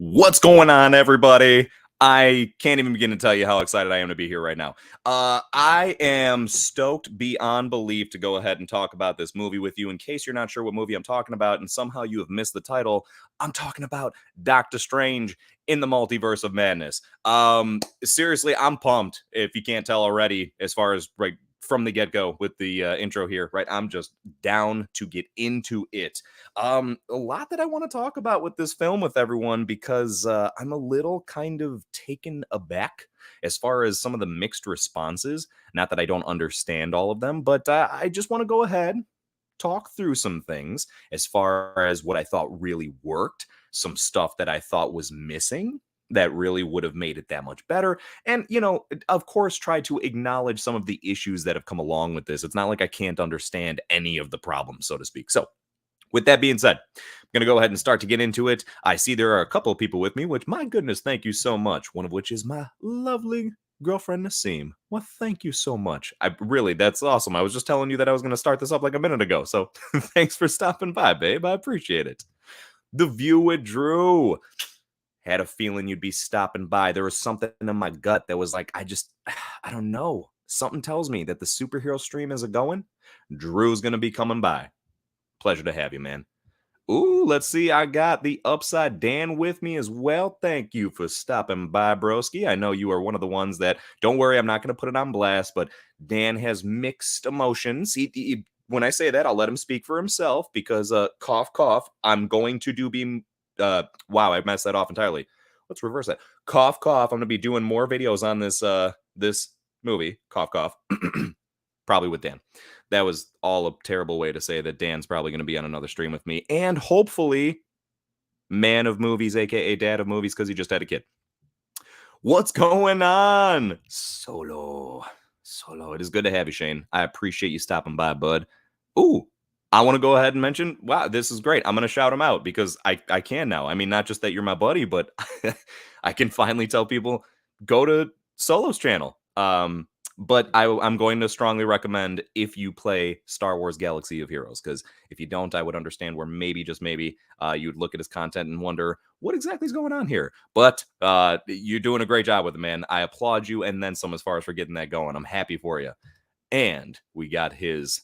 What's going on, everybody? I can't even begin to tell you how excited I am to be here right now. I am stoked beyond belief to go ahead and talk about this movie with you. In case you're not sure what movie I'm talking about and somehow you have missed the title, I'm talking about Doctor Strange in the Multiverse of Madness. Seriously, I'm pumped, if you can't tell already, as far as right from the get-go with the intro here, right? I'm just down to get into it. A lot that I want to talk about with this film with everyone because I'm a little kind of taken aback as far as some of the mixed responses. Not that I don't understand all of them, but I just want to go ahead, talk through some things as far as what I thought really worked, some stuff that I thought was missing that really would have made it that much better. And, of course, try to acknowledge some of the issues that have come along with this. It's not like I can't understand any of the problems, so to speak. So, with that being said, I'm going to go ahead and start to get into it. I see there are a couple of people with me, which, my goodness, thank you so much. One of which is my lovely girlfriend, Nassim. Well, thank you so much. That's awesome. I was just telling you that I was going to start this up like a minute ago. So thanks for stopping by, babe. I appreciate it. The View with Drew. Had a feeling you'd be stopping by. There was something in my gut that was like, I don't know. Something tells me that the superhero stream is a-going. Drew's going to be coming by. Pleasure to have you, man. Ooh, let's see. I got the Upside Dan with me as well. Thank you for stopping by, broski. I know you are one of the ones that, don't worry, I'm not going to put it on blast, but Dan has mixed emotions. When I say that, I'll let him speak for himself because, cough, cough, I'm going to wow, I messed that off entirely. Let's reverse that. Cough, cough. I'm going to be doing more videos on this movie. Cough, cough. Probably with Dan. That was all a terrible way to say that Dan's probably going to be on another stream with me. And hopefully, man of movies, aka dad of movies, because he just had a kid. What's going on? Solo. It is good to have you, Shane. I appreciate you stopping by, bud. Ooh, I want to go ahead and mention, wow, this is great. I'm going to shout him out because I can now. I mean, not just that you're my buddy, but I can finally tell people, go to Solo's channel. But I'm going to strongly recommend if you play Star Wars Galaxy of Heroes, because if you don't, I would understand where maybe, just maybe, you'd look at his content and wonder what exactly is going on here. But you're doing a great job with it, man. I applaud you and then some as far as for getting that going. I'm happy for you. And we got his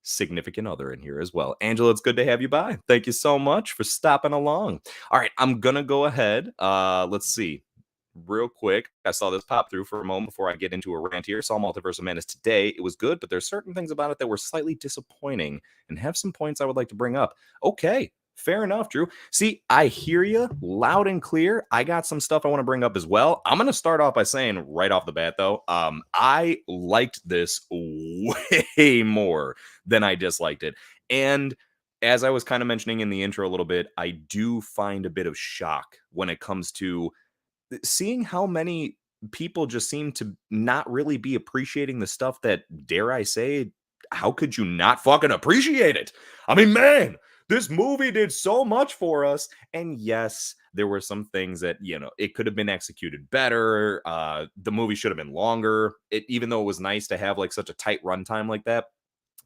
significant other in here as well. Angela, it's good to have you by. Thank you so much for stopping along. All right, I'm going to go ahead. Let's see. Real quick, I saw this pop through for a moment before I get into a rant here. Saw Multiverse of Madness today. It was good, but there's certain things about it that were slightly disappointing and have some points I would like to bring up. Okay, fair enough, Drew. See, I hear you loud and clear. I got some stuff I want to bring up as well. I'm going to start off by saying right off the bat, though, I liked this way more than I disliked it. And as I was kind of mentioning in the intro a little bit, I do find a bit of shock when it comes to seeing how many people just seem to not really be appreciating the stuff that, dare I say, how could you not fucking appreciate it? I mean, man, this movie did so much for us. And yes, there were some things that, it could have been executed better. The movie should have been longer. Even though it was nice to have like such a tight runtime like that.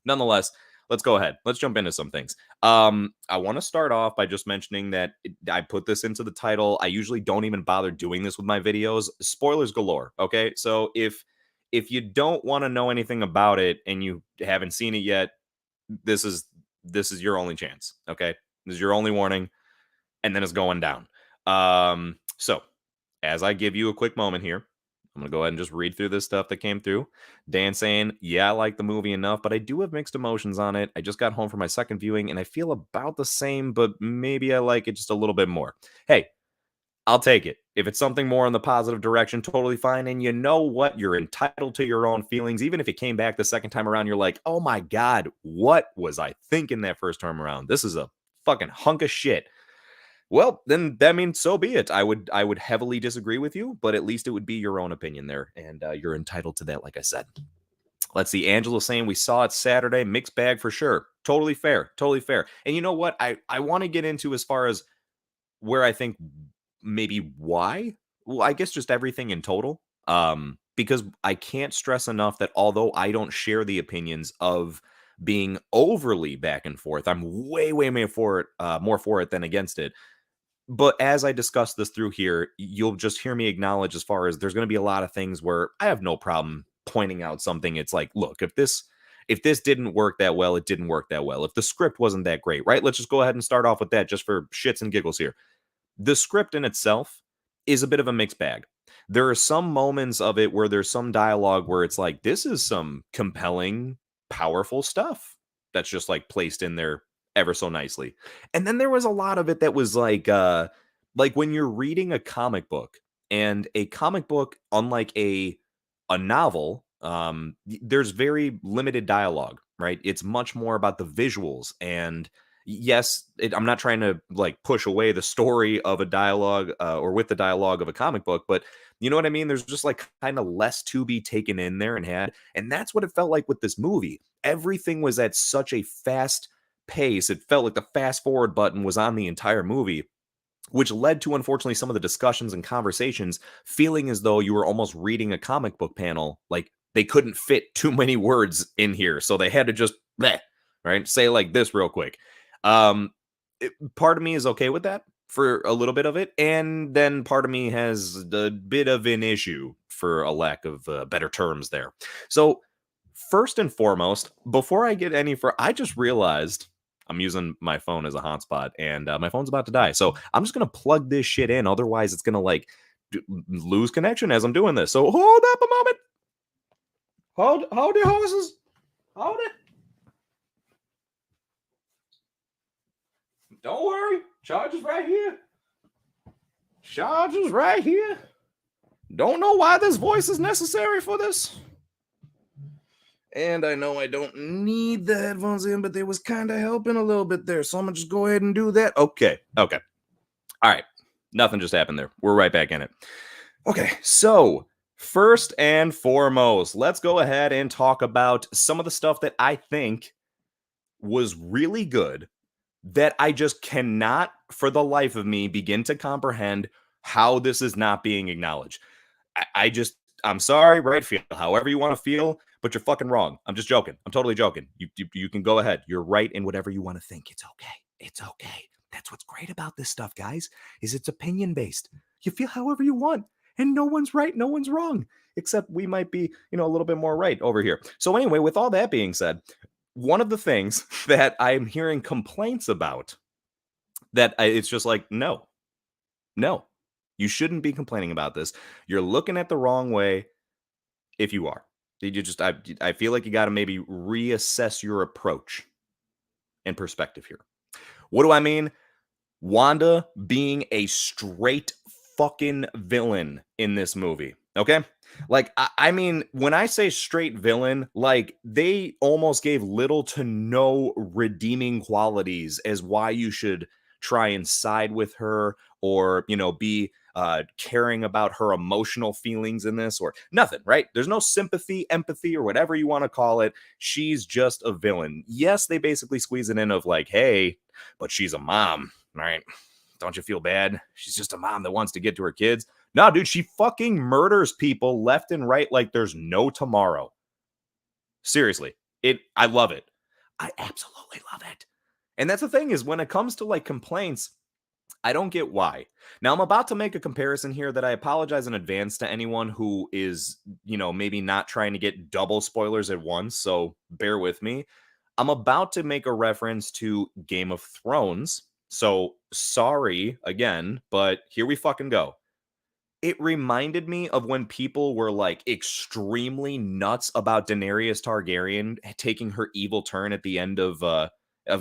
Nonetheless, let's go ahead. Let's jump into some things. I want to start off by just mentioning that I put this into the title. I usually don't even bother doing this with my videos. Spoilers galore. Okay, so if you don't want to know anything about it and you haven't seen it yet, this is your only chance. Okay, this is your only warning, and then it's going down. So as I give you a quick moment here, I'm going to go ahead and just read through this stuff that came through. Dan saying, yeah, I like the movie enough, but I do have mixed emotions on it. I just got home from my second viewing, and I feel about the same, but maybe I like it just a little bit more. Hey, I'll take it. If it's something more in the positive direction, totally fine. And you know what? You're entitled to your own feelings. Even if it came back the second time around, you're like, oh my God, what was I thinking that first time around? This is a fucking hunk of shit. Well, then that means so be it. I would heavily disagree with you, but at least it would be your own opinion there, and you're entitled to that, like I said. Let's see. Angela saying we saw it Saturday. Mixed bag for sure. Totally fair. Totally fair. And you know what? I want to get into as far as where I think maybe why. Well, I guess just everything in total. Because I can't stress enough that although I don't share the opinions of being overly back and forth, I'm way more for it than against it. But as I discuss this through here, you'll just hear me acknowledge as far as there's going to be a lot of things where I have no problem pointing out something. It's like, look, if this didn't work that well, it didn't work that well. If the script wasn't that great, right? Let's just go ahead and start off with that just for shits and giggles here. The script in itself is a bit of a mixed bag. There are some moments of it where there's some dialogue where it's like, this is some compelling, powerful stuff that's just like placed in there ever so nicely. And then there was a lot of it that was like when you're reading a comic book, and a comic book, unlike a novel, there's very limited dialogue, right? It's much more about the visuals. And yes, I'm not trying to like push away the story of a dialogue or with the dialogue of a comic book, but you know what I mean? There's just like kind of less to be taken in there and had. And that's what it felt like with this movie. Everything was at such a fast pace. It felt like the fast forward button was on the entire movie, which led to, unfortunately, some of the discussions and conversations feeling as though you were almost reading a comic book panel. Like they couldn't fit too many words in here, so they had to just bleh, right, say like this real quick. Um, Part of me is okay with that for a little bit of it, and then part of me has a bit of an issue, for a lack of better terms there. So first and foremost, before I get any further, I just realized I'm using my phone as a hotspot, and my phone's about to die. So I'm just gonna plug this shit in. Otherwise, it's gonna like lose connection as I'm doing this. So hold up a moment. Hold your horses. Hold it. Don't worry. Charger's right here. Charger's right here. Don't know why this voice is necessary for this. And I know I don't need the headphones in, but they was kind of helping a little bit there. So I'm going to just go ahead and do that. Okay. All right. Nothing just happened there. We're right back in it. Okay. So first and foremost, let's go ahead and talk about some of the stuff that I think was really good that I just cannot for the life of me begin to comprehend how this is not being acknowledged. I'm sorry, right? Feel however you want to feel, but you're fucking wrong. I'm just joking. I'm totally joking. You can go ahead. You're right in whatever you want to think. It's okay. It's okay. That's what's great about this stuff, guys, is it's opinion based. You feel however you want, and no one's right, no one's wrong, except we might be, a little bit more right over here. So anyway, with all that being said, one of the things that I'm hearing complaints about it's just like, no, you shouldn't be complaining about this. You're looking at the wrong way if you are. I feel like you got to maybe reassess your approach and perspective here. What do I mean? Wanda being a straight fucking villain in this movie. Okay? Like, I mean, when I say straight villain, like they almost gave little to no redeeming qualities as why you should try and side with her or, be caring about her emotional feelings in this or nothing, right? There's no sympathy, empathy, or whatever you want to call it. She's just a villain. Yes, they basically squeeze it in of like, hey, but she's a mom, right? Don't you feel bad? She's just a mom that wants to get to her kids. No, dude, she fucking murders people left and right like there's no tomorrow. Seriously, I love it. I absolutely love it. And that's the thing is when it comes to like complaints, I don't get why. Now, I'm about to make a comparison here that I apologize in advance to anyone who is, maybe not trying to get double spoilers at once. So bear with me. I'm about to make a reference to Game of Thrones. So sorry again, but here we fucking go. It reminded me of when people were like extremely nuts about Daenerys Targaryen taking her evil turn at the end of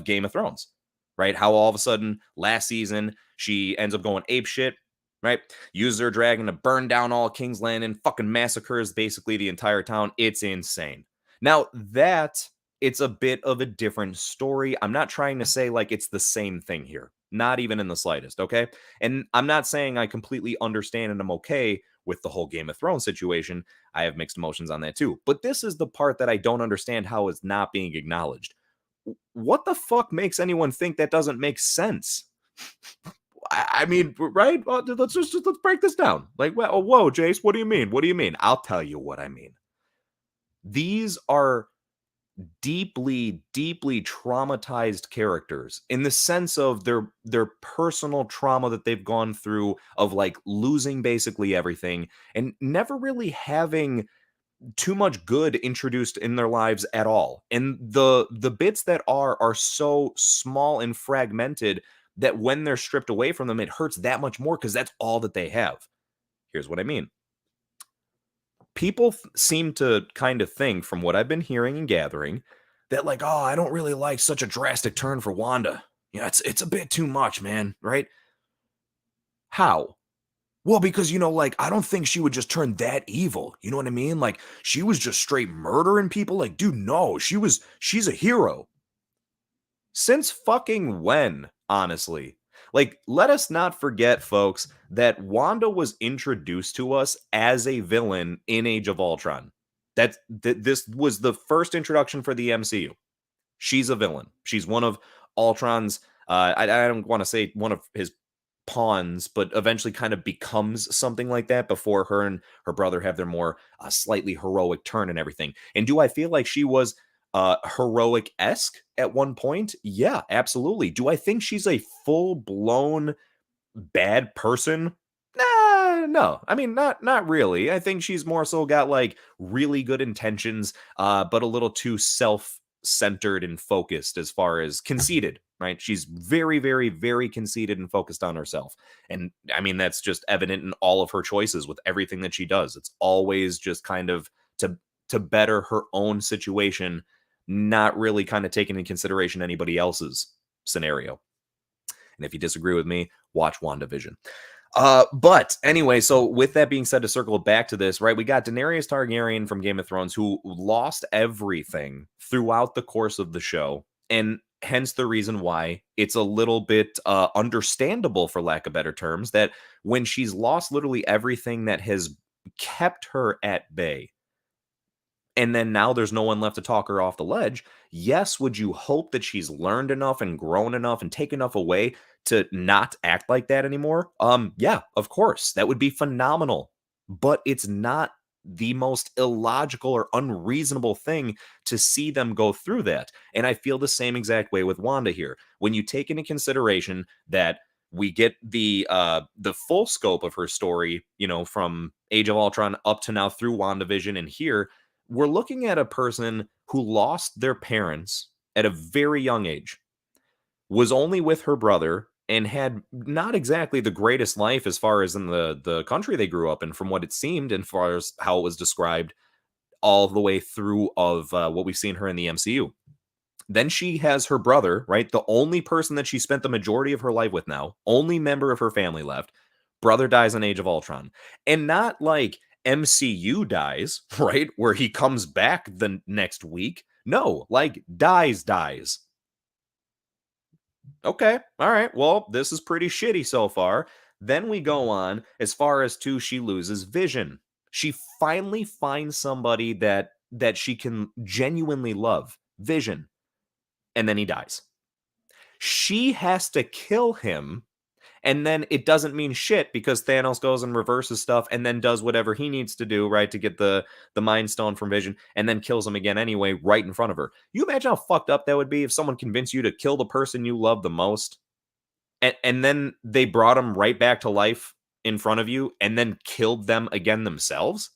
Game of Thrones, right? How all of a sudden last season she ends up going ape shit, right? Uses her dragon to burn down all King's Landing, fucking massacres basically the entire town. It's insane. Now it's a bit of a different story. I'm not trying to say like it's the same thing here. Not even in the slightest, okay? And I'm not saying I completely understand and I'm okay with the whole Game of Thrones situation. I have mixed emotions on that too. But this is the part that I don't understand how it's not being acknowledged. What the fuck makes anyone think that doesn't make sense? I mean, right? Well, let's break this down. Like, well, whoa, Jace, what do you mean? What do you mean? I'll tell you what I mean. These are deeply, deeply traumatized characters in the sense of their personal trauma that they've gone through of like losing basically everything and never really having too much good introduced in their lives at all. And the bits that are so small and fragmented that when they're stripped away from them, it hurts that much more because that's all that they have. Here's what I mean. People seem to kind of think, from what I've been hearing and gathering, that like, oh, I don't really like such a drastic turn for Wanda. Yeah, it's a bit too much, man. Right? How? Well, because like I don't think she would just turn that evil. You know what I mean? Like she was just straight murdering people. Like, dude, no, she's a hero. Since fucking when, honestly? Like, let us not forget, folks, that Wanda was introduced to us as a villain in Age of Ultron. This was the first introduction for the MCU. She's a villain. She's one of Ultron's. I don't want to say one of his pawns, but eventually kind of becomes something like that before her and her brother have their more slightly heroic turn and everything. And do I feel like she was heroic-esque at one point? Yeah, absolutely. Do I think she's a full-blown bad person? Nah, no. I mean, not really. I think she's more so got like really good intentions, but a little too self-centered and focused as far as conceited, right? She's very, very, very conceited and focused on herself. And I mean, that's just evident in all of her choices with everything that she does. It's always just kind of to better her own situation, not really kind of taking into consideration anybody else's scenario. And if you disagree with me, watch WandaVision. But anyway, so with that being said, to circle back to this, right, we got Daenerys Targaryen from Game of Thrones who lost everything throughout the course of the show, and hence the reason why it's a little bit understandable, for lack of better terms, that when she's lost literally everything that has kept her at bay, and then now there's no one left to talk her off the ledge. Yes, would you hope that she's learned enough and grown enough and take enough away to not act like that anymore? Yeah, of course. That would be phenomenal. But it's not the most illogical or unreasonable thing to see them go through that. And I feel the same exact way with Wanda here. When you take into consideration that we get the full scope of her story, from Age of Ultron up to now through WandaVision, and here we're looking at a person who lost their parents at a very young age, was only with her brother, and had not exactly the greatest life as far as in the country they grew up in, from what it seemed, and as far as how it was described all the way through of what we've seen her in the MCU. Then she has her brother, right? The only person that she spent the majority of her life with now, only member of her family left. Brother dies in Age of Ultron. And not like MCU dies, right? Where he comes back the next week. No, like dies. Okay, all right. Well, this is pretty shitty so far. Then we go on as far as to she loses vision. She finally finds somebody that she can genuinely love. Vision. And then he dies. She has to kill him, and then it doesn't mean shit because Thanos goes and reverses stuff and then does whatever he needs to do, right, to get the Mind Stone from Vision, and then kills him again anyway right in front of her. You imagine how fucked up that would be if someone convinced you to kill the person you love the most, and then they brought him right back to life in front of you and then killed them again themselves?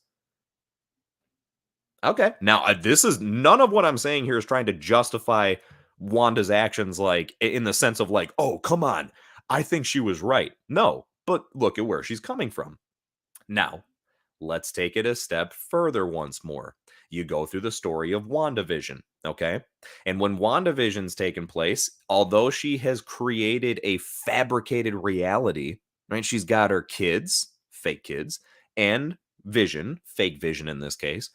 Okay. Now, this is none of what I'm saying here is trying to justify Wanda's actions, like in the sense of like, oh, come on, I think she was right. No, but look at where she's coming from. Now, let's take it a step further once more. You go through the story of WandaVision, okay? And when WandaVision's taken place, although she has created a fabricated reality, right? She's got her kids, fake kids, and Vision, fake Vision in this case.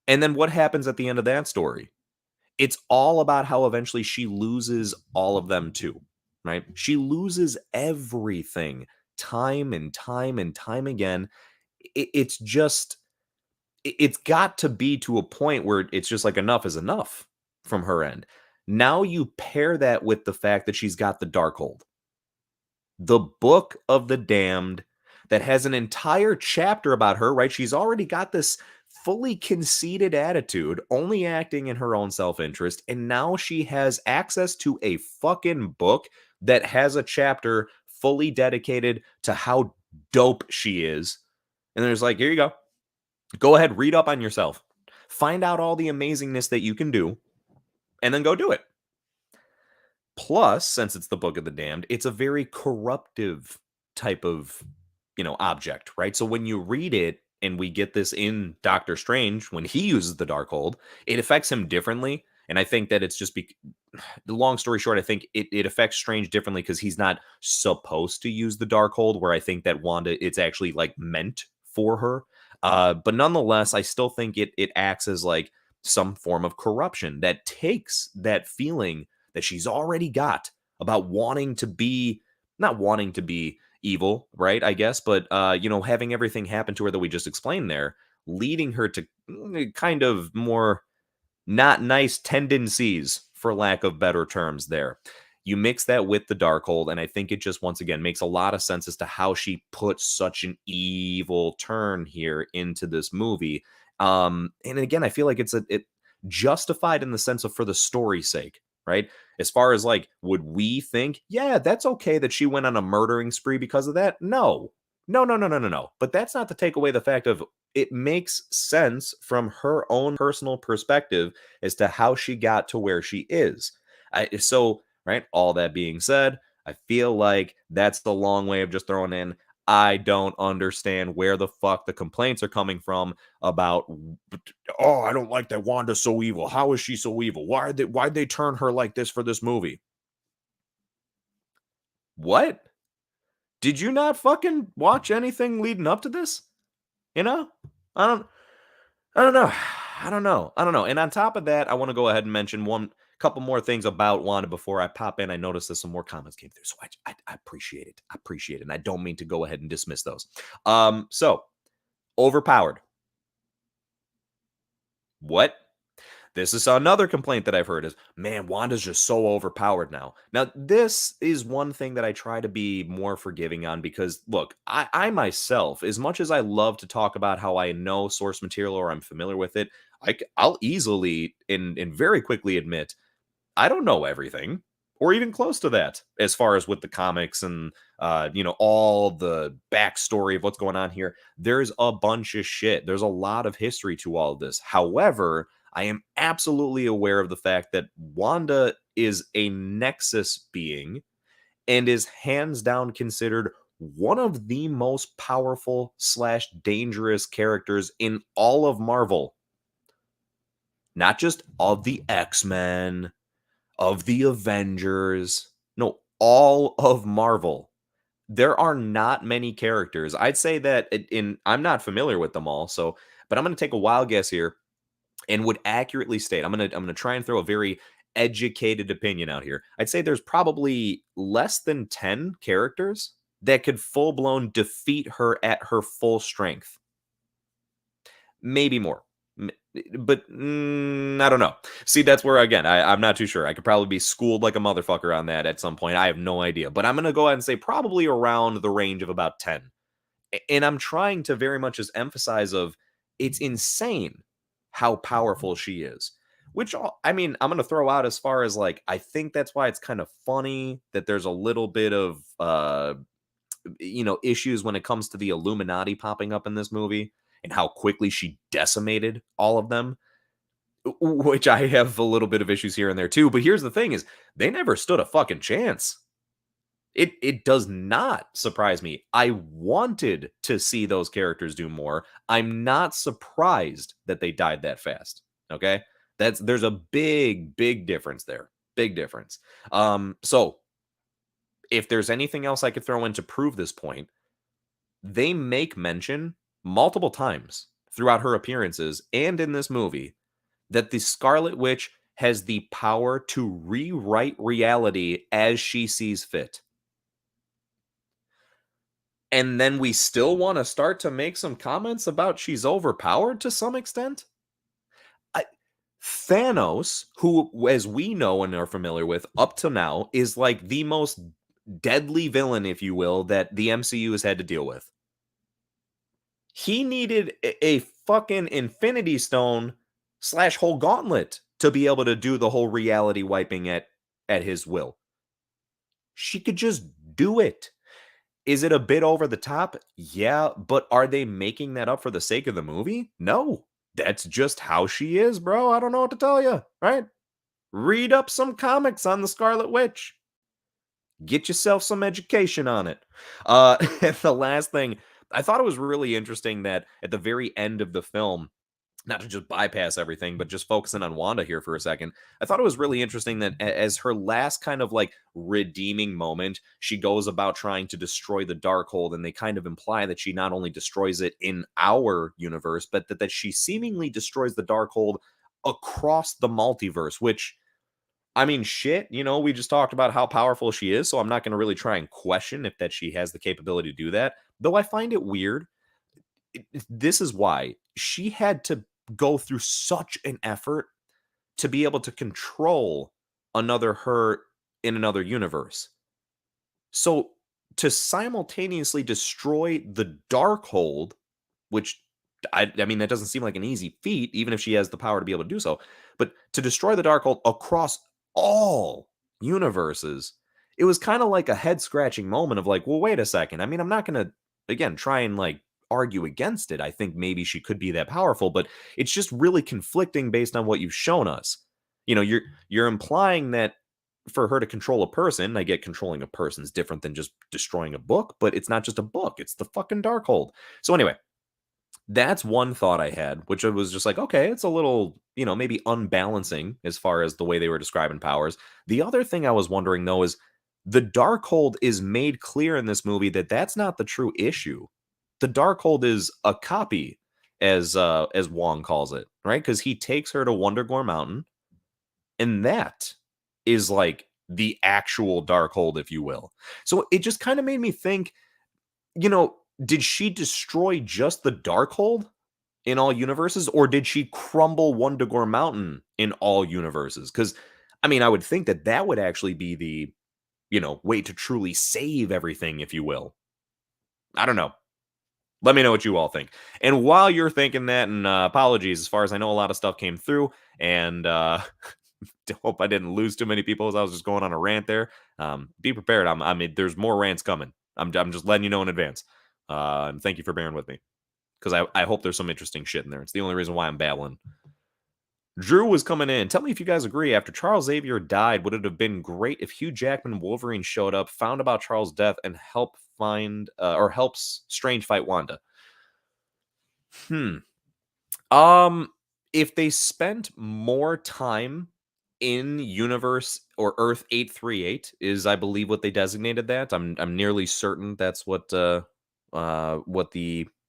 And then what happens at the end of that story? It's all about how eventually she loses all of them too, right? She loses everything time and time and time again. It's just, it's got to be to a point where it's just like enough is enough from her end. Now you pair that with the fact that she's got the Darkhold, the Book of the Damned, that has an entire chapter about her, right? She's already got this fully conceited attitude, only acting in her own self-interest, and now she has access to a fucking book that has a chapter fully dedicated to how dope she is. And there's like, here you go. Go ahead, read up on yourself. Find out all the amazingness that you can do, and then go do it. Plus, since it's the Book of the Damned, it's a very corruptive type of, object, right? So when you read it, and we get this in Doctor Strange, when he uses the Darkhold, it affects him differently. And I think that it's just the long story short, I think it affects Strange differently because he's not supposed to use the Darkhold, where I think that Wanda, it's actually like meant for her. But nonetheless, I still think it acts as like some form of corruption that takes that feeling that she's already got about wanting to be, not wanting to be evil, right? I guess, but having everything happen to her that we just explained there, leading her to kind of more not nice tendencies, for lack of better terms there. You mix that with the Darkhold, and I think it just once again makes a lot of sense as to how she puts such an evil turn here into this movie. And again, I feel like it justified in the sense of for the story's sake, right? As far as like, would we think, yeah, that's okay that she went on a murdering spree because of that? No. No, no, no, no, no, no. But that's not to take away the fact of it makes sense from her own personal perspective as to how she got to where she is. So, right, all that being said, I feel like that's the long way of just throwing in. I don't understand where the fuck the complaints are coming from about, oh, I don't like that Wanda's so evil. How is she so evil? Why'd they turn her like this for this movie? What? Did you not fucking watch anything leading up to this? You know? I don't I don't know. I don't know. And on top of that, I want to go ahead and mention one couple more things about Wanda before I pop in. I noticed that some more comments came through, so I appreciate it. I appreciate it, and I don't mean to go ahead and dismiss those. So overpowered. What? This is another complaint that I've heard is, man, Wanda's just so overpowered now. Now, this is one thing that I try to be more forgiving on because, look, I myself, as much as I love to talk about how I know source material or I'm familiar with it, I'll easily and very quickly admit I don't know everything or even close to that as far as with the comics and all the backstory of what's going on here. There's a bunch of shit. There's a lot of history to all of this. However, I am absolutely aware of the fact that Wanda is a Nexus being and is hands down considered one of the most powerful slash dangerous characters in all of Marvel. Not just of the X-Men, of the Avengers. No, all of Marvel. There are not many characters. I'd say that I'm not familiar with them all, so but I'm going to take a wild guess here and would accurately state. I'm going to try and throw a very educated opinion out here. I'd say there's probably less than 10 characters that could full-blown defeat her at her full strength. Maybe more. But I don't know. See, that's where again I'm not too sure. I could probably be schooled like a motherfucker on that at some point. I have no idea. But I'm gonna go ahead and say probably around the range of about 10. And I'm trying to very much just emphasize of it's insane how powerful she is. Which I mean, I'm gonna throw out as far as like I think that's why it's kind of funny that there's a little bit of issues when it comes to the Illuminati popping up in this movie and how quickly she decimated all of them, which I have a little bit of issues here and there too. But here's the thing is they never stood a fucking chance. It does not surprise me. I wanted to see those characters do more. I'm not surprised that they died that fast. Okay? There's a big difference there. Big difference. So if there's anything else I could throw in to prove this point, they make mention multiple times throughout her appearances and in this movie that the Scarlet Witch has the power to rewrite reality as she sees fit. And then we still want to start to make some comments about she's overpowered to some extent? Thanos, who, as we know and are familiar with up to now, is like the most deadly villain, if you will, that the MCU has had to deal with. He needed a fucking Infinity Stone slash whole gauntlet to be able to do the whole reality wiping at his will. She could just do it. Is it a bit over the top? Yeah, but are they making that up for the sake of the movie? No. That's just how she is, bro. I don't know what to tell you, right? Read up some comics on the Scarlet Witch. Get yourself some education on it. And the last thing, I thought it was really interesting that at the very end of the film, not to just bypass everything, but just focusing on Wanda here for a second. I thought it was really interesting that as her last kind of like redeeming moment, she goes about trying to destroy the Darkhold, and they kind of imply that she not only destroys it in our universe, but that she seemingly destroys the Darkhold across the multiverse, which I mean, shit, we just talked about how powerful she is, so I'm not going to really try and question if that she has the capability to do that. Though I find it weird. This is why she had to go through such an effort to be able to control another her in another universe. So to simultaneously destroy the Darkhold, which I mean that doesn't seem like an easy feat, even if she has the power to be able to do so. But to destroy the Darkhold across all universes, it was kind of like a head scratching moment of like, well, wait a second. I mean, I'm not gonna again try and like argue against it. I think maybe she could be that powerful, but it's just really conflicting based on what you've shown us. You're implying that for her to control a person, I get controlling a person is different than just destroying a book, but it's not just a book, it's the fucking Darkhold. So anyway, that's one thought I had, which I was just like, okay, it's a little, maybe unbalancing as far as the way they were describing powers. The other thing I was wondering though is the Darkhold is made clear in this movie that that's not the true issue. The Darkhold is a copy, as Wong calls it, right? Because he takes her to Wundagore Mountain, and that is like the actual Darkhold, if you will. So it just kind of made me think, did she destroy just the Darkhold in all universes, or did she crumble Wundagore Mountain in all universes? Because, I mean, I would think that that would actually be the, way to truly save everything, if you will. I don't know. Let me know what you all think. And while you're thinking that, and apologies, as far as I know, a lot of stuff came through, and hope I didn't lose too many people as I was just going on a rant there. Be prepared. I mean, there's more rants coming. I'm just letting you know in advance. And thank you for bearing with me, because I hope there's some interesting shit in there. It's the only reason why I'm babbling. Drew was coming in. Tell me if you guys agree. After Charles Xavier died, would it have been great if Hugh Jackman Wolverine showed up, found about Charles' death, and helps Strange fight Wanda? If they spent more time in universe or Earth 838 is, I believe, what they designated that. I'm nearly certain that's what the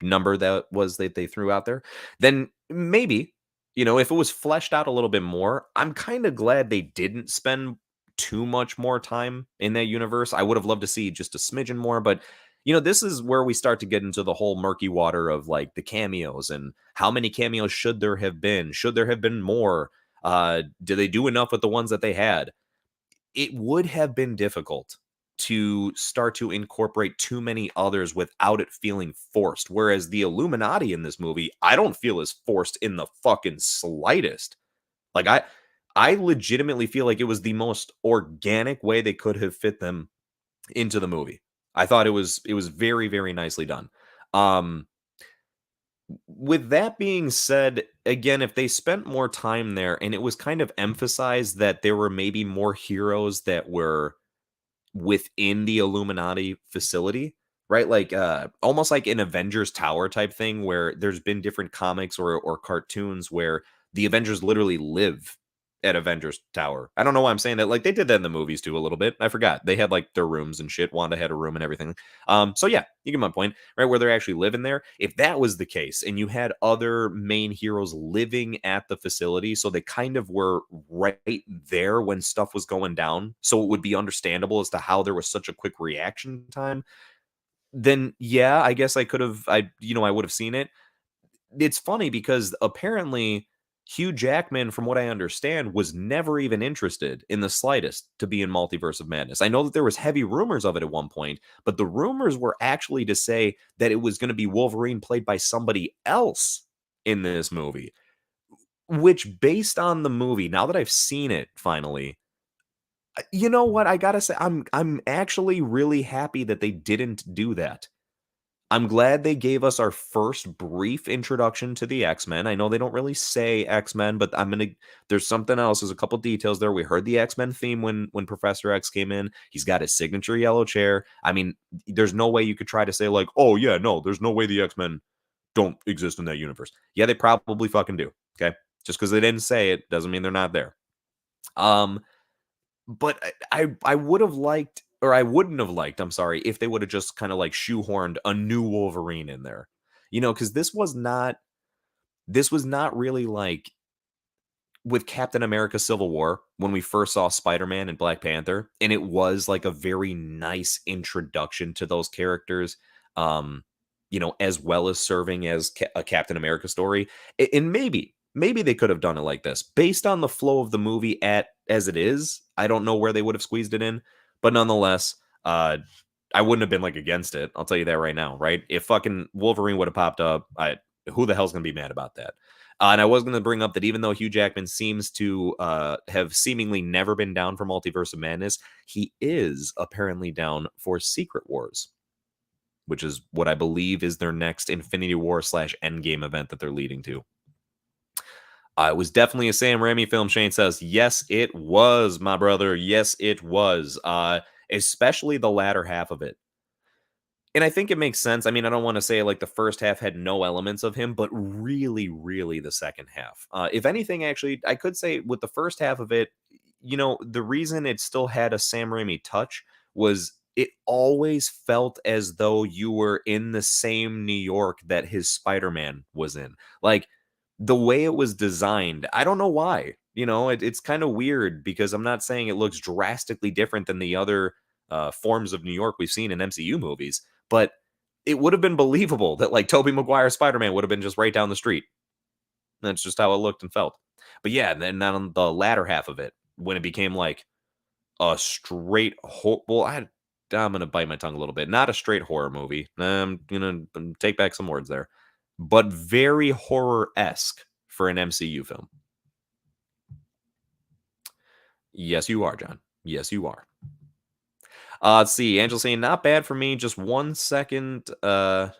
number that was that they threw out there. Then maybe, if it was fleshed out a little bit more, I'm kind of glad they didn't spend too much more time in that universe. I would have loved to see just a smidgen more, but this is where we start to get into the whole murky water of like the cameos and how many cameos should there have been? Should there have been more? Do they do enough with the ones that they had? It would have been difficult to start to incorporate too many others without it feeling forced. Whereas the Illuminati in this movie, I don't feel as forced in the fucking slightest. Like I legitimately feel like it was the most organic way they could have fit them into the movie. I thought it was very, very nicely done. With that being said, again, if they spent more time there and it was kind of emphasized that there were maybe more heroes that were within the Illuminati facility, right? Like almost like an Avengers Tower type thing where there's been different comics or cartoons where the Avengers literally live at Avengers Tower. I don't know why I'm saying that. Like they did that in the movies too a little bit. I forgot. They had like their rooms and shit. Wanda had a room and everything. So yeah, you get my point, right? Where they're actually living there. If that was the case and you had other main heroes living at the facility, so they kind of were right there when stuff was going down, so it would be understandable as to how there was such a quick reaction time, then yeah, I guess I would have seen it. It's funny because apparently Hugh Jackman, from what I understand, was never even interested in the slightest to be in Multiverse of Madness. I know that there was heavy rumors of it at one point, but the rumors were actually to say that it was going to be Wolverine played by somebody else in this movie, which based on the movie, now that I've seen it finally, you know what? I gotta say, I'm actually really happy that they didn't do that. I'm glad they gave us our first brief introduction to the X-Men. I know they don't really say X-Men, but there's something else. There's a couple details there. We heard the X-Men theme when Professor X came in. He's got his signature yellow chair. I mean, there's no way you could try to say like, "Oh yeah, no, there's no way the X-Men don't exist in that universe." Yeah, they probably fucking do. Okay? Just because they didn't say it doesn't mean they're not there. Um but I would have liked, or I wouldn't have liked, I'm sorry, if they would have just kind of like shoehorned a new Wolverine in there. Because this was not really like with Captain America Civil War when we first saw Spider-Man and Black Panther, and it was like a very nice introduction to those characters, um as well as serving as a Captain America story. And maybe they could have done it like this based on the flow of the movie at as it is. I don't know where they would have squeezed it in, but nonetheless, I wouldn't have been like against it. I'll tell you that right now, right? If fucking Wolverine would have popped up, who the hell's gonna be mad about that? And I was going to bring up that even though Hugh Jackman seems to have seemingly never been down for Multiverse of Madness, he is apparently down for Secret Wars, which is what I believe is their next Infinity War slash Endgame event that they're leading to. It was definitely a Sam Raimi film, Shane says. Yes, it was, my brother. Yes, it was. Especially the latter half of it. And I think it makes sense. I mean, I don't want to say like the first half had no elements of him, but really, really the second half. If anything, actually, I could say with the first half of it, the reason it still had a Sam Raimi touch was it always felt as though you were in the same New York that his Spider-Man was in. Like the way it was designed, I don't know why. It's kind of weird because I'm not saying it looks drastically different than the other forms of New York we've seen in MCU movies, but it would have been believable that like Tobey Maguire's Spider-Man would have been just right down the street. That's just how it looked and felt. But yeah, and then on the latter half of it, when it became like a straight well, I'm gonna bite my tongue a little bit. Not a straight horror movie. I'm gonna take back some words there, but very horror-esque for an MCU film. Yes, you are, John. Yes, you are. Let's see. Angela saying, not bad for me. Just 1 second. What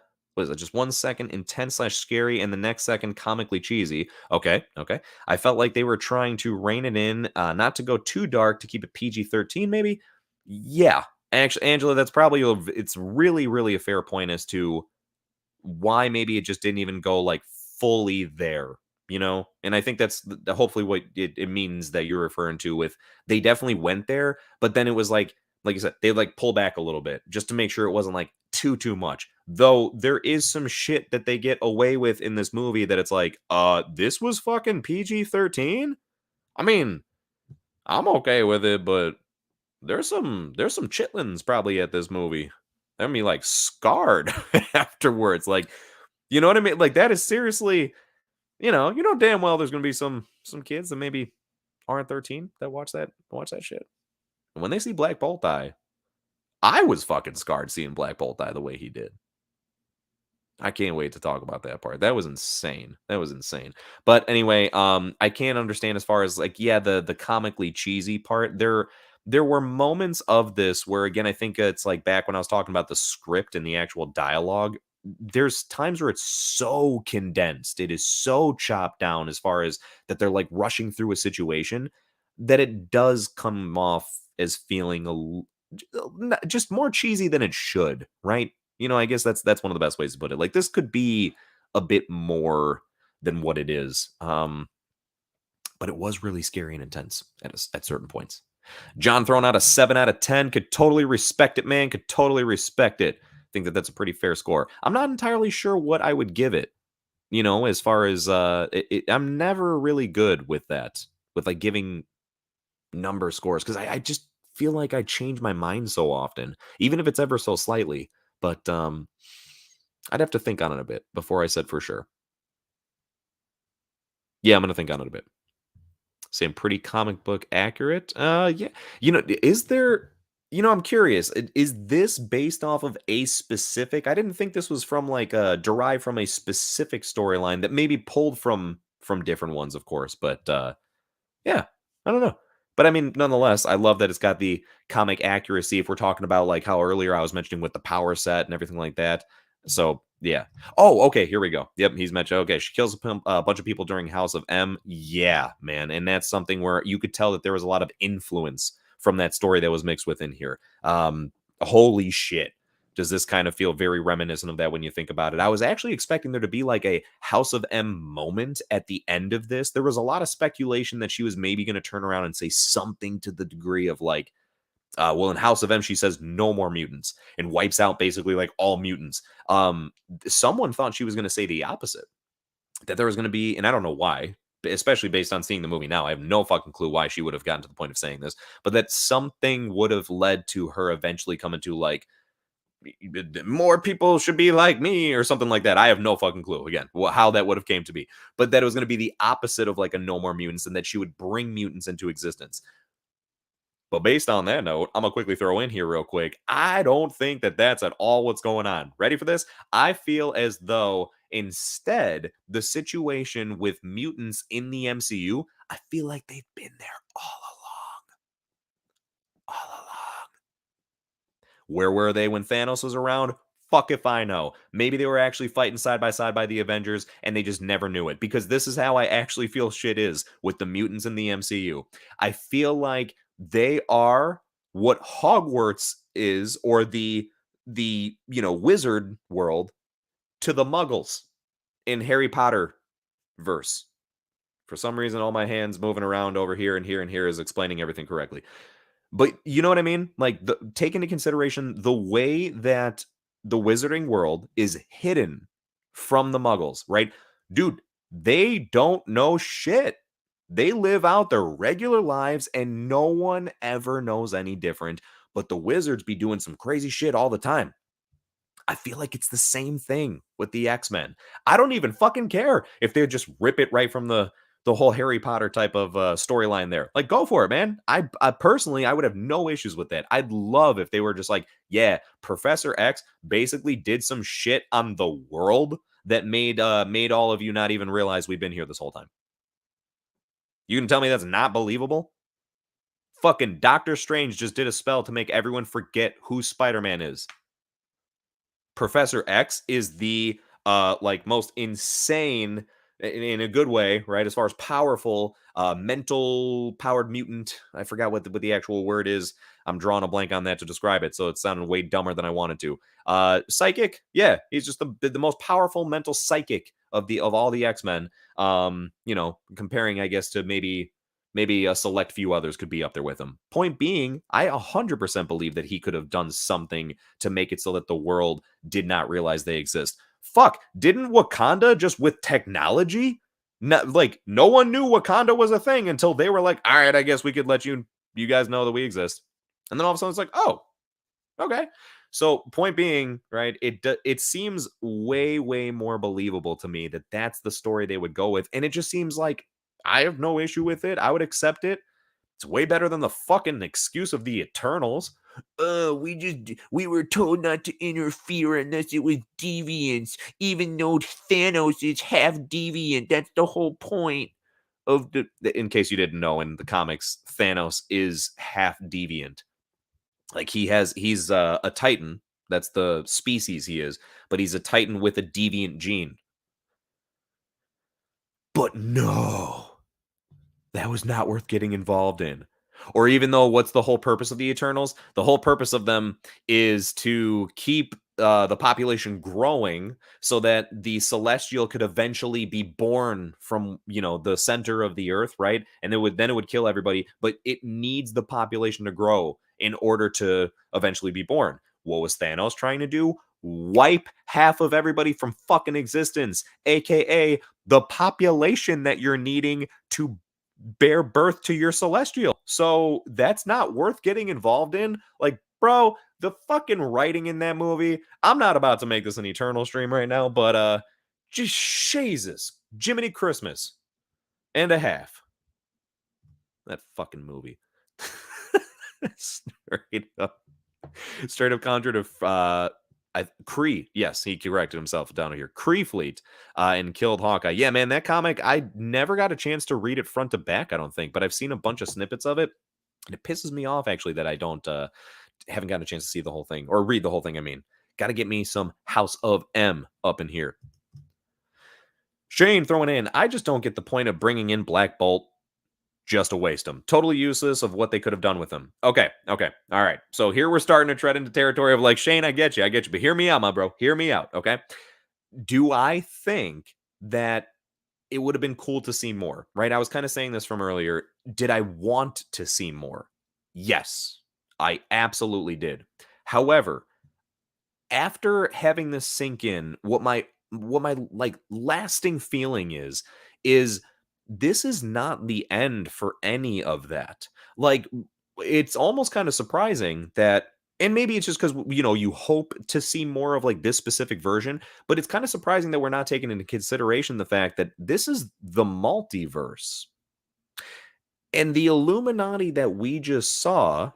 is it? Just 1 second intense slash scary, and the next second comically cheesy. Okay, okay. I felt like they were trying to rein it in, not to go too dark, to keep it PG-13, maybe. Yeah, actually, Angela, that's probably it's really, really a fair point as to why maybe it just didn't even go like fully there. And I think that's hopefully what it means that you're referring to with they definitely went there, but then it was like you said, they like pull back a little bit just to make sure it wasn't like too much. Though there is some shit that they get away with in this movie that it's like, this was fucking PG-13. I mean, I'm okay with it, but there's some chitlins probably at this movie. I mean, like scarred afterwards. Like, you know what I mean? Like that is seriously, damn well there's gonna be some kids that maybe aren't 13 that watch that shit. And when they see Black Bolt I was fucking scarred seeing Black Bolt die the way he did. I can't wait to talk about that part. That was insane. That was insane. But anyway, I can't understand as far as like, yeah, the comically cheesy part. There were moments of this where again, I think it's like back when I was talking about the script and the actual dialogue. There's times where it's so condensed. It is so chopped down as far as that they're like rushing through a situation that it does come off as feeling just more cheesy than it should, right? I guess that's one of the best ways to put it. Like this could be a bit more than what it is. But it was really scary and intense at certain points. John throwing out a 7 out of 10. Could totally respect it, man. Could totally respect it. Think that that's a pretty fair score. I'm not entirely sure what I would give it. As far as I'm never really good with that, with like giving number scores, because I just feel like I change my mind so often, even if it's ever so slightly. But I'd have to think on it a bit before I said for sure. Yeah, I'm gonna think on it a bit. Saying pretty comic book accurate. Yeah. Is there? I'm curious. Is this based off of a specific? I didn't think this was from like derived from a specific storyline that maybe pulled from different ones, of course. But yeah, I don't know. But I mean, nonetheless, I love that it's got the comic accuracy. If we're talking about like how earlier I was mentioning with the power set and everything like that. So yeah. Oh, okay. Here we go. Yep, he's mentioned. Okay, she kills a bunch of people during House of M. Yeah, man, and that's something where you could tell that there was a lot of influence from that story that was mixed within here. Holy shit. Does this kind of feel very reminiscent of that when you think about it? I was actually expecting there to be like a House of M moment at the end of this. There was a lot of speculation that she was maybe going to turn around and say something to the degree of like, well, in House of M, she says no more mutants and wipes out basically like all mutants. Someone thought she was going to say the opposite, that there was going to be, and I don't know why, especially based on seeing the movie now. I have no fucking clue why she would have gotten to the point of saying this, but that something would have led to her eventually coming to like, more people should be like me or something like that. I have no fucking clue again how that would have came to be, but that it was going to be the opposite of like a no more mutants and that she would bring mutants into existence. But based on that note, I'm gonna quickly throw in here real quick. I don't think that that's at all what's going on. Ready for this? I feel as though instead the situation with mutants in the MCU, I feel like they've been there all along. Where were they when Thanos was around? Fuck if I know. Maybe they were actually fighting side by side by the Avengers and they just never knew it. Because this is how I actually feel shit is with the mutants in the MCU. I feel like they are what Hogwarts is, or the wizard world to the muggles in Harry Potter verse. For some reason, all my hands moving around over here and here and here is explaining everything correctly. But you know what I mean? Like, take into consideration the way that the wizarding world is hidden from the muggles, right? Dude, they don't know shit. They live out their regular lives and no one ever knows any different. But the wizards be doing some crazy shit all the time. I feel like it's the same thing with the X-Men. I don't even fucking care if they just rip it right from the whole Harry Potter type of storyline there. Like, go for it, man. I personally, I would have no issues with that. I'd love if they were just like, yeah, Professor X basically did some shit on the world that made all of you not even realize we've been here this whole time. You can tell me that's not believable? Fucking Doctor Strange just did a spell to make everyone forget who Spider-Man is. Professor X is the like most insane in a good way, right? As far as powerful, mental powered mutant. I forgot what the actual word is. I'm drawing a blank on that to describe it, so it sounded way dumber than I wanted to. Psychic, yeah, he's just the most powerful mental psychic of all the X-Men. Comparing, I guess, to maybe a select few others could be up there with him. Point being, I 100% believe that he could have done something to make it so that the world did not realize they exist. Fuck, didn't Wakanda just with technology? Like, no one knew Wakanda was a thing until they were like, all right, I guess we could let you guys know that we exist. And then all of a sudden it's like, oh, okay. So point being, right, it seems way more believable to me that that's the story they would go with, and it just seems like I have no issue with it. I would accept it. It's way better than the fucking excuse of the Eternals. We were told not to interfere unless it was deviants, even though Thanos is half deviant. That's the whole point of in case you didn't know, in the comics, Thanos is half deviant. Like he's a Titan. That's the species he is, but he's a Titan with a deviant gene. But no, that was not worth getting involved in. Or even though, what's the whole purpose of the Eternals? The whole purpose of them is to keep the population growing so that the Celestial could eventually be born from the center of the Earth, right? And it would kill everybody, but it needs the population to grow in order to eventually be born. What was Thanos trying to do? Wipe half of everybody from fucking existence, aka the population that you're needing to bear birth to your Celestial. So that's not worth getting involved in. Like, bro, the fucking writing in that movie. I'm not about to make this an Eternal stream right now, but just Jesus, Jiminy Christmas and a half. That fucking movie. straight up, straight up conjured a Kree. Yes, he corrected himself down here. Kree fleet and killed Hawkeye. Yeah, man, that comic I never got a chance to read it front to back. I don't think, but I've seen a bunch of snippets of it, and it pisses me off actually that I don't haven't gotten a chance to see the whole thing or read the whole thing. I mean, got to get me some House of M up in here. Shane throwing in, I just don't get the point of bringing in Black Bolt. Just a waste them. Totally useless of what they could have done with them. Okay. All right. So here we're starting to tread into territory of like, Shane, I get you. But hear me out, my bro. Hear me out. Okay. Do I think that it would have been cool to see more? Right. I was kind of saying this from earlier. Did I want to see more? Yes, I absolutely did. However, after having this sink in, what my like lasting feeling is this is not the end for any of that. Like it's almost kind of surprising that, and maybe it's just because you hope to see more of like this specific version, but it's kind of surprising that we're not taking into consideration the fact that this is the multiverse. And the Illuminati that we just saw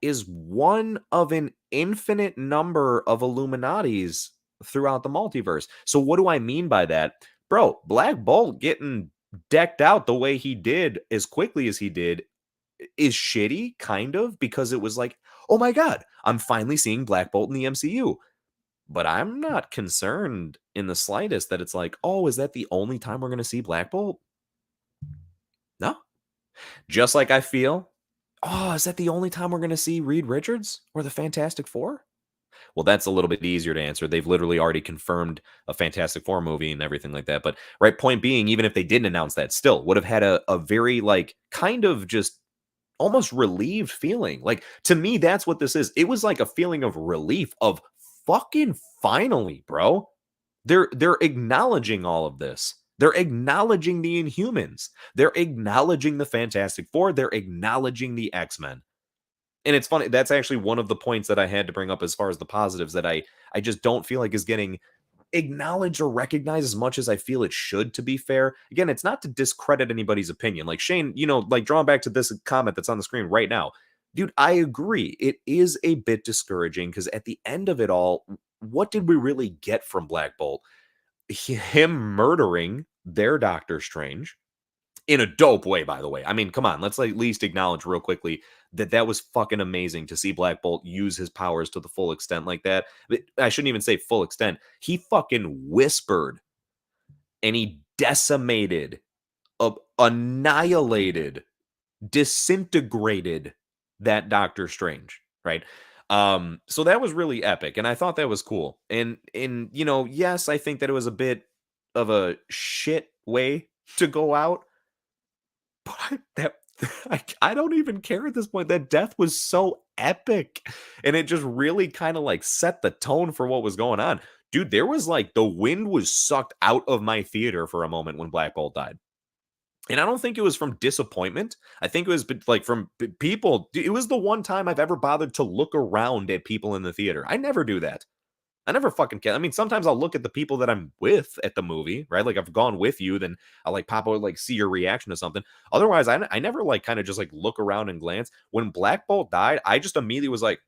is one of an infinite number of Illuminatis throughout the multiverse. So what do I mean by that? Bro, Black Bolt getting decked out the way he did as quickly as he did is shitty, kind of, because it was like, oh my God, I'm finally seeing Black Bolt in the MCU. But I'm not concerned in the slightest that it's like, oh, is that the only time we're going to see Black Bolt? No. Just like I feel, oh, is that the only time we're going to see Reed Richards or the Fantastic Four? Well, that's a little bit easier to answer. They've literally already confirmed a Fantastic Four movie and everything like that. But right, point being, even if they didn't announce that, still would have had a very like kind of just almost relieved feeling. Like to me, that's what this is. It was like a feeling of relief of fucking finally, bro. They're acknowledging all of this. They're acknowledging the Inhumans. They're acknowledging the Fantastic Four. They're acknowledging the X-Men. And it's funny, that's actually one of the points that I had to bring up as far as the positives that I just don't feel like is getting acknowledged or recognized as much as I feel it should, to be fair. Again, it's not to discredit anybody's opinion. Like Shane, like drawing back to this comment that's on the screen right now. Dude, I agree. It is a bit discouraging because at the end of it all, what did we really get from Black Bolt? Him murdering their Doctor Strange in a dope way, by the way. I mean, come on, let's at least acknowledge real quickly that that was fucking amazing to see Black Bolt use his powers to the full extent like that. I shouldn't even say full extent. He fucking whispered and he decimated, annihilated, disintegrated that Doctor Strange, right? So that was really epic, and I thought that was cool. And yes, I think that it was a bit of a shit way to go out, but I don't even care at this point. That death was so epic, and it just really kind of like set the tone for what was going on. Dude, there was like the wind was sucked out of my theater for a moment when Black Bolt died. And I don't think it was from disappointment. I think it was like from people. It was the one time I've ever bothered to look around at people in the theater. I never do that. I never fucking care. I mean, sometimes I'll look at the people that I'm with at the movie, right? Like I've gone with you, then I'll like pop out, like see your reaction to something. Otherwise, I never like kind of just like look around and glance. When Black Bolt died, I just immediately was like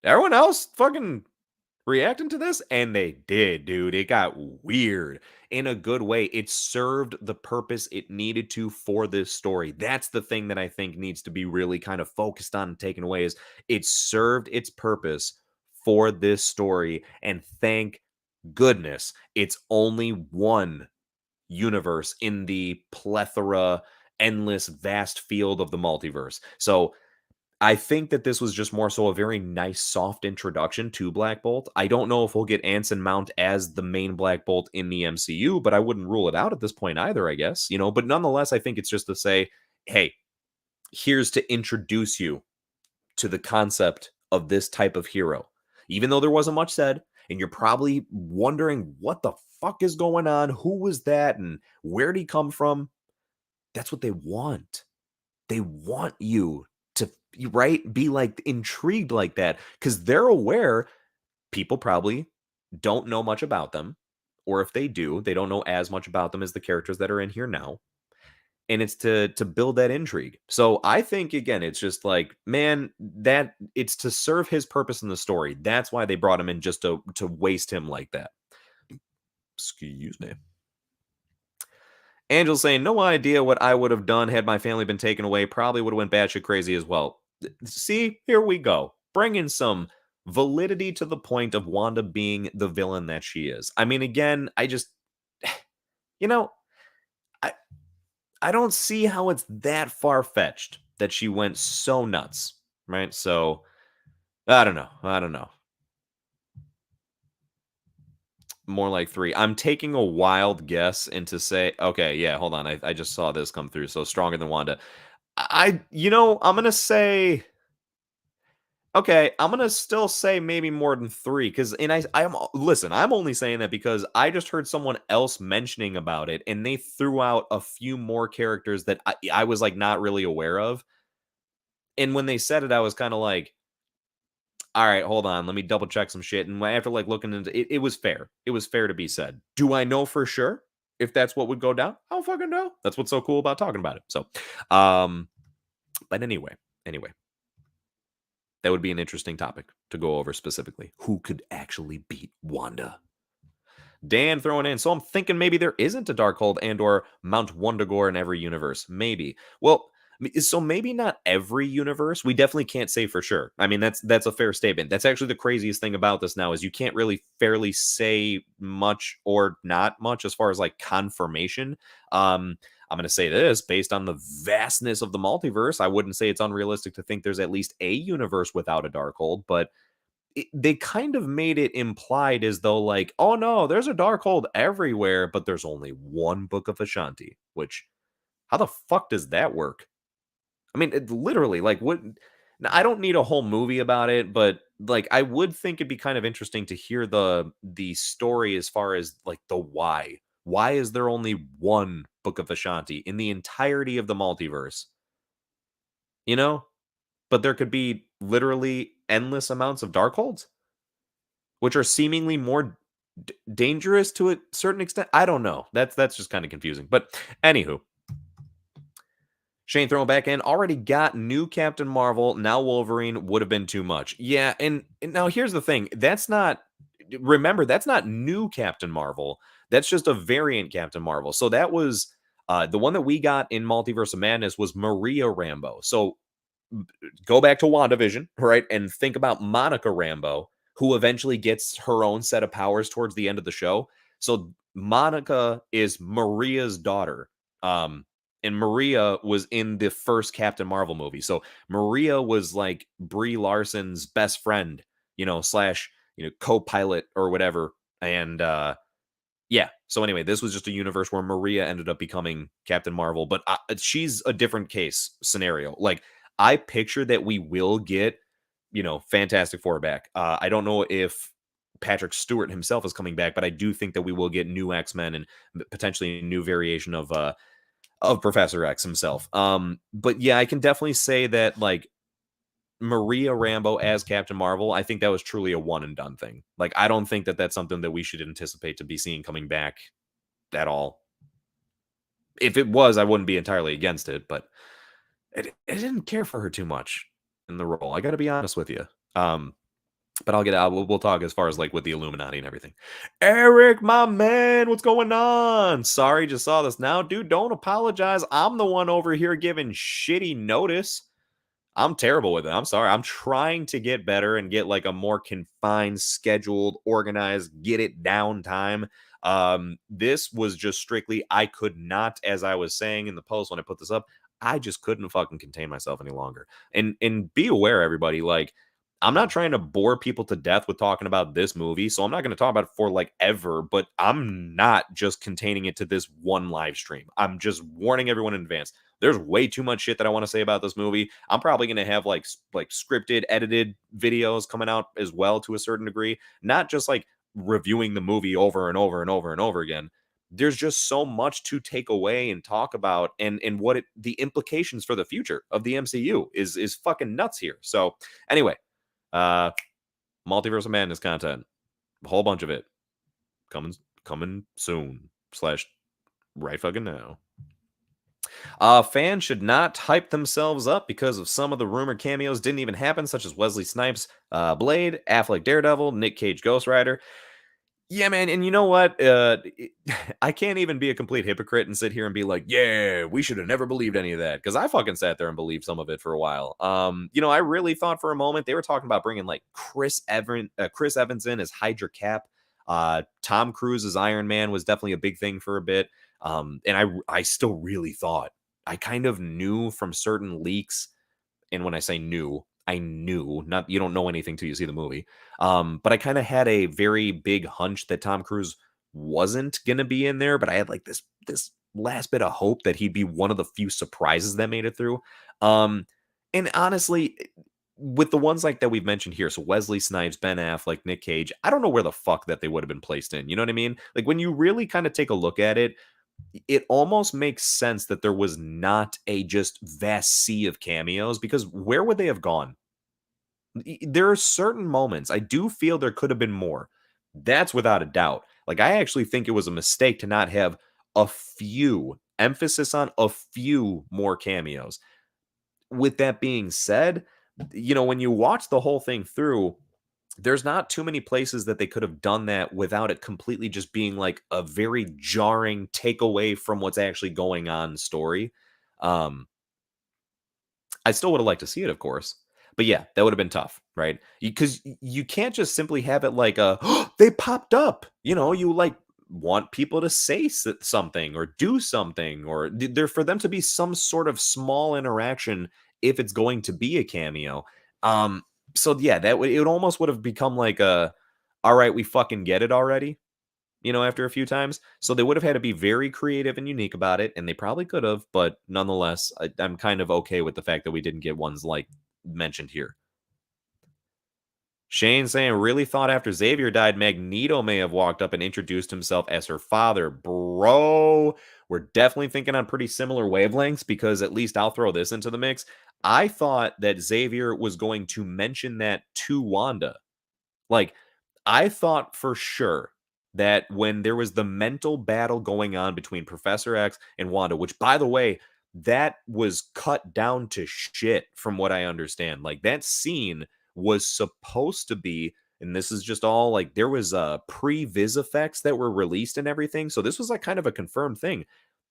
everyone else fucking reacting to this, and they did, dude. It got weird in a good way. It served the purpose it needed to for this story. That's the thing that I think needs to be really kind of focused on and taken away, is it served its purpose for this story. And thank goodness it's only one universe in the plethora, endless, vast field of the multiverse. So I think that this was just more so a very nice, soft introduction to Black Bolt. I don't know if we'll get Anson Mount as the main Black Bolt in the MCU, but I wouldn't rule it out at this point either, I guess. But nonetheless, I think it's just to say, hey, here's to introduce you to the concept of this type of hero. Even though there wasn't much said, and you're probably wondering what the fuck is going on, who was that, and where did he come from? That's what they want. They want you to, right, be like intrigued like that, because they're aware people probably don't know much about them, or if they do, they don't know as much about them as the characters that are in here now. and it's to build that intrigue. So I think again, it's just like, man, that it's to serve his purpose in the story. That's why they brought him in, just to waste him like that. Excuse me. Angel's saying, no idea what I would have done had my family been taken away. Probably would have went batshit crazy as well. See, here we go. Bringing some validity to the point of Wanda being the villain that she is. I mean, again, I just, you know, I I don't see how it's that far fetched that she went so nuts, right? So I don't know. I don't know. More like 3. I'm taking a wild guess into say, okay, yeah, hold on. I just saw this come through. So stronger than Wanda. I'm gonna say, okay, I'm gonna still say maybe more than 3 because, and I'm listen, I'm only saying that because I just heard someone else mentioning about it, and they threw out a few more characters that I was like not really aware of, and when they said it, I was kind of like, all right, hold on, let me double check some shit, and after like looking into it, it was fair. It was fair to be said. Do I know for sure if that's what would go down? I don't fucking know. That's what's so cool about talking about it. So, um, but anyway, that would be an interesting topic to go over specifically. Who could actually beat Wanda? Dan throwing in. So I'm thinking maybe there isn't a Darkhold and or Mount Wundagore in every universe. Maybe. Well, so maybe not every universe. We definitely can't say for sure. I mean, that's a fair statement. That's actually the craziest thing about this now is you can't really fairly say much or not much as far as like confirmation. I'm going to say this based on the vastness of the multiverse. I wouldn't say it's unrealistic to think there's at least a universe without a Darkhold, but they kind of made it implied as though like, oh no, there's a Darkhold everywhere, but there's only one Book of Ashanti. Which, how the fuck does that work? I mean, literally, like, what? Now, I don't need a whole movie about it, but like, I would think it'd be kind of interesting to hear the story as far as like the why. Why is there only one Book of Ashanti in the entirety of the multiverse? You know, but there could be literally endless amounts of Darkholds, which are seemingly more dangerous to a certain extent. I don't know. That's just kind of confusing. But anywho, Shane throwing back in already got new Captain Marvel. Now Wolverine would have been too much. Yeah, and now here's the thing. That's not, remember, that's not new Captain Marvel. That's just a variant Captain Marvel. So that was the one that we got in Multiverse of Madness was Maria Rambo. So go back to WandaVision, right? And think about Monica Rambo, who eventually gets her own set of powers towards the end of the show. So Monica is Maria's daughter. And Maria was in the first Captain Marvel movie. So Maria was like Brie Larson's best friend, slash, co-pilot or whatever. And yeah. So anyway, this was just a universe where Maria ended up becoming Captain Marvel, but she's a different case scenario. Like I picture that we will get, Fantastic Four back. I don't know if Patrick Stewart himself is coming back, but I do think that we will get new X-Men and potentially a new variation of Professor X himself. But yeah, I can definitely say that like Maria Rambo as Captain Marvel, I think that was truly a one and done thing. Like, I don't think that that's something that we should anticipate to be seeing coming back at all. If it was, I wouldn't be entirely against it, but I didn't care for her too much in the role. I got to be honest with you. But I'll get out. We'll talk as far as like with the Illuminati and everything. Eric, my man, what's going on? Sorry, just saw this now, dude. Don't apologize. I'm the one over here giving shitty notice. I'm terrible with it. I'm sorry. I'm trying to get better and get like a more confined, scheduled, organized, get it down time. This was just strictly I could not, as I was saying in the post when I put this up, I just couldn't fucking contain myself any longer. And be aware, everybody, like I'm not trying to bore people to death with talking about this movie, so I'm not going to talk about it for like ever, but I'm not just containing it to this one live stream. I'm just warning everyone in advance. There's way too much shit that I want to say about this movie. I'm probably going to have like scripted, edited videos coming out as well to a certain degree, not just like reviewing the movie over and over and over and over again. There's just so much to take away and talk about, and what the implications for the future of the MCU is fucking nuts here. So anyway, uh Multiverse of Madness content, a whole bunch of it coming soon slash right fucking now. Fans should not hype themselves up because of some of the rumored cameos didn't even happen, such as Wesley Snipes, Blade, Affleck Daredevil, Nick Cage Ghost Rider. Yeah, man, and you know what? I can't even be a complete hypocrite and sit here and be like, "Yeah, we should have never believed any of that," because I fucking sat there and believed some of it for a while. I really thought for a moment they were talking about bringing like Chris Evans in as Hydra Cap. Tom Cruise as Iron Man was definitely a big thing for a bit. And I still really thought I kind of knew from certain leaks, and when I say knew, I knew, not you don't know anything till you see the movie. But I kind of had a very big hunch that Tom Cruise wasn't gonna be in there, but I had like this last bit of hope that he'd be one of the few surprises that made it through. Um, and honestly, with the ones like that we've mentioned here, so Wesley Snipes, Ben Affleck, Nick Cage, I don't know where the fuck that they would have been placed in. You know what I mean? Like when you really kind of take a look at it, it almost makes sense that there was not a just vast sea of cameos because where would they have gone? There are certain moments I do feel there could have been more. That's without a doubt. Like I actually think it was a mistake to not have a few emphasis on a few more cameos. With that being said, when you watch the whole thing through, there's not too many places that they could have done that without it completely just being like a very jarring takeaway from what's actually going on story. Um, I still would have liked to see it, of course. But yeah, that would have been tough, right? Because you can't just simply have it like a they popped up. You like want people to say something or do something or there for them to be some sort of small interaction if it's going to be a cameo. Um, so yeah, it almost would have become like a all right, we fucking get it already, after a few times. So they would have had to be very creative and unique about it, and they probably could have, but nonetheless, I'm kind of okay with the fact that we didn't get ones like mentioned here. Shane saying, really thought after Xavier died, Magneto may have walked up and introduced himself as her father. Bro, we're definitely thinking on pretty similar wavelengths because at least I'll throw this into the mix. I thought that Xavier was going to mention that to Wanda. Like, I thought for sure that when there was the mental battle going on between Professor X and Wanda, which by the way, that was cut down to shit from what I understand. Like that scene was supposed to be, and this is just all like there was pre-vis effects that were released and everything. So this was like kind of a confirmed thing.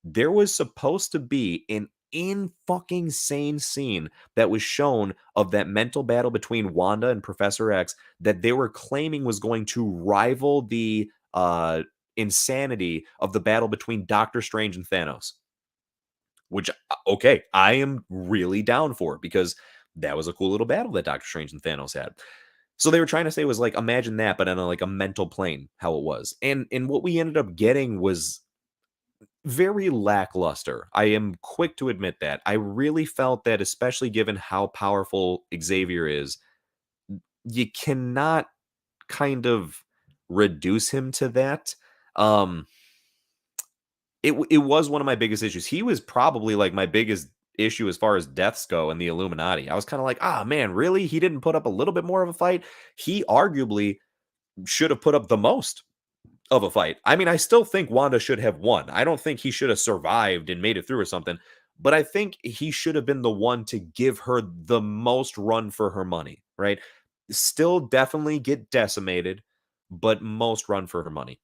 There was supposed to be an in fucking sane scene that was shown of that mental battle between Wanda and Professor X that they were claiming was going to rival the insanity of the battle between Doctor Strange and Thanos. Which, okay, I am really down for because that was a cool little battle that Doctor Strange and Thanos had. So they were trying to say was like imagine that, but on like a mental plane, how it was, and what we ended up getting was very lackluster. I am quick to admit that. I really felt that, especially given how powerful Xavier is, you cannot kind of reduce him to that. Um, it was one of my biggest issues. He was probably like my biggest issue as far as deaths go in the Illuminati. I was kind of like, ah, man, really? He didn't put up a little bit more of a fight. He arguably should have put up the most of a fight. I mean, I still think Wanda should have won. I don't think he should have survived and made it through or something, but I think he should have been the one to give her the most run for her money, right? Still definitely get decimated, but most run for her money.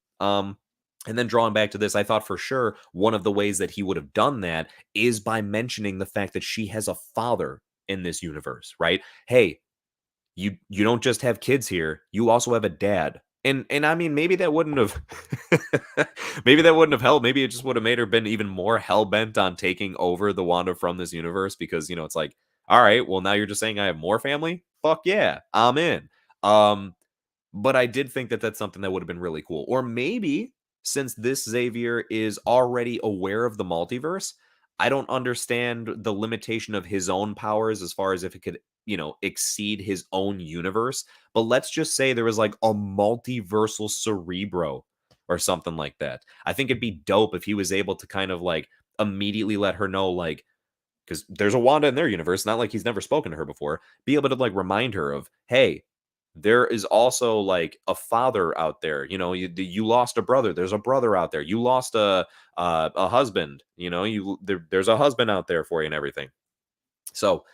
And then drawing back to this, I thought for sure one of the ways that he would have done that is by mentioning the fact that she has a father in this universe, right? Hey, you don't just have kids here, you also have a dad. And I mean maybe that wouldn't have maybe that wouldn't have helped. Maybe it just would have made her been even more hell bent on taking over the Wanda from this universe because it's like, all right, well now you're just saying I have more family? Fuck yeah, I'm in. Um but I did think that that's something that would have been really cool. Or maybe since this Xavier is already aware of the multiverse, I don't understand the limitation of his own powers as far as if it could, exceed his own universe. But let's just say there was like a multiversal Cerebro or something like that. I think it'd be dope if he was able to kind of like immediately let her know, like, because there's a Wanda in their universe, not like he's never spoken to her before, be able to like remind her of, hey, there is also like a father out there. You know, you lost a brother. There's a brother out there. You lost a husband. You know, there's a husband out there for you and everything. So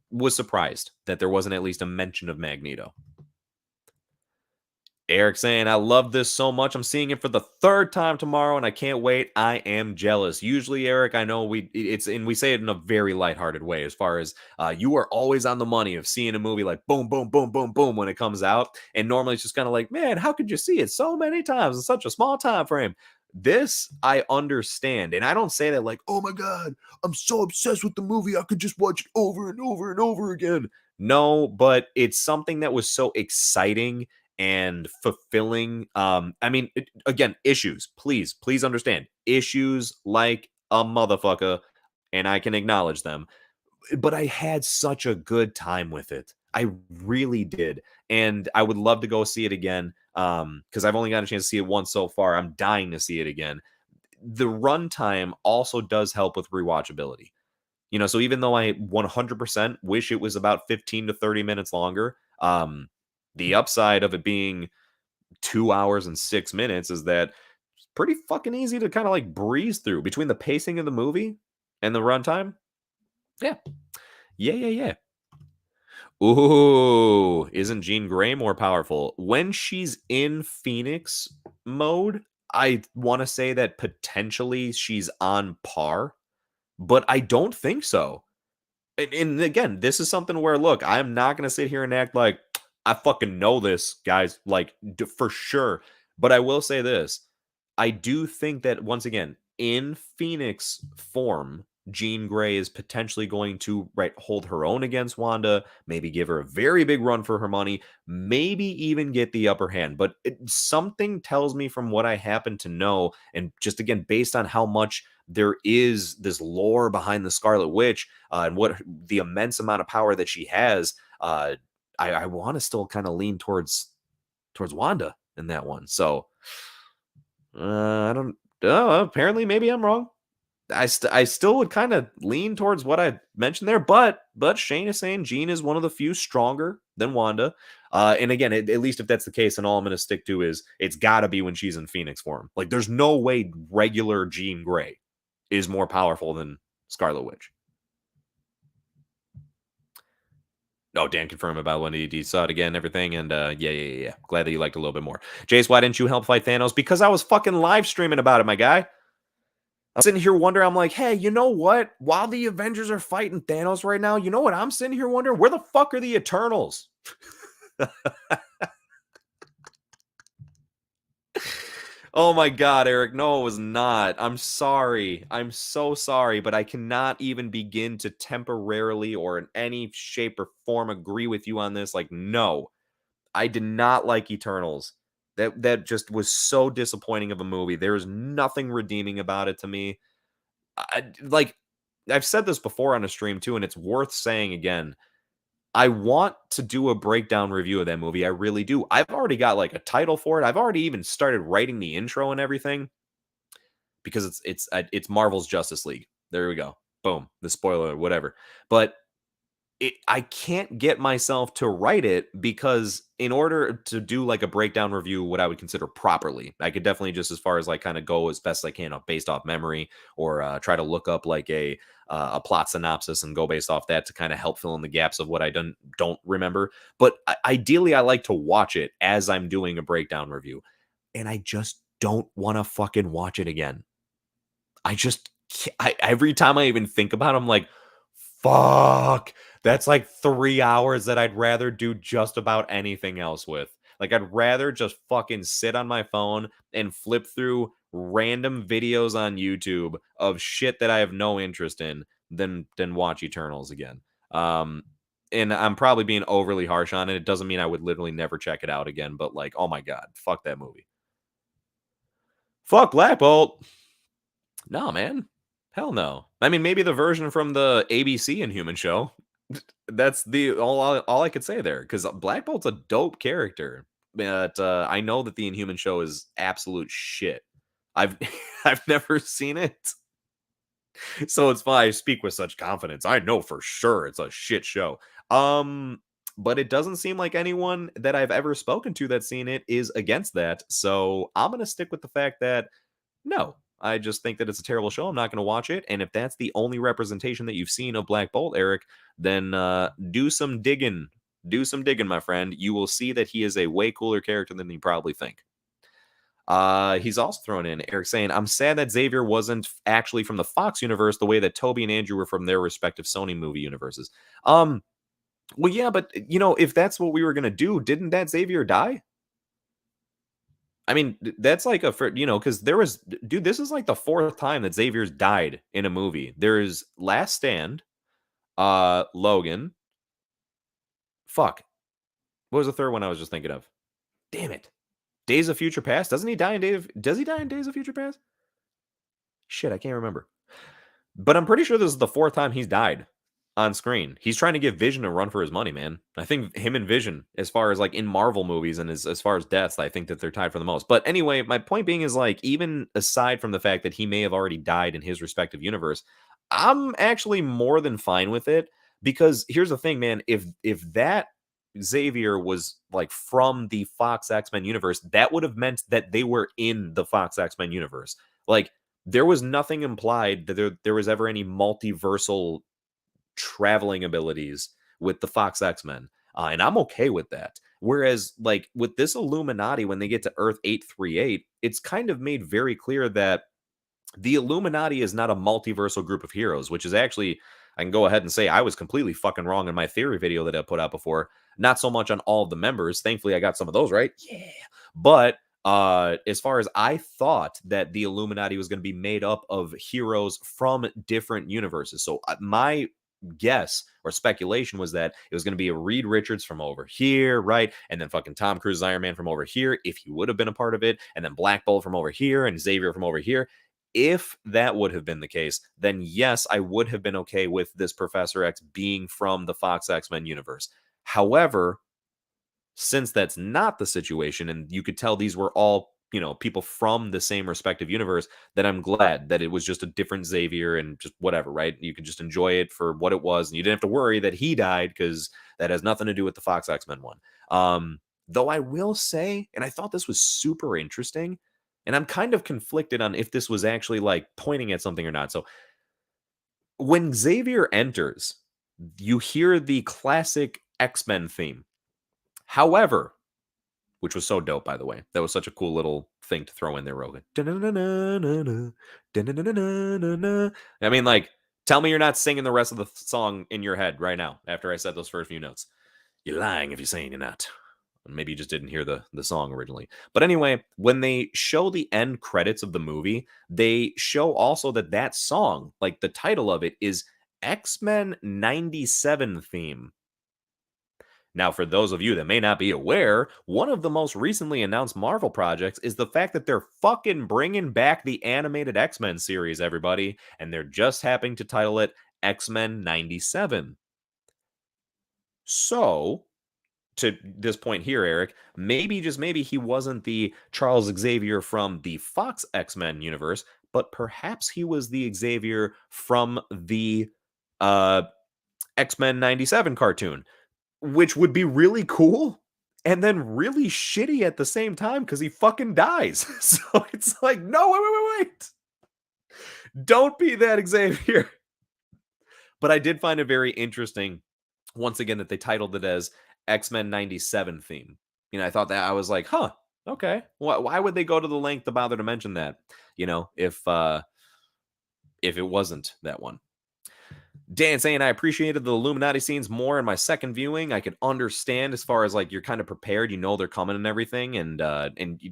was surprised that there wasn't at least a mention of Magneto. Eric saying, I love this so much. I'm seeing it for the third time tomorrow and I can't wait. I am jealous. Usually, Eric, I know we say it in a very lighthearted way as far as you are always on the money of seeing a movie like boom, boom, boom, boom, boom when it comes out. And normally it's just kind of like, man, how could you see it so many times in such a small time frame? This I understand. And I don't say that like, oh my God, I'm so obsessed with the movie. I could just watch it over and over and over again. No, but it's something that was so exciting and fulfilling. I mean, again, issues. Please understand issues like a motherfucker, and I can acknowledge them. But I had such a good time with it. I really did, and I would love to go see it again. Because I've only got a chance to see it once so far. I'm dying to see it again. The runtime also does help with rewatchability. You know, so even though I 100% wish it was about 15 to 30 minutes longer, the upside of it being 2 hours and 6 minutes is that it's pretty fucking easy to kind of like breeze through between the pacing of the movie and the runtime. Yeah. Yeah. Ooh, isn't Jean Grey more powerful? When she's in Phoenix mode, I want to say that potentially she's on par, but I don't think so. And again, this is something where look, I'm not going to sit here and act like I fucking know this, guys, like for sure. But I will say this. I do think that once again, in Phoenix form, Jean Grey is potentially going to hold her own against Wanda, maybe give her a very big run for her money, maybe even get the upper hand. But something tells me from what I happen to know, and just again based on how much there is this lore behind the Scarlet Witch and what the immense amount of power that she has, I want to still kind of lean towards Wanda in that one. So I don't. Apparently, maybe I'm wrong. I still would kind of lean towards what I mentioned there, but Shane is saying Jean is one of the few stronger than Wanda. And again, at least if that's the case, and all I'm going to stick to is it's got to be when she's in Phoenix form. Like, there's no way regular Jean Grey is more powerful than Scarlet Witch. Oh, Dan confirmed about when he saw it again, everything, and yeah. Glad that you liked it a little bit more. Jace, why didn't you help fight Thanos? Because I was fucking live streaming about it, my guy. I'm sitting here wondering, I'm like, hey, you know what? While the Avengers are fighting Thanos right now, you know what I'm sitting here wondering? Where the fuck are the Eternals? Oh my God, Eric. No, it was not. I'm sorry. I'm so sorry, but I cannot even begin to temporarily or in any shape or form agree with you on this. Like, no, I did not like Eternals. That just was so disappointing of a movie. There is nothing redeeming about it to me. Like I've said this before on a stream too, and it's worth saying again. I want to do a breakdown review of that movie. I really do. I've already got like a title for it. I've already even started writing the intro and everything because it's Marvel's Justice League. There we go. Boom. The spoiler, whatever. But I can't get myself to write it because in order to do like a breakdown review, what I would consider properly, I could definitely just as far as like kind of go as best I can based off memory or try to look up like a plot synopsis and go based off that to kind of help fill in the gaps of what I don't remember. But ideally, I like to watch it as I'm doing a breakdown review, and I just don't want to fucking watch it again. I just every time I even think about it, I'm like, fuck. That's like 3 hours that I'd rather do just about anything else with. Like I'd rather just fucking sit on my phone and flip through random videos on YouTube of shit that I have no interest in than watch Eternals again. Um and I'm probably being overly harsh on it. It doesn't mean I would literally never check it out again, but like, oh my God, fuck that movie. Fuck Black Bolt. No, man. Hell no. I mean, maybe the version from the ABC Inhuman show. That's the all I could say there because Black Bolt's a dope character, but I know that the Inhuman show is absolute shit. I've I've never seen it, so it's fine. I speak with such confidence. I know for sure it's a shit show. Um, but it doesn't seem like anyone that I've ever spoken to that's seen it is against that. So I'm gonna stick with the fact that no, I just think that it's a terrible show. I'm not going to watch it. And if that's the only representation that you've seen of Black Bolt, Eric, then do some digging. Do some digging, my friend. You will see that he is a way cooler character than you probably think. He's also thrown in Eric saying, "I'm sad that Xavier wasn't actually from the Fox universe the way that Toby and Andrew were from their respective Sony movie universes." Um, well, yeah, but if that's what we were gonna do, didn't that Xavier die? I mean, that's like because there was, dude, this is like the fourth time that Xavier's died in a movie. There's Last Stand, Logan. Fuck. What was the third one I was just thinking of? Damn it. Days of Future Past. Does he die in Days of Future Past? Shit, I can't remember. But I'm pretty sure this is the fourth time he's died on screen. He's trying to give Vision a run for his money, man. I think him and Vision, as far as like in Marvel movies and as far as deaths, I think that they're tied for the most. But anyway, my point being is like, even aside from the fact that he may have already died in his respective universe, I'm actually more than fine with it because here's the thing, man. If that Xavier was like from the Fox X-Men universe, that would have meant that they were in the Fox X-Men universe. Like there was nothing implied that there was ever any multiversal traveling abilities with the Fox X-Men. And I'm okay with that. Whereas, like, with this Illuminati, when they get to Earth 838, it's kind of made very clear that the Illuminati is not a multiversal group of heroes, which is actually, I can go ahead and say I was completely fucking wrong in my theory video that I put out before. Not so much on all of the members. Thankfully, I got some of those right. Yeah. But as far as I thought that the Illuminati was going to be made up of heroes from different universes. So my guess or speculation was that it was going to be a Reed Richards from over here, right? And then fucking Tom Cruise's Iron Man from over here, if he would have been a part of it, and then Black Bolt from over here and Xavier from over here. If that would have been the case, then yes, I would have been okay with this Professor X being from the Fox X-Men universe. However, since that's not the situation, and you could tell these were all, people from the same respective universe, then I'm glad that it was just a different Xavier and just whatever, right? You could just enjoy it for what it was, and you didn't have to worry that he died because that has nothing to do with the Fox X-Men one. Though I will say, and I thought this was super interesting, and I'm kind of conflicted on if this was actually like pointing at something or not. So when Xavier enters, you hear the classic X-Men theme. However, which was so dope, by the way. That was such a cool little thing to throw in there, Rogan. I mean, like, tell me you're not singing the rest of the song in your head right now after I said those first few notes. You're lying if you're saying you're not. Maybe you just didn't hear the song originally. But anyway, when they show the end credits of the movie, they show also that song, like the title of it, is X-Men 97 theme. Now, for those of you that may not be aware, one of the most recently announced Marvel projects is the fact that they're fucking bringing back the animated X-Men series, everybody, and they're just happening to title it X-Men 97. So, to this point here, Eric, maybe, just maybe, he wasn't the Charles Xavier from the Fox X-Men universe, but perhaps he was the Xavier from the X-Men 97 cartoon, which would be really cool and then really shitty at the same time because he fucking dies. So it's like, no, wait. Don't be that Xavier. But I did find it very interesting, once again, that they titled it as X-Men 97 theme. I thought that, I was like, huh, okay. Why would they go to the length to bother to mention that? If it wasn't that one. Dan saying, I appreciated the Illuminati scenes more in my second viewing. I could understand as far as like you're kind of prepared, they're coming and everything, and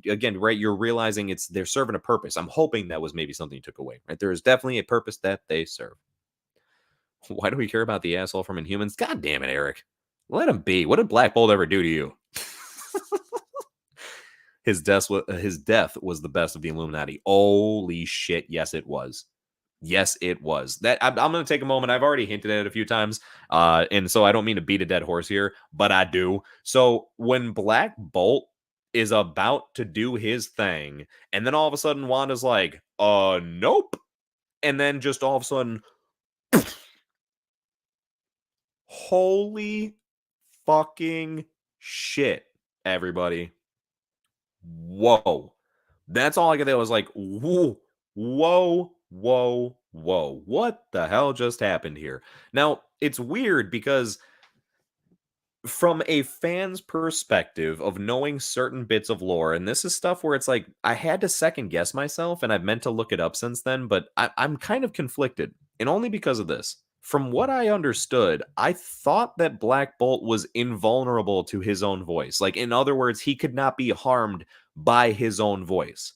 again, right, you're realizing they're serving a purpose. I'm hoping that was maybe something you took away, right? There is definitely a purpose that they serve. Why do we care about the asshole from Inhumans? God damn it, Eric, let him be. What did Black Bolt ever do to you? His death was the best of the Illuminati. Holy shit, yes, it was. Yes, it was. That I'm going to take a moment. I've already hinted at it a few times, and so I don't mean to beat a dead horse here, but I do. So when Black Bolt is about to do his thing, and then all of a sudden Wanda's like, nope. And then just all of a sudden, holy fucking shit, everybody. Whoa. That's all I could think. I was like, whoa, whoa, whoa, whoa. What the hell just happened here? Now, it's weird because from a fan's perspective of knowing certain bits of lore, and this is stuff where it's like I had to second guess myself, and I've meant to look it up since then, but I'm kind of conflicted, and only because of this. From what I understood, I thought that Black Bolt was invulnerable to his own voice. Like, in other words, he could not be harmed by his own voice.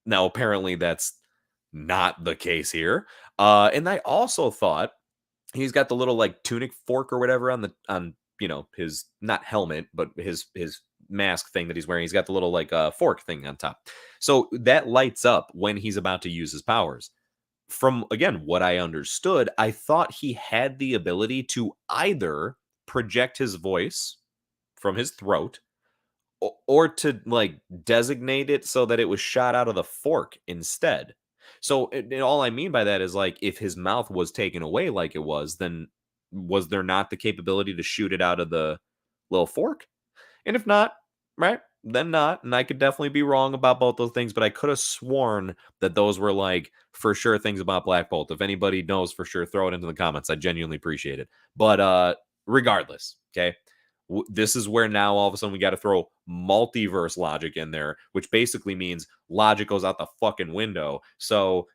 Now, apparently, that's not the case here. And I also thought he's got the little like tunic fork or whatever on his not helmet but his mask thing that he's wearing. He's got the little like fork thing on top, so that lights up when he's about to use his powers. From again what I understood, I thought he had the ability to either project his voice from his throat or to like designate it so that it was shot out of the fork instead. So and all I mean by that is like if his mouth was taken away like it was, then was there not the capability to shoot it out of the little fork? And if not, right, then not. And I could definitely be wrong about both those things, but I could have sworn that those were like for sure things about Black Bolt. If anybody knows for sure, throw it into the comments. I genuinely appreciate it. But regardless, okay. This is where now all of a sudden we got to throw multiverse logic in there, which basically means logic goes out the fucking window. So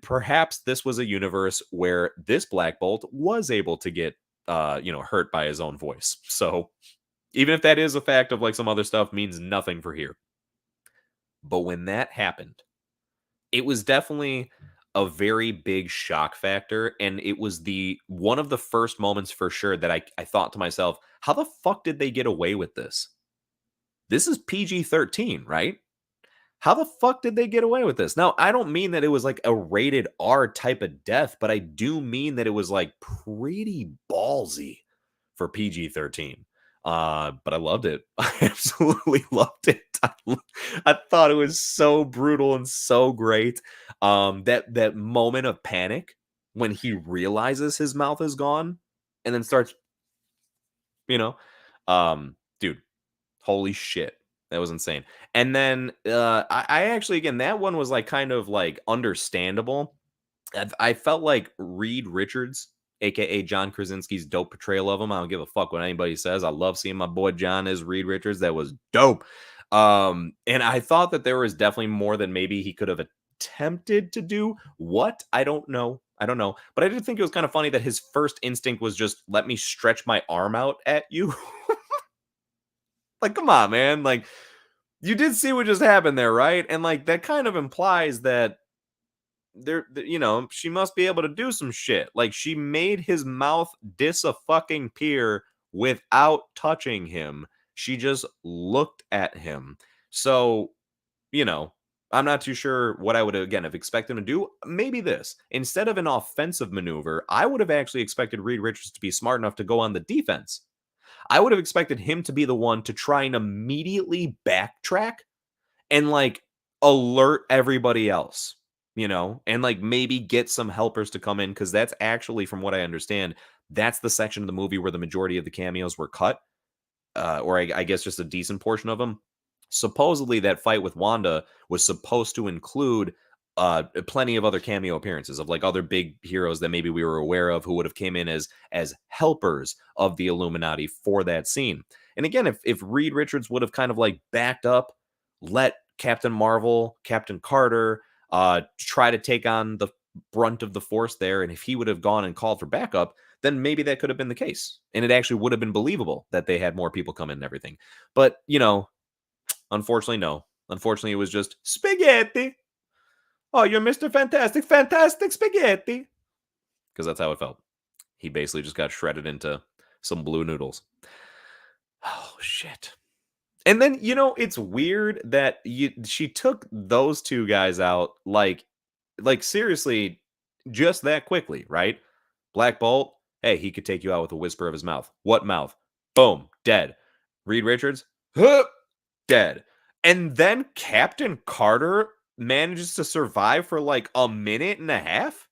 perhaps this was a universe where this Black Bolt was able to get hurt by his own voice. So even if that is a fact of like some other stuff means nothing for here. But when that happened, it was definitely a very big shock factor. And it was the one of the first moments for sure that I thought to myself, how the fuck did they get away with this? This is PG-13, right? How the fuck did they get away with this? Now, I don't mean that it was like a rated R type of death, but I do mean that it was like pretty ballsy for PG-13. But I loved it. I absolutely loved it. I thought it was so brutal and so great. That moment of panic when he realizes his mouth is gone and then starts, dude, holy shit. That was insane. And then I actually, again, that one was like kind of like understandable. I felt like Reed Richards, aka John Krasinski's dope portrayal of him. I don't give a fuck what anybody says. I love seeing my boy John as Reed Richards. That was dope. And I thought that there was definitely more than maybe he could have attempted to do. What? I don't know. I don't know. But I did think it was kind of funny that his first instinct was just let me stretch my arm out at you. Like, come on, man. Like, you did see what just happened there, right? And like that kind of implies that she must be able to do some shit. Like she made his mouth fucking peer without touching him. She just looked at him. So, I'm not too sure what I would again have expected him to do. Maybe this. Instead of an offensive maneuver, I would have actually expected Reed Richards to be smart enough to go on the defense. I would have expected him to be the one to try and immediately backtrack and like alert everybody else, and like maybe get some helpers to come in because that's actually, from what I understand, that's the section of the movie where the majority of the cameos were cut, or I guess just a decent portion of them. Supposedly, that fight with Wanda was supposed to include plenty of other cameo appearances of like other big heroes that maybe we were aware of who would have came in as helpers of the Illuminati for that scene. And again, if Reed Richards would have kind of like backed up, let Captain Marvel, Captain Carter, try to take on the brunt of the force there, and if he would have gone and called for backup, then maybe that could have been the case, and it actually would have been believable that they had more people come in and everything. But unfortunately, no. Unfortunately, it was just spaghetti. Oh, you're Mr. Fantastic, fantastic spaghetti. Because that's how it felt. He basically just got shredded into some blue noodles. Oh, shit. And then, it's weird that she took those two guys out like seriously just that quickly, right? Black Bolt, hey, he could take you out with a whisper of his mouth. What mouth? Boom, dead. Reed Richards, huh, dead. And then Captain Carter manages to survive for like a minute and a half?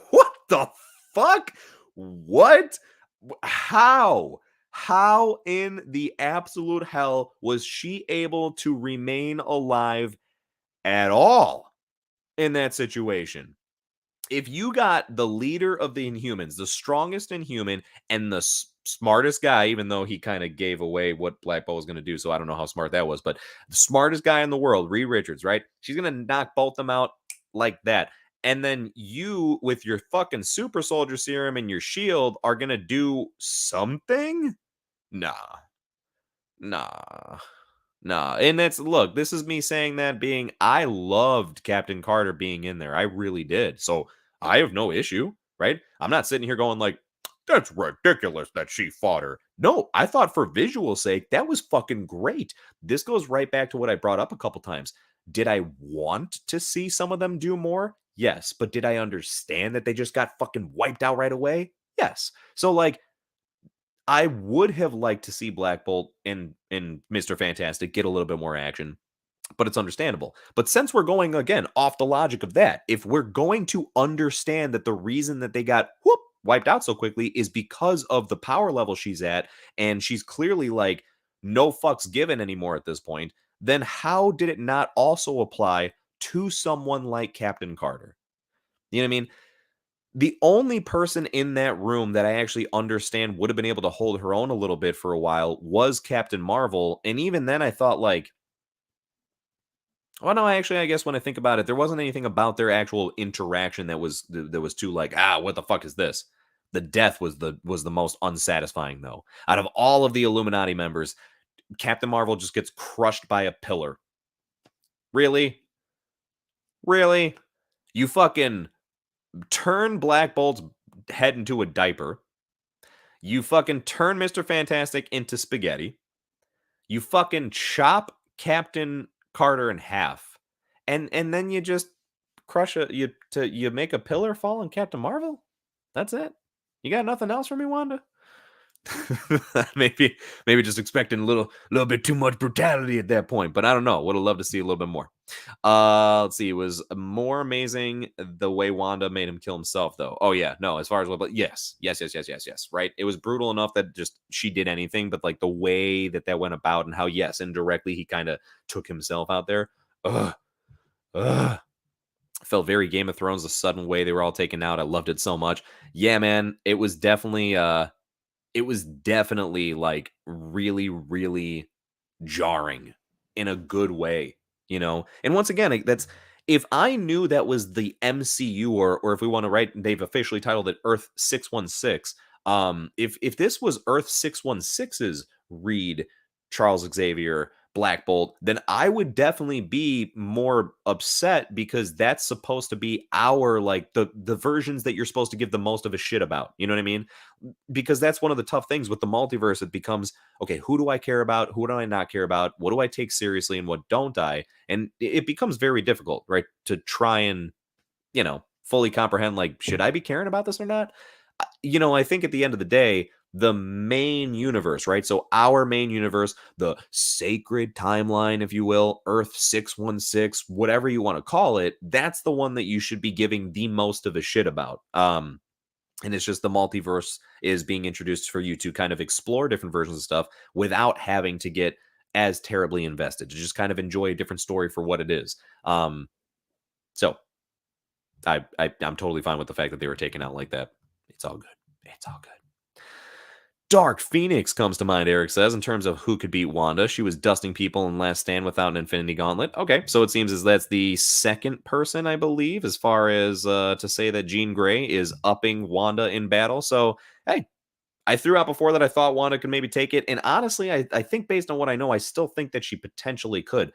What the fuck? What? How? How in the absolute hell was she able to remain alive at all in that situation? If you got the leader of the Inhumans, the strongest Inhuman, and the smartest guy, even though he kind of gave away what Black Bolt was going to do, so I don't know how smart that was, but the smartest guy in the world, Reed Richards, right? She's going to knock both them out like that. And then you, with your fucking super soldier serum and your shield, are going to do something? Nah, nah. Nah, and that's look, this is me saying that being I loved Captain Carter being in there. I really did. So I have no issue, right? I'm not sitting here going like, that's ridiculous that she fought her. No, I thought for visual sake, that was fucking great. This goes right back to what I brought up a couple times. Did I want to see some of them do more? Yes. But did I understand that they just got fucking wiped out right away? Yes. So like I would have liked to see Black Bolt and Mr. Fantastic get a little bit more action, but it's understandable. But since we're going again off the logic of that, if we're going to understand that the reason that they got wiped out so quickly is because of the power level she's at, and she's clearly like no fucks given anymore at this point, then how did it not also apply to someone like Captain Carter? You know what I mean? The only person in that room that I actually understand would have been able to hold her own a little bit for a while was Captain Marvel. And even then, I thought, like, well, no, actually, I guess when I think about it, there wasn't anything about their actual interaction that was too like, what the fuck is this? The death was the most unsatisfying though. Out of all of the Illuminati members, Captain Marvel just gets crushed by a pillar. Really? Really? You fucking turn Black Bolt's head into a diaper. You fucking turn Mr. Fantastic into spaghetti. You fucking chop Captain Carter in half. And then you just you make a pillar fall on Captain Marvel? That's it? You got nothing else for me, Wanda? maybe just expecting a little bit too much brutality at that point, but I don't know. Would have loved to see a little bit more. Let's see. It was more amazing the way Wanda made him kill himself, though. Oh yeah, no. As far as but yes. Right. It was brutal enough that just she did anything, but like the way that went about and how yes, indirectly he kind of took himself out there. Ugh, ugh. Felt very Game of Thrones. The sudden way they were all taken out. I loved it so much. Yeah, man. It was definitely like really, really jarring in a good way, you know? And once again, that's if I knew that was the MCU or if we want to write, they've officially titled it Earth 616. If this was Earth 616's Reed, Charles Xavier, Black Bolt, then I would definitely be more upset because that's supposed to be our like the versions that you're supposed to give the most of a shit about. You know what I mean? Because that's one of the tough things with the multiverse. It becomes, okay, who do I care about? Who do I not care about? What do I take seriously and what don't I? And it becomes very difficult, right? To try and, fully comprehend, like, should I be caring about this or not? I think at the end of the day, the main universe, right? So our main universe, the sacred timeline, if you will, Earth 616, whatever you want to call it, that's the one that you should be giving the most of a shit about. And it's just the multiverse is being introduced for you to kind of explore different versions of stuff without having to get as terribly invested, to just kind of enjoy a different story for what it is. So I'm totally fine with the fact that they were taken out like that. It's all good. It's all good. Dark Phoenix comes to mind, Eric says, in terms of who could beat Wanda. She was dusting people in Last Stand without an Infinity Gauntlet. Okay, so it seems as that's the second person, I believe, as far as to say that Jean Grey is upping Wanda in battle. So, hey, I threw out before that I thought Wanda could maybe take it. And honestly, I think based on what I know, I still think that she potentially could.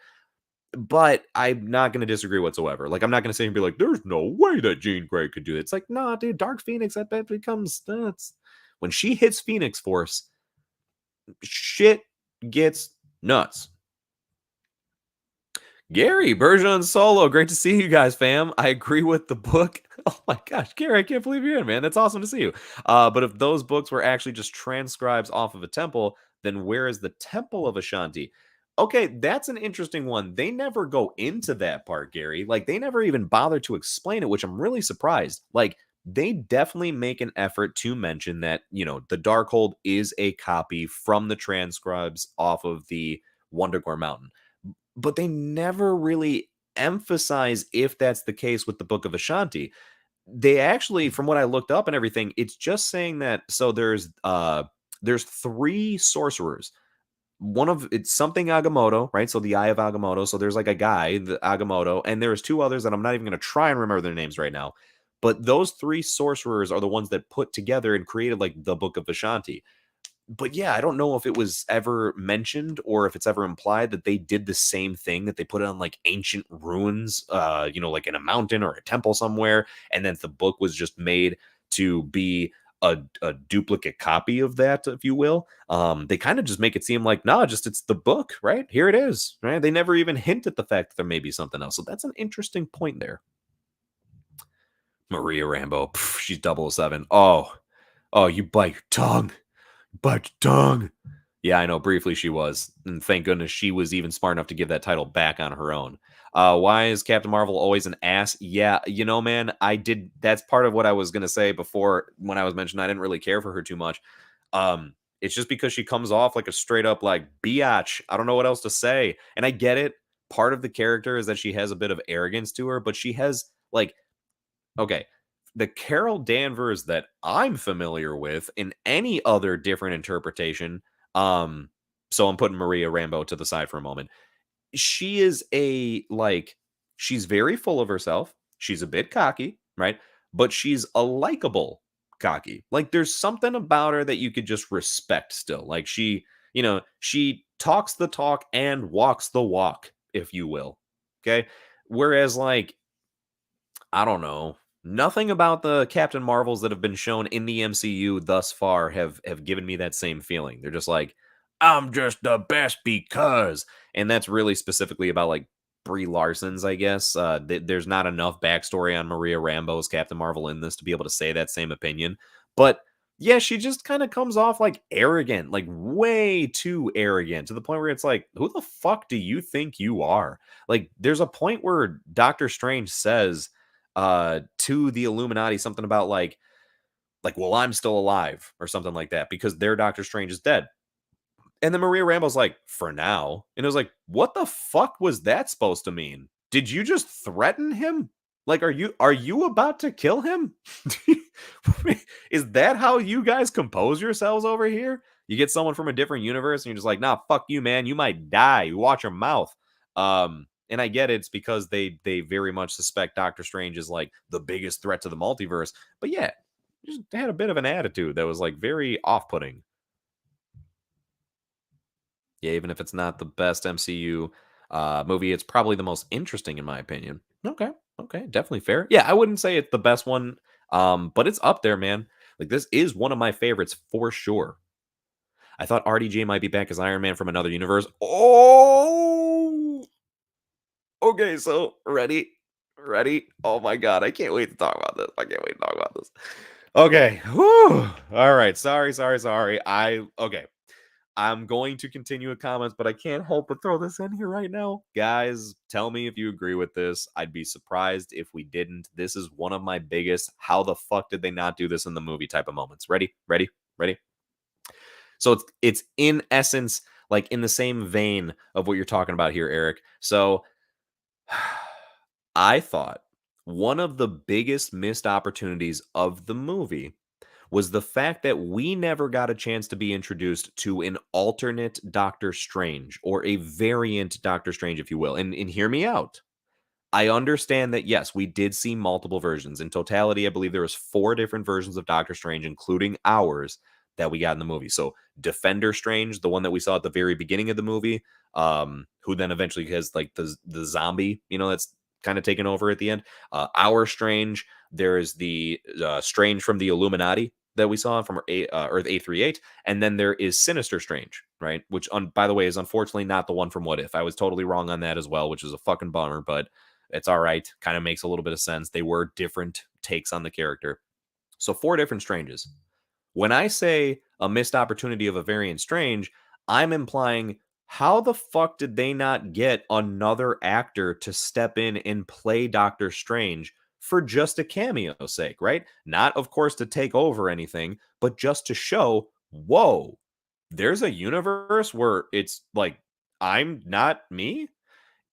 But I'm not going to disagree whatsoever. Like, I'm not going to sit here and be like, there's no way that Jean Grey could do it. It's like, nah, dude, Dark Phoenix, I bet becomes nuts. When she hits Phoenix Force, shit gets nuts. Gary, Bergeron Solo, great to see you guys, fam. I agree with the book. Oh my gosh, Gary, I can't believe you're in, man. That's awesome to see you. But if those books were actually just transcribes off of a temple, then where is the Temple of Ashanti? Okay, that's an interesting one. They never go into that part, Gary. Like, they never even bother to explain it, which I'm really surprised. Like, they definitely make an effort to mention that, the Darkhold is a copy from the transcribes off of the Wundagore Mountain. But they never really emphasize if that's the case with the Book of Ashanti. They actually, from what I looked up and everything, it's just saying that so there's three sorcerers. One of it's something Agamotto, right? So the Eye of Agamotto. So there's like a guy, the Agamotto, and there's two others that I'm not even going to try and remember their names right now. But those three sorcerers are the ones that put together and created like the Book of Ashanti. But yeah, I don't know if it was ever mentioned or if it's ever implied that they did the same thing, that they put it on like ancient ruins, like in a mountain or a temple somewhere, and then the book was just made to be a duplicate copy of that, if you will. They kind of just make it seem like, nah, just it's the book, right? Here it is, right? They never even hint at the fact that there may be something else. So that's an interesting point there. Maria Rambo, she's 007. Oh, you bite your tongue. Bite your tongue. Yeah, I know. Briefly, she was, and thank goodness she was even smart enough to give that title back on her own. Why is Captain Marvel always an ass? Yeah, man, I did. That's part of what I was gonna say before when I was mentioning I didn't really care for her too much. It's just because she comes off like a straight up like biatch. I don't know what else to say, and I get it. Part of the character is that she has a bit of arrogance to her, but she has like okay, the Carol Danvers that I'm familiar with in any other different interpretation, um, so I'm putting Maria Rambo to the side for a moment. She is she's very full of herself. She's a bit cocky, right? But she's a likable cocky. Like there's something about her that you could just respect still. Like she talks the talk and walks the walk, if you will. Okay. Whereas I don't know. Nothing about the Captain Marvels that have been shown in the MCU thus far have given me that same feeling. They're just like, I'm just the best because, and that's really specifically about like Brie Larson's, I guess. There's not enough backstory on Maria Rambo's Captain Marvel in this to be able to say that same opinion. But yeah, she just kind of comes off like arrogant, like way too arrogant to the point where it's like, who the fuck do you think you are? Like, there's a point where Doctor Strange says to the Illuminati something about well, I'm still alive or something like that because their Doctor Strange is dead. And then Maria Rambo's like, for now. And it was like, what the fuck was that supposed to mean? Did you just threaten him? Like, are you about to kill him? Is that how you guys compose yourselves over here? You get someone from a different universe and you're just like, nah, fuck you, man. You might die. You watch your mouth. And I get it's because they very much suspect Doctor Strange is like the biggest threat to the multiverse. But yeah, just had a bit of an attitude that was like very off-putting. Yeah, even if it's not the best MCU movie, it's probably the most interesting in my opinion. Okay, okay, definitely fair. Yeah, I wouldn't say it's the best one, but it's up there, man. Like this is one of my favorites for sure. I thought RDJ might be back as Iron Man from another universe. Oh, okay. So ready. Oh my god, I can't wait to talk about this. I can't wait to talk about this. Okay. Whew. All right. Sorry. Okay. I'm going to continue with comments, but I can't help but throw this in here right now. Guys, tell me if you agree with this. I'd be surprised if we didn't. This is one of my biggest, how the fuck did they not do this in the movie type of moments. Ready? So it's in essence like in the same vein of what you're talking about here, Eric. So I thought one of the biggest missed opportunities of the movie was the fact that we never got a chance to be introduced to an alternate Doctor Strange or a variant Doctor Strange, if you will. And hear me out. I understand that yes, we did see multiple versions. In totality, I believe there was 4 different versions of Doctor Strange, including ours, that we got in the movie. So Defender Strange, the one that we saw at the very beginning of the movie, who then eventually has like the zombie, that's kind of taken over at the end. Our Strange, there's the Strange from the Illuminati that we saw from Earth 838, and then there is Sinister Strange, right? Which, by the way, is unfortunately not the one from What If. I was totally wrong on that as well, which is a fucking bummer, but it's all right. Kind of makes a little bit of sense. They were different takes on the character. So 4 different Stranges. When I say a missed opportunity of a variant Strange, I'm implying how the fuck did they not get another actor to step in and play Doctor Strange for just a cameo's sake, right? Not, of course, to take over anything, but just to show, whoa, there's a universe where it's like, I'm not me.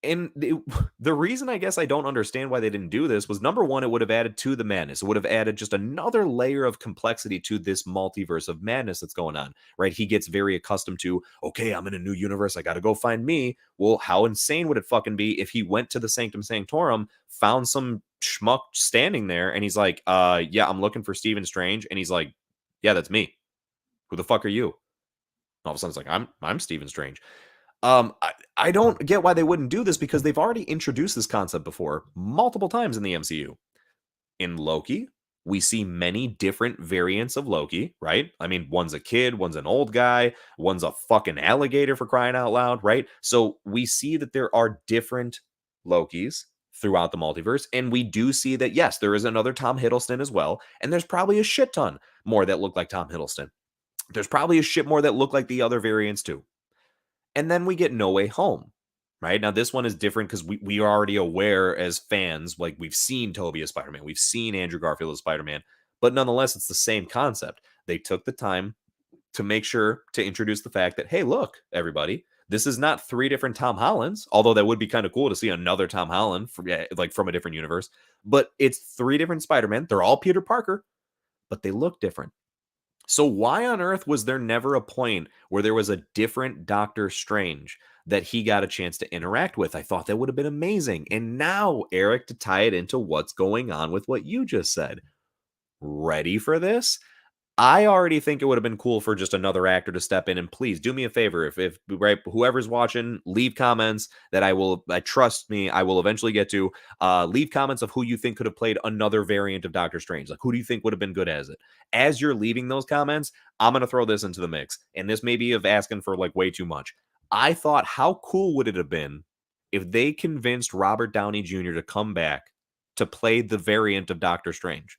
And the reason I guess I don't understand why they didn't do this was number one, it would have added to the madness. It would have added just another layer of complexity to this multiverse of madness that's going on, right? He gets very accustomed to, okay, I'm in a new universe. I got to go find me. Well, how insane would it fucking be if he went to the Sanctum Sanctorum, found some schmuck standing there, and he's like, yeah, I'm looking for Stephen Strange. And he's like, yeah, that's me. Who the fuck are you? All of a sudden, it's like, I'm Stephen Strange. I don't get why they wouldn't do this because they've already introduced this concept before multiple times in the MCU. In Loki, we see many different variants of Loki, right? I mean, one's a kid, one's an old guy, one's a fucking alligator for crying out loud, right? So we see that there are different Lokis throughout the multiverse. And we do see that, yes, there is another Tom Hiddleston as well. And there's probably a shit ton more that look like Tom Hiddleston. There's probably a shit more that look like the other variants too. And then we get No Way Home, right? Now, this one is different because we are already aware as fans, like we've seen Tobey as Spider Man, we've seen Andrew Garfield as Spider Man, but nonetheless, it's the same concept. They took the time to make sure to introduce the fact that, hey, look, everybody, this is not three different Tom Hollands, although that would be kind of cool to see another Tom Holland from, like from a different universe, but it's three different Spider-Man. They're all Peter Parker, but they look different. So why on earth was there never a point where there was a different Doctor Strange that he got a chance to interact with? I thought that would have been amazing. And now, Eric, to tie it into what's going on with what you just said, ready for this? I already think it would have been cool for just another actor to step in. And please do me a favor, if right, whoever's watching, leave comments that I trust me, I will eventually get to. Leave comments of who you think could have played another variant of Doctor Strange. Like, who do you think would have been good as it? As you're leaving those comments, I'm gonna throw this into the mix, and this may be of asking for like way too much. I thought, how cool would it have been if they convinced Robert Downey Jr. to come back to play the variant of Doctor Strange?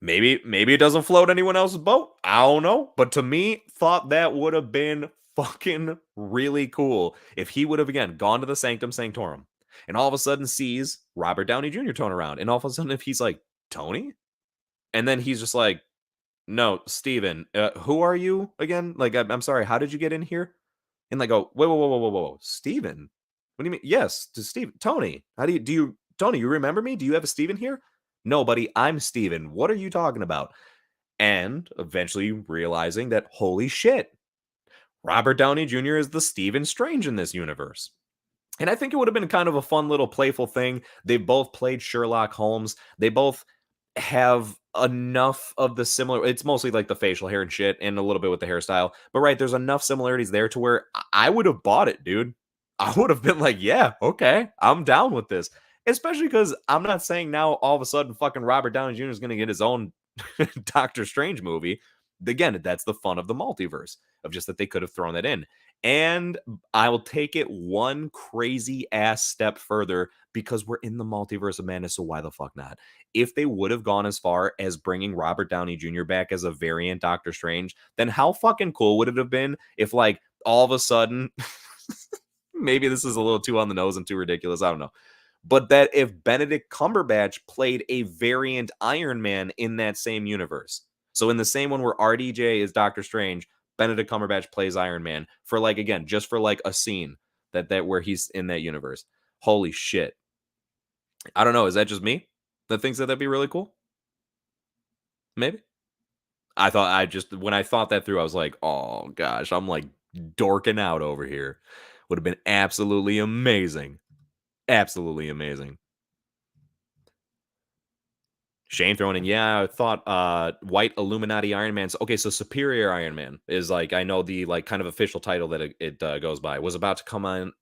Maybe it doesn't float anyone else's boat. I don't know. But to me, thought that would have been fucking really cool if he would have again gone to the Sanctum Sanctorum and all of a sudden sees Robert Downey Jr. turn around. And all of a sudden, if he's like, Tony? And then he's just like, no, Steven, who are you again? Like, I'm sorry, how did you get in here? And like, go, whoa, whoa, whoa, whoa, whoa, whoa, Steven? What do you mean? Yes, to Steve, Tony. How do you, Tony, you remember me? Do you have a Steven here? No, buddy, I'm Steven. What are you talking about? And eventually realizing that, holy shit, Robert Downey Jr. is the Stephen Strange in this universe. And I think it would have been kind of a fun little playful thing. They both played Sherlock Holmes. They both have enough of the similar, it's mostly like the facial hair and shit and a little bit with the hairstyle, but right, there's enough similarities there to where I would have bought it, dude. I would have been like, yeah, okay, I'm down with this, especially because I'm not saying now all of a sudden fucking Robert Downey Jr. is going to get his own Doctor Strange movie. Again, that's the fun of the multiverse, of just that they could have thrown that in. And I will take it one crazy ass step further because we're in the multiverse of madness. So why the fuck not? If they would have gone as far as bringing Robert Downey Jr. back as a variant Doctor Strange, then how fucking cool would it have been if, like, all of a sudden, maybe this is a little too on the nose and too ridiculous, I don't know, but that if Benedict Cumberbatch played a variant Iron Man in that same universe. So in the same one where RDJ is Doctor Strange, Benedict Cumberbatch plays Iron Man for, like, again, just for like a scene that where he's in that universe. Holy shit. I don't know. Is that just me that thinks that that'd be really cool? Maybe. When I thought that through, I was like, oh gosh, I'm like dorking out over here. Would have been absolutely amazing. Absolutely amazing. Shane throwing in, yeah, I thought White Illuminati Iron Man's okay. So Superior Iron Man is, like, I know the, like, kind of official title that it goes by, was about to come on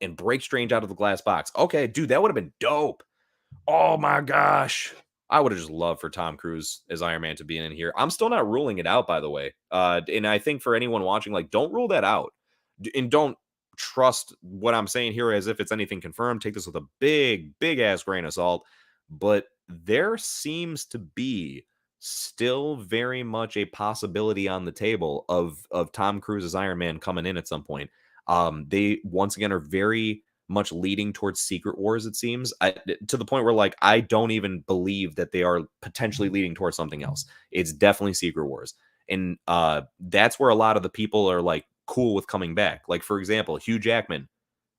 and break Strange out of the glass box. Okay, dude, that would have been dope. Oh my gosh. I would have just loved for Tom Cruise as Iron Man to be in here. I'm still not ruling it out, by the way. And I think for anyone watching, like, don't rule that out. And don't trust what I'm saying here as if it's anything confirmed. Take this with a big, big ass grain of salt. But there seems to be still very much a possibility on the table of Tom Cruise's Iron Man coming in at some point. They once again are very much leading towards Secret Wars, it seems. To the point where like I don't even believe that they are potentially leading towards something else. It's definitely Secret Wars. And that's where a lot of the people are like cool with coming back. Like for example, Hugh Jackman,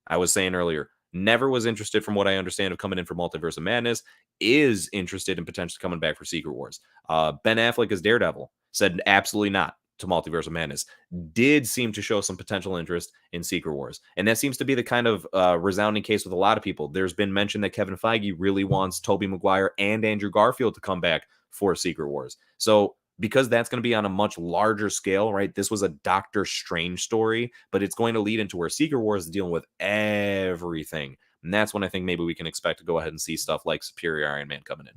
I was saying earlier, never was interested from what I understand of coming in for Multiverse of Madness, is interested in potentially coming back for Secret Wars. Ben Affleck as Daredevil said absolutely not to Multiverse of Madness. Did seem to show some potential interest in Secret Wars. And that seems to be the kind of resounding case with a lot of people. There's been mention that Kevin Feige really wants Tobey Maguire and Andrew Garfield to come back for Secret Wars. So because that's going to be on a much larger scale, right? This was a Doctor Strange story, but it's going to lead into where Secret Wars is dealing with everything. And that's when I think maybe we can expect to go ahead and see stuff like Superior Iron Man coming in.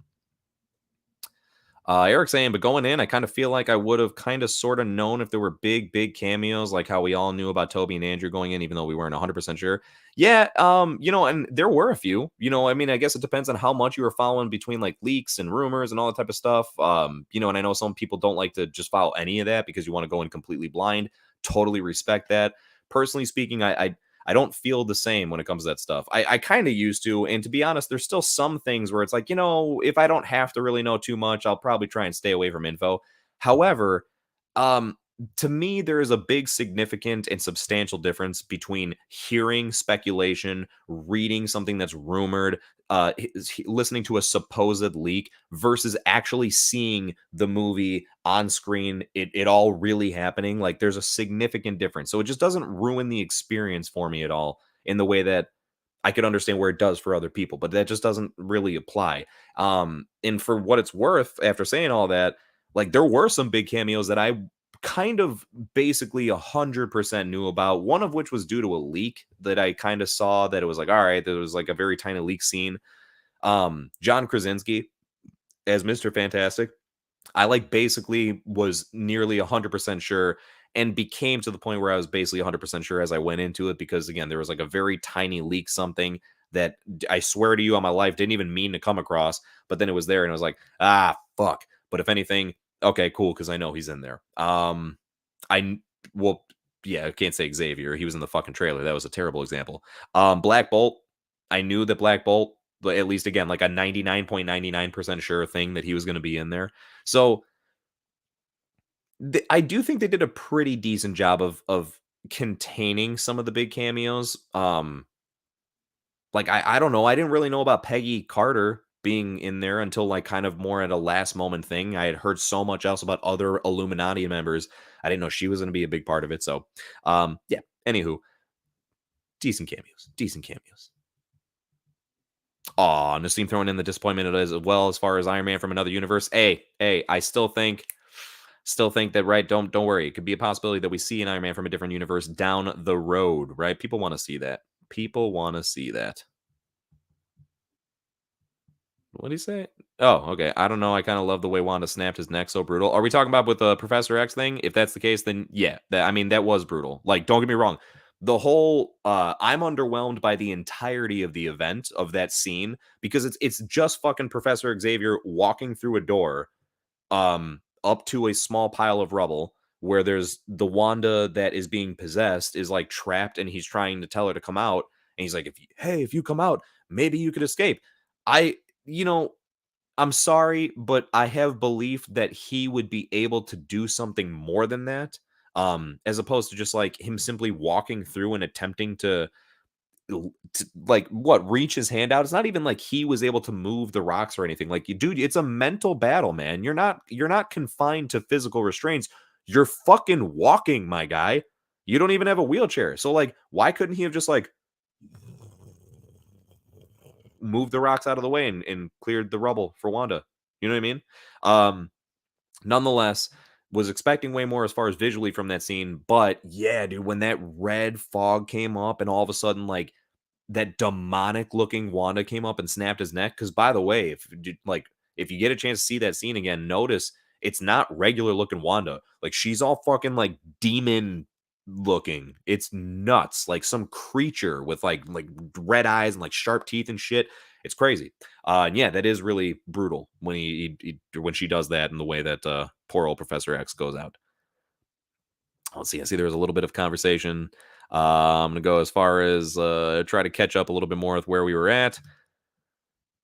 Eric's saying, but going in, I kind of feel like I would have kind of sort of known if there were big cameos, like how we all knew about Toby and Andrew going in, even though we weren't 100% sure. Yeah, and there were a few. I mean, I guess it depends on how much you were following between like leaks and rumors and all that type of stuff. And I know some people don't like to just follow any of that because you want to go in completely blind. Totally respect that. Personally speaking, I don't feel the same when it comes to that stuff. I kind of used to. And to be honest, there's still some things where it's like, if I don't have to really know too much, I'll probably try and stay away from info. However, um, to me, there is a big, significant, and substantial difference between hearing speculation, reading something that's rumored, listening to a supposed leak versus actually seeing the movie on screen, it all really happening. Like there's a significant difference. So it just doesn't ruin the experience for me at all in the way that I could understand where it does for other people, but that just doesn't really apply. And for what it's worth, after saying all that, like there were some big cameos that I kind of basically 100% knew about, one of which was due to a leak that I kind of saw that it was like, all right, there was like a very tiny leak scene. John Krasinski as Mr. Fantastic, I like basically was nearly 100% sure and became to the point where I was basically 100% sure as I went into it because again there was like a very tiny leak something that I swear to you on my life didn't even mean to come across, but then it was there and I was like, fuck. But if anything, okay, cool, because I know he's in there. I well, yeah, I can't say Xavier. He was in the fucking trailer. That was a terrible example. Black Bolt. I knew that Black Bolt, but at least again, like a 99.99% sure thing that he was going to be in there. So I do think they did a pretty decent job of containing some of the big cameos. Like I don't know. I didn't really know about Peggy Carter being in there until like kind of more at a last moment thing. I had heard so much else about other Illuminati members. I didn't know she was going to be a big part of it. So, yeah. Anywho, decent cameos. Decent cameos. Aw, Nassim throwing in the disappointment as well as far as Iron Man from another universe. Hey, I still think that, right, don't worry. It could be a possibility that we see an Iron Man from a different universe down the road, right? People want to see that. People want to see that. What did he say? Oh, okay. I don't know. I kind of love the way Wanda snapped his neck. So brutal. Are we talking about with the Professor X thing? If that's the case, then yeah. That was brutal. Like, don't get me wrong. The whole I'm underwhelmed by the entirety of the event of that scene because it's just fucking Professor Xavier walking through a door up to a small pile of rubble where there's the Wanda that is being possessed is like trapped and he's trying to tell her to come out and he's like if you come out maybe you could escape. I you know I'm sorry, but I have belief that he would be able to do something more than that, as opposed to just like him simply walking through and attempting to like what reach his hand out. It's not even like he was able to move the rocks or anything. Like you, dude, it's a mental battle, man. You're not confined to physical restraints. You're fucking walking, my guy. You don't even have a wheelchair. So like, why couldn't he have just like moved the rocks out of the way and cleared the rubble for Wanda? You know what I mean? Nonetheless, was expecting way more as far as visually from that scene. But yeah, dude, when that red fog came up and all of a sudden, like that demonic looking Wanda came up and snapped his neck. Because by the way, if you get a chance to see that scene again, notice it's not regular looking Wanda. Like she's all fucking like demon looking. It's nuts. Like some creature with like red eyes and like sharp teeth and shit. It's crazy. And yeah, that is really brutal when when she does that in the way that poor old Professor X goes out. Let's see. I see there was a little bit of conversation. I'm gonna go as far as try to catch up a little bit more with where we were at.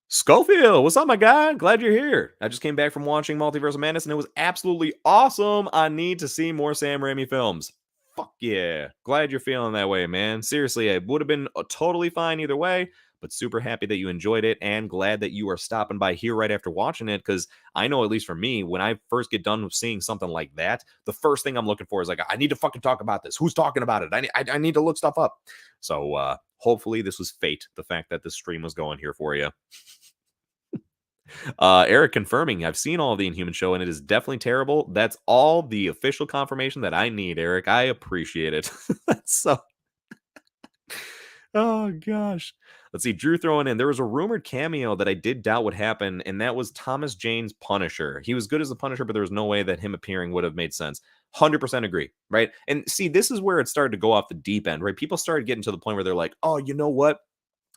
Schofield, what's up, my guy? Glad you're here. I just came back from watching Multiverse of Madness, and it was absolutely awesome. I need to see more Sam Raimi films. Fuck yeah. Glad you're feeling that way, man. Seriously, it would have been totally fine either way, but super happy that you enjoyed it and glad that you are stopping by here right after watching it, because I know, at least for me, when I first get done with seeing something like that, the first thing I'm looking for is like, I need to fucking talk about this. Who's talking about it? I need to look stuff up. So hopefully this was fate, the fact that this stream was going here for you. Eric confirming, I've seen all of the Inhuman show and it is definitely terrible. That's all the official confirmation that I need, Eric. I appreciate it. So, oh gosh. Let's see. Drew throwing in. There was a rumored cameo that I did doubt would happen, and that was Thomas Jane's Punisher. He was good as the Punisher, but there was no way that him appearing would have made sense. 100% agree, right? And see, this is where it started to go off the deep end, right? People started getting to the point where they're like, oh, you know what?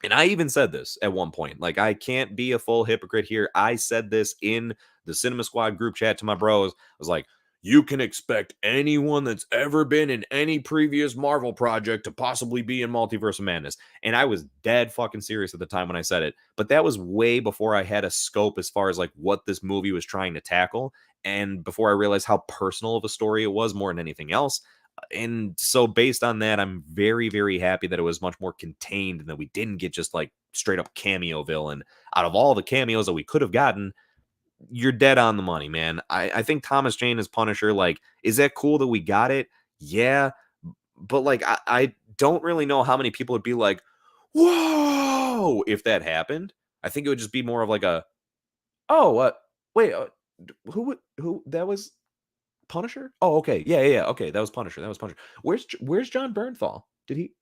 And I even said this at one point. Like, I can't be a full hypocrite here. I said this in the Cinema Squad group chat to my bros. I was like, you can expect anyone that's ever been in any previous Marvel project to possibly be in Multiverse of Madness. And I was dead fucking serious at the time when I said it. But that was way before I had a scope as far as like what this movie was trying to tackle. And before I realized how personal of a story it was more than anything else. And so based on that, I'm very, very happy that it was much more contained and that we didn't get just like straight up cameo villain. Out of all the cameos that we could have gotten, you're dead on the money, man. I think Thomas Jane as Punisher, like, is that cool that we got it? Yeah. But like, I don't really know how many people would be like, whoa, if that happened. I think it would just be more of like a, oh, wait, who that was Punisher? Oh, okay. Yeah. Okay, that was Punisher. That was Punisher. Where's John Bernthal? Did he?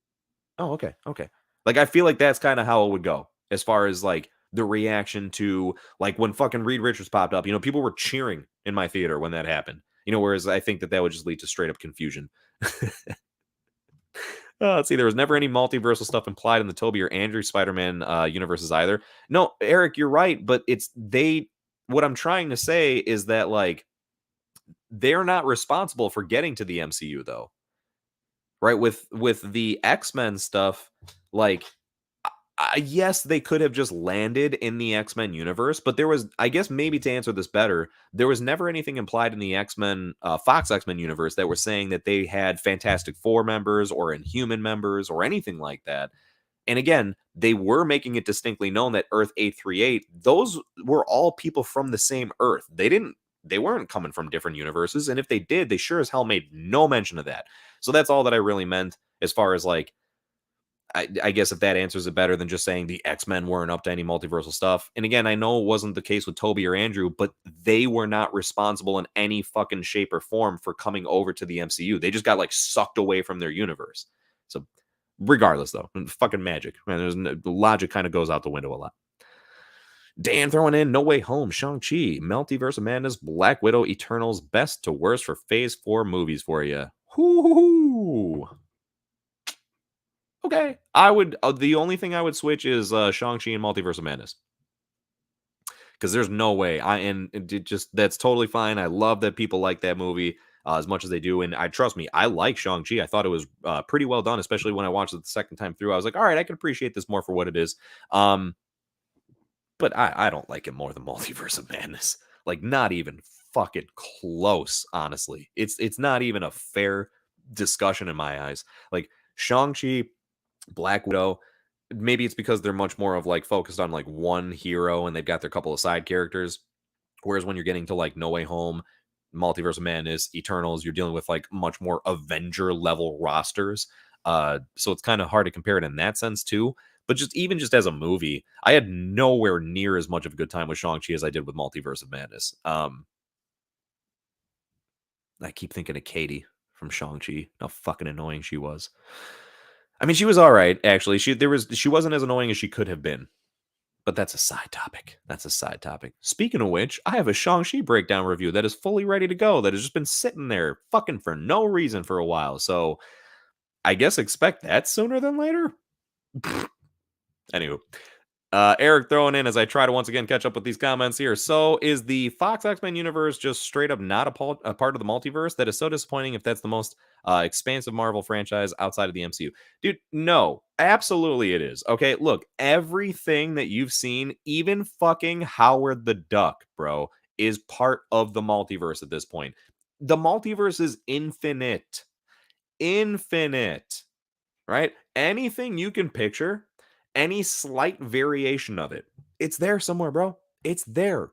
Oh, okay. Okay. Like, I feel like that's kind of how it would go as far as like the reaction to like when fucking Reed Richards popped up. You know, people were cheering in my theater when that happened. You know, whereas I think that that would just lead to straight up confusion. Let's see. There was never any multiversal stuff implied in the Toby or Andrew Spider-Man universes either. No, Eric, you're right, but it's they. What I'm trying to say is that like they're not responsible for getting to the MCU though. Right? With the X-Men stuff, like yes, they could have just landed in the X-Men universe, but there was, I guess, maybe to answer this better, there was never anything implied in the X-Men, Fox X-Men universe that were saying that they had Fantastic Four members or Inhuman members or anything like that. And again, they were making it distinctly known that Earth 838, those were all people from the same Earth. They weren't coming from different universes. And if they did, they sure as hell made no mention of that. So that's all that I really meant as far as like, I guess if that answers it better than just saying the X-Men weren't up to any multiversal stuff. And again, I know it wasn't the case with Toby or Andrew, but they were not responsible in any fucking shape or form for coming over to the MCU. They just got like sucked away from their universe. So regardless, though, fucking magic. Man, the logic kind of goes out the window a lot. Dan throwing in No Way Home, Shang-Chi, Multiverse of Madness, Black Widow, Eternals, best to worst for Phase 4 movies for you. Whoo! Okay. I would, the only thing I would switch is Shang-Chi and Multiverse of Madness. Because there's no way. And it just, that's totally fine. I love that people like that movie as much as they do. And trust me, I like Shang-Chi. I thought it was pretty well done, especially when I watched it the second time through. I was like, all right, I can appreciate this more for what it is. But I don't like it more than Multiverse of Madness. Like, not even fucking close, honestly. It's not even a fair discussion in my eyes. Like, Shang-Chi, Black Widow, maybe it's because they're much more of like focused on like one hero and they've got their couple of side characters. Whereas when you're getting to like No Way Home, Multiverse of Madness, Eternals, you're dealing with like much more Avenger level rosters. So it's kind of hard to compare it in that sense too. But just even just as a movie, I had nowhere near as much of a good time with Shang-Chi as I did with Multiverse of Madness. I keep thinking of Katie from Shang-Chi, how fucking annoying she was. I mean, she was all right, actually. She wasn't as annoying as she could have been. But that's a side topic. That's a side topic. Speaking of which, I have a Shang-Chi breakdown review that is fully ready to go, that has just been sitting there fucking for no reason for a while. So I guess expect that sooner than later. Anywho, Eric throwing in as I try to once again catch up with these comments here. So, is the Fox X-Men universe just straight up not a part of the multiverse? That is so disappointing if that's the most expansive Marvel franchise outside of the MCU. Dude, no, absolutely it is. Okay, look, everything that you've seen, even fucking Howard the Duck, bro, is part of the multiverse at this point. The multiverse is infinite. Infinite, right? Anything you can picture, any slight variation of it, it's there somewhere, bro. It's there.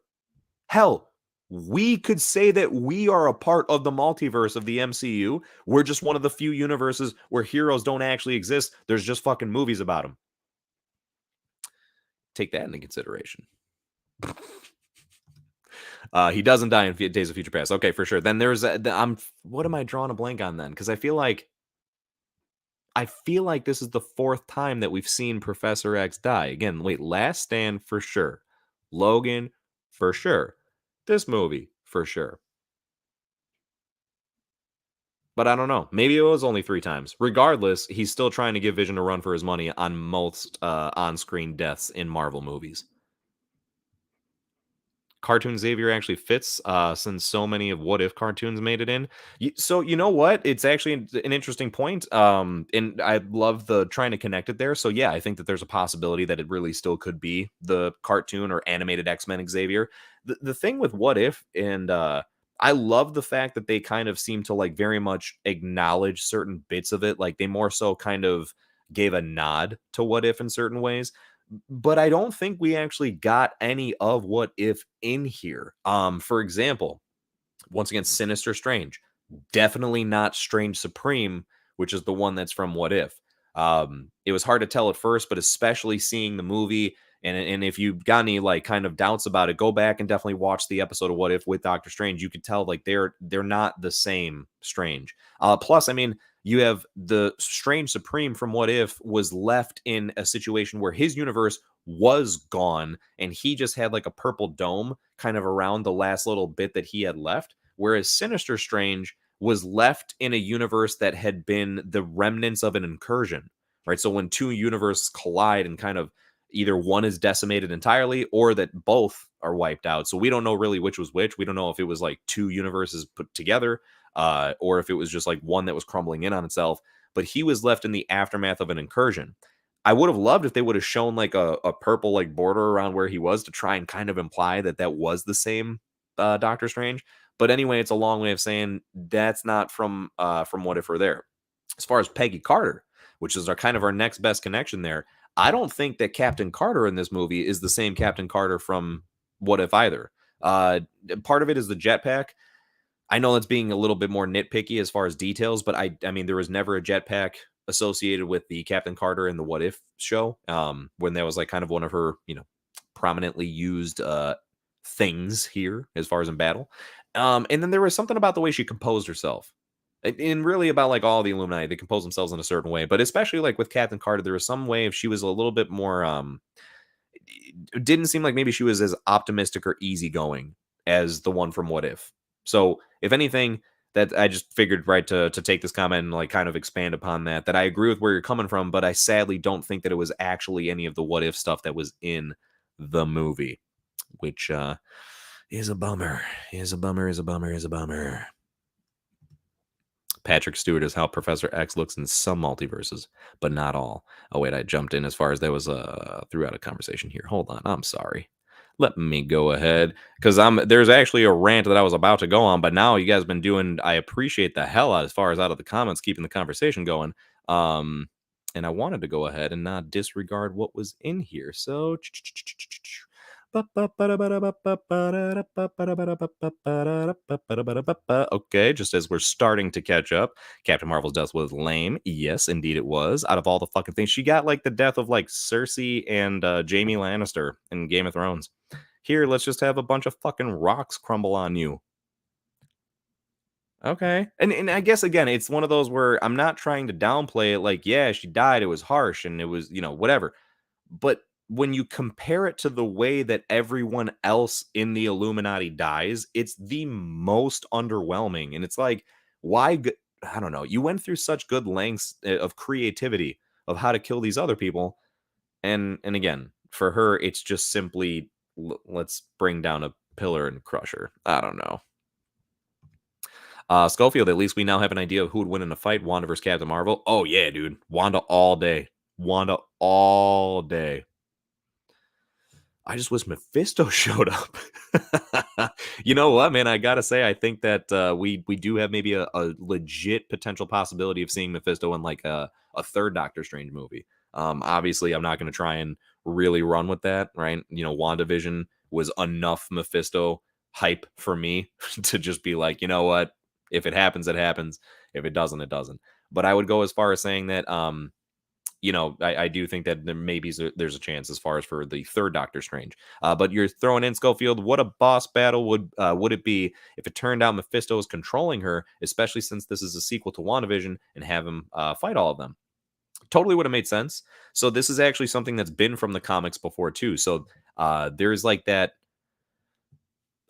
Hell, we could say that we are a part of the multiverse of the MCU. We're just one of the few universes where heroes don't actually exist. There's just fucking movies about them. Take that into consideration. He doesn't die in Days of Future Past. Okay, for sure. Then there's I'm what am I drawing a blank on then? Because I feel like this is the fourth time that we've seen Professor X die. Again, wait, Last Stand for sure. Logan for sure. This movie for sure. But I don't know. Maybe it was only three times. Regardless, he's still trying to give Vision a run for his money on most on-screen deaths in Marvel movies. Cartoon Xavier actually fits since so many of What If cartoons made it in. So you know what? It's actually an interesting point. And I love the trying to connect it there. So yeah, I think that there's a possibility that it really still could be the cartoon or animated X-Men Xavier. The thing with What If, and I love the fact that they kind of seem to like very much acknowledge certain bits of it. Like they more so kind of gave a nod to What If in certain ways, but I don't think we actually got any of What If in here. For example, once again, Sinister Strange, definitely not Strange Supreme, which is the one that's from What If. It was hard to tell at first, but especially seeing the movie, and if you got any like kind of doubts about it, go back and definitely watch the episode of What If with Doctor Strange. You could tell like they're not the same Strange. Plus, I mean, you have the Strange Supreme from What If was left in a situation where his universe was gone and he just had like a purple dome kind of around the last little bit that he had left, whereas Sinister Strange was left in a universe that had been the remnants of an incursion, right? So when two universes collide and kind of either one is decimated entirely or that both are wiped out. So we don't know really which was which. We don't know if it was like two universes put together or if it was just like one that was crumbling in on itself. But he was left in the aftermath of an incursion. I would have loved if they would have shown like a purple like border around where he was to try and kind of imply that that was the same Doctor Strange. But anyway, it's a long way of saying that's not from What If We're There. As far as Peggy Carter, which is our kind of our next best connection there, I don't think that Captain Carter in this movie is the same Captain Carter from What If either. Uh, Part of it is the jetpack. I know that's being a little bit more nitpicky as far as details, but I mean there was never a jetpack associated with the Captain Carter in the What If show. When that was like kind of one of her, prominently used things here as far as in battle. And then there was something about the way she composed herself. And really about like all the Illuminati, they compose themselves in a certain way, but especially like with Captain Carter, there was some way if she was a little bit more it didn't seem like maybe she was as optimistic or easygoing as the one from What If. So, if anything, that I just figured right to take this comment and like kind of expand upon that. I agree with where you're coming from, but I sadly don't think that it was actually any of the What If stuff that was in the movie, which is a bummer. Is a bummer. Is a bummer. Is a bummer. Patrick Stewart is how Professor X looks in some multiverses, but not all. Oh wait, I jumped in as far as that was throughout a conversation here. Hold on, I'm sorry. Let me go ahead because there's actually a rant that I was about to go on, but now you guys have been doing. I appreciate the hell out as far as out of the comments, keeping the conversation going. And I wanted to go ahead and not disregard what was in here. So okay, just as we're starting to catch up, Captain Marvel's death was lame. Yes, indeed it was. Out of all the fucking things, she got like the death of like Cersei and Jaime Lannister in Game of Thrones. Here, let's just have a bunch of fucking rocks crumble on you. Okay. And I guess again, it's one of those where I'm not trying to downplay it like, yeah, she died, it was harsh and it was, whatever. But when you compare it to the way that everyone else in the Illuminati dies, it's the most underwhelming. And it's like, why? I don't know. You went through such good lengths of creativity of how to kill these other people. And again, for her, it's just simply let's bring down a pillar and crush her. I don't know. Schofield, at least we now have an idea of who would win in a fight, Wanda versus Captain Marvel. Oh, yeah, dude. Wanda all day. Wanda all day. I just wish Mephisto showed up. You know what, man? I gotta say, I think that we do have maybe a legit potential possibility of seeing Mephisto in like a third Doctor Strange movie. Obviously, I'm not going to try and really run with that, right? You know, WandaVision was enough Mephisto hype for me to just be like, you know what? If it happens, it happens. If it doesn't, it doesn't. But I would go as far as saying that you know, I do think that there maybe there's a chance as far as for the third Doctor Strange. But you're throwing in Schofield. What a boss battle would it be if it turned out Mephisto is controlling her, especially since this is a sequel to WandaVision, and have him fight all of them? Totally would have made sense. So this is actually something that's been from the comics before too. So there's like that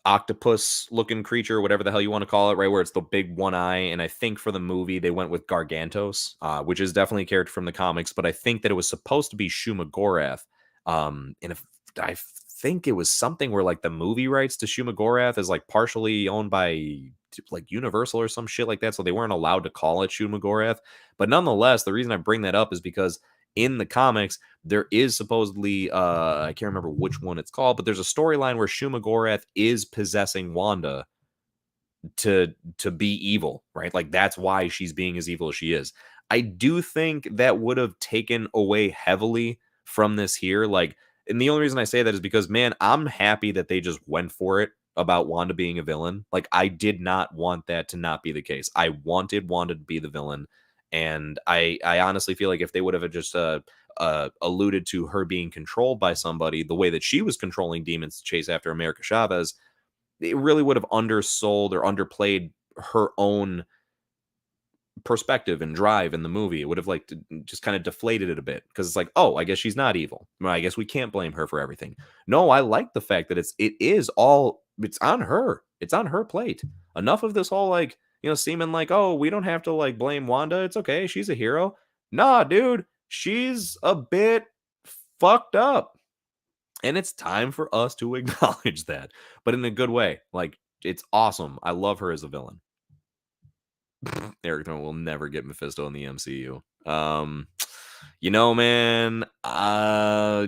octopus looking creature, whatever the hell you want to call it, right? Where it's the big one eye. And I think for the movie, they went with Gargantos, which is definitely a character from the comics, but I think that it was supposed to be Shuma Gorath. And if I think it was something where like the movie rights to Shuma Gorath is like partially owned by like Universal or some shit like that. So they weren't allowed to call it Shuma Gorath. But nonetheless, the reason I bring that up is because in the comics, there is supposedly I can't remember which one it's called, but there's a storyline where Shuma Gorath is possessing Wanda to be evil, right? Like that's why she's being as evil as she is. I do think that would have taken away heavily from this here. Like, and the only reason I say that is because, man, I'm happy that they just went for it about Wanda being a villain. Like, I did not want that to not be the case. I wanted Wanda to be the villain. And I honestly feel like if they would have just alluded to her being controlled by somebody the way that she was controlling demons to chase after America Chavez, it really would have undersold or underplayed her own perspective and drive in the movie. It would have like just kind of deflated it a bit because it's like, oh, I guess she's not evil. Well, I guess we can't blame her for everything. No, I like the fact that it's on her. It's on her plate. Enough of this whole like, you know, seeming like, oh, we don't have to like blame Wanda. It's okay. She's a hero. Nah, dude, she's a bit fucked up. And it's time for us to acknowledge that, but in a good way. Like, it's awesome. I love her as a villain. Eric Thorne will never get Mephisto in the MCU. You know, man, I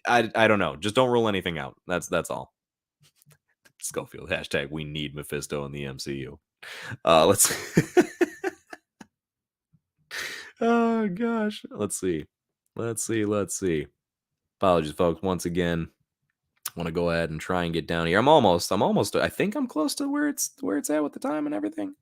don't know. Just don't rule anything out. That's all. Schofield hashtag we need Mephisto in the MCU. Let's. Oh gosh, let's see. Let's see. Apologies, folks. Once again, want to go ahead and try and get down here. I'm almost. I think I'm close to where it's at with the time and everything.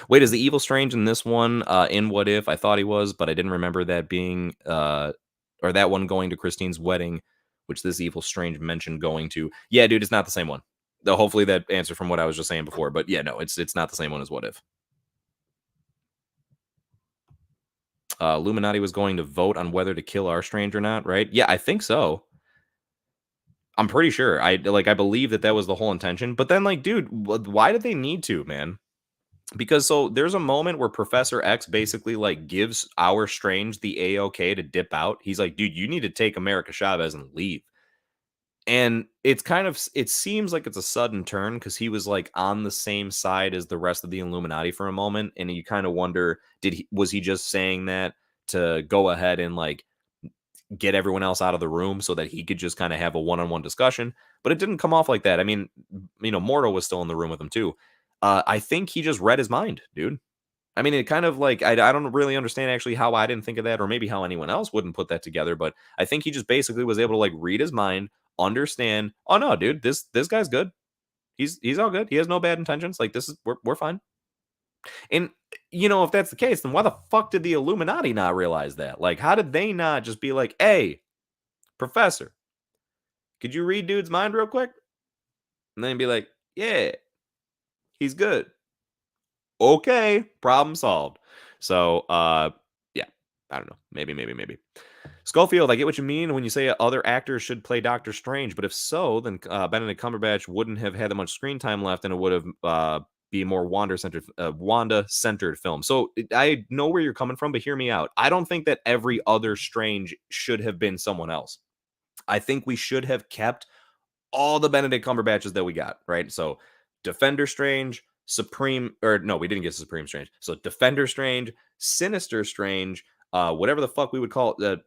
Wait, is the Evil Strange in this one in What If? I thought he was, but I didn't remember that being or that one going to Christine's wedding, which this Evil Strange mentioned going to. Yeah, dude, it's not the same one. Though hopefully that answer from what I was just saying before. But yeah, no, it's not the same one as What If. Illuminati was going to vote on whether to kill our Strange or not, right? Yeah, I think so. I'm pretty sure. I believe that was the whole intention. But then, like, dude, why did they need to, man? Because so there's a moment where Professor X basically like gives our Strange the A-OK to dip out. He's like, dude, you need to take America Chavez and leave. And it's kind of, it seems like it's a sudden turn because he was like on the same side as the rest of the Illuminati for a moment. And you kind of wonder, was he just saying that to go ahead and like get everyone else out of the room so that he could just kind of have a one-on-one discussion? But it didn't come off like that. I mean, you know, Mordo was still in the room with him too. I think he just read his mind, dude. I mean, it kind of like, I don't really understand actually how I didn't think of that, or maybe how anyone else wouldn't put that together. But I think he just basically was able to like read his mind, understand, oh no, dude, this guy's good. He's all good. He has no bad intentions. Like, this is, we're fine. And you know, if that's the case, then why the fuck did the Illuminati not realize that? Like, how did they not just be like, hey, Professor, could you read dude's mind real quick? And then be like, yeah, he's good. Okay, problem solved. So, yeah, I don't know. Maybe. Schofield, I get what you mean when you say other actors should play Doctor Strange, but if so, then Benedict Cumberbatch wouldn't have had that much screen time left, and it would have be a more Wanda-centered film. So I know where you're coming from, but hear me out. I don't think that every other Strange should have been someone else. I think we should have kept all the Benedict Cumberbatches that we got, right? So Defender Strange, Supreme, or no, we didn't get Supreme Strange. So Defender Strange, Sinister Strange, whatever the fuck we would call it,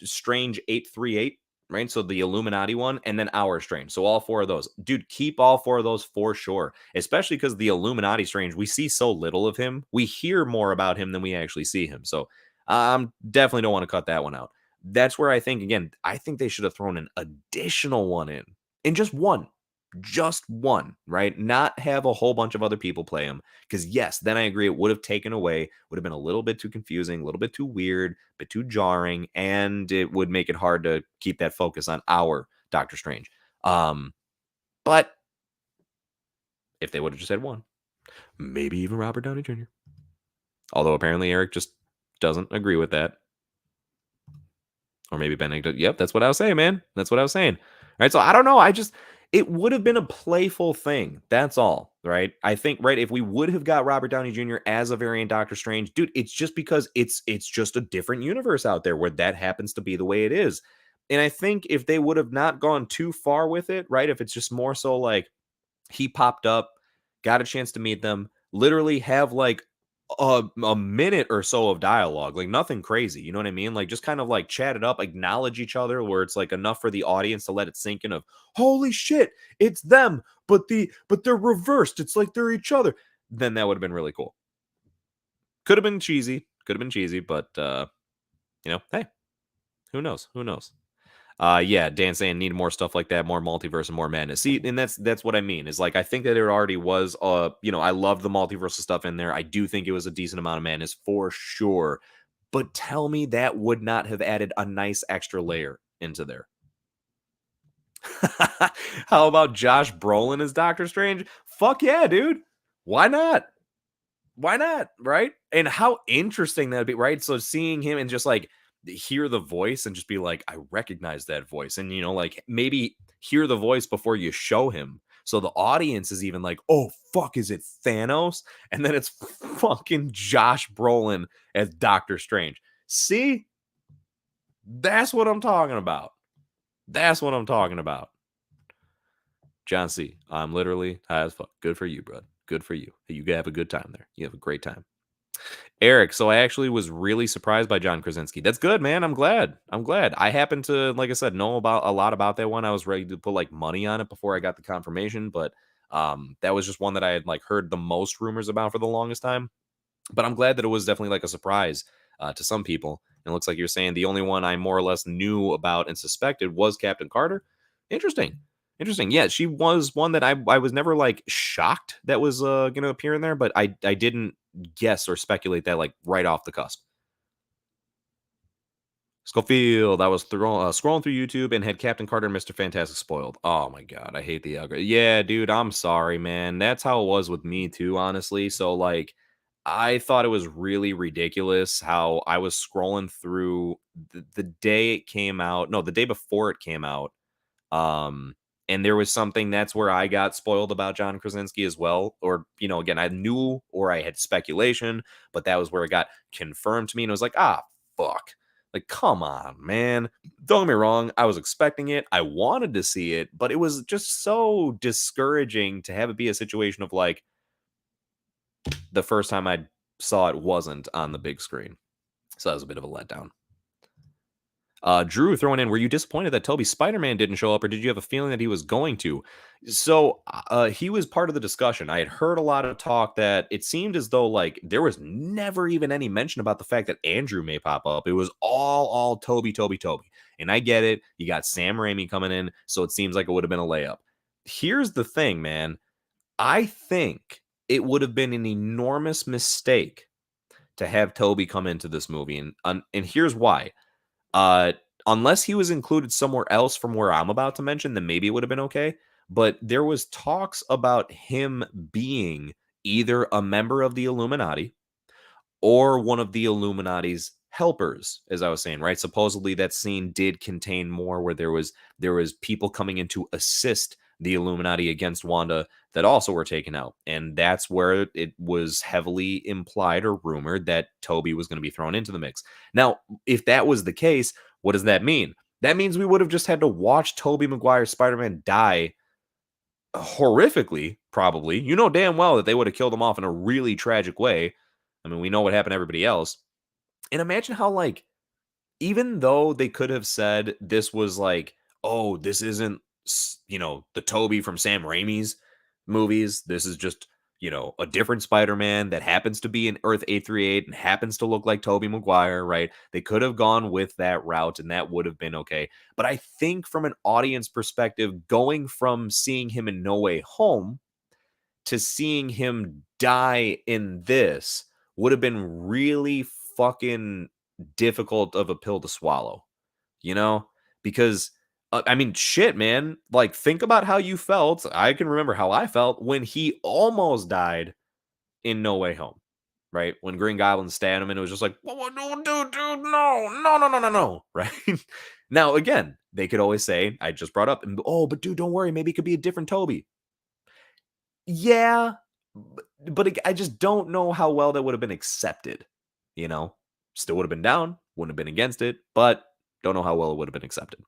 Strange 838, right? So the Illuminati one, and then our Strange. So all four of those. Dude, keep all four of those for sure. Especially because the Illuminati Strange, we see so little of him. We hear more about him than we actually see him. So definitely don't want to cut that one out. That's where I think, again, I think they should have thrown an additional one in. And just one, right? Not have a whole bunch of other people play him. Because yes, then I agree, it would have taken away, would have been a little bit too confusing, a little bit too weird, a bit too jarring, and it would make it hard to keep that focus on our Doctor Strange. But if they would have just had one, maybe even Robert Downey Jr. Although apparently Eric just doesn't agree with that. Or maybe Benedict. Yep, that's what I was saying, man. That's what I was saying. All right, so I don't know. It would have been a playful thing. That's all, right? I think, right, if we would have got Robert Downey Jr. as a variant Doctor Strange, dude, it's just because it's just a different universe out there where that happens to be the way it is. And I think if they would have not gone too far with it, right? If it's just more so like he popped up, got a chance to meet them, literally have like a minute or so of dialogue, like nothing crazy. You know what I mean? Like just kind of like chat it up, acknowledge each other, where it's like enough for the audience to let it sink in of holy shit, it's them, but they're reversed. It's like they're each other. Then that would have been really cool. Could have been cheesy, but hey, who knows? Who knows? Yeah, Dan saying need more stuff like that, more multiverse and more madness. See, and that's what I mean. Is like I think that it already was I love the multiverse stuff in there. I do think it was a decent amount of madness for sure. But tell me that would not have added a nice extra layer into there. How about Josh Brolin as Doctor Strange? Fuck yeah, dude. Why not? Why not? Right? And how interesting that'd be, right? So seeing him and just like hear the voice and just be like, I recognize that voice. And like maybe hear the voice before you show him. So the audience is even like, oh fuck, is it Thanos? And then it's fucking Josh Brolin as Doctor Strange. See? That's what I'm talking about. That's what I'm talking about. John C. I'm literally high as fuck. Good for you, bro. Good for you. You have a good time there. You have a great time. Eric, so I actually was really surprised by John Krasinski. That's good, man. I'm glad. I happen to, like I said, know about a lot about that one. I was ready to put like money on it before I got the confirmation, but that was just one that I had like heard the most rumors about for the longest time. But I'm glad that it was definitely like a surprise to some people. And it looks like you're saying the only one I more or less knew about and suspected was Captain Carter. Interesting. Interesting. Yeah, she was one that I was never like shocked that was going to appear in there, but I didn't guess or speculate that like right off the cusp. Schofield, I was scrolling through YouTube and had Captain Carter and Mr. Fantastic spoiled. Oh my god, I hate the algorithm. Yeah, dude, I'm sorry, man. That's how it was with me too, honestly. So like, I thought it was really ridiculous how I was scrolling through the day it came out. No, the day before it came out. And there was something that's where I got spoiled about John Krasinski as well. Or, again, I knew or I had speculation, but that was where it got confirmed to me. And it was like, fuck. Like, come on, man. Don't get me wrong. I was expecting it. I wanted to see it, but it was just so discouraging to have it be a situation of like the first time I saw it wasn't on the big screen. So that was a bit of a letdown. Drew throwing in, were you disappointed that Toby Spider-Man didn't show up, or did you have a feeling that he was going to? So he was part of the discussion. I had heard a lot of talk that it seemed as though like there was never even any mention about the fact that Andrew may pop up. It was all Toby. And I get it. You got Sam Raimi coming in, so it seems like it would have been a layup. Here's the thing, man. I think it would have been an enormous mistake to have Toby come into this movie. And here's why. Unless he was included somewhere else from where I'm about to mention, then maybe it would have been okay. But there was talks about him being either a member of the Illuminati or one of the Illuminati's helpers, as I was saying, right? Supposedly that scene did contain more where there was people coming in to assist the Illuminati against Wanda that also were taken out. And that's where it was heavily implied or rumored that Toby was going to be thrown into the mix. Now, if that was the case, what does that mean? That means we would have just had to watch Tobey Maguire's Spider-Man die horrifically, probably. You know damn well that they would have killed him off in a really tragic way. I mean, we know what happened to everybody else. And imagine how, like, even though they could have said this was like, oh, this isn't, the Toby from Sam Raimi's movies. This is just, a different Spider-Man that happens to be in Earth 838 and happens to look like Tobey Maguire, right? They could have gone with that route and that would have been okay. But I think from an audience perspective, going from seeing him in No Way Home to seeing him die in this would have been really fucking difficult of a pill to swallow, you know? Because, I mean, shit, man. Like, think about how you felt. I can remember how I felt when he almost died in No Way Home, right? When Green Goblin stabbed him and it was just like, what, no, dude, no, right? Now, again, they could always say, I just brought up, oh, but dude, don't worry, maybe it could be a different Toby. Yeah, but I just don't know how well that would have been accepted, you know? Still would have been down, wouldn't have been against it, but don't know how well it would have been accepted.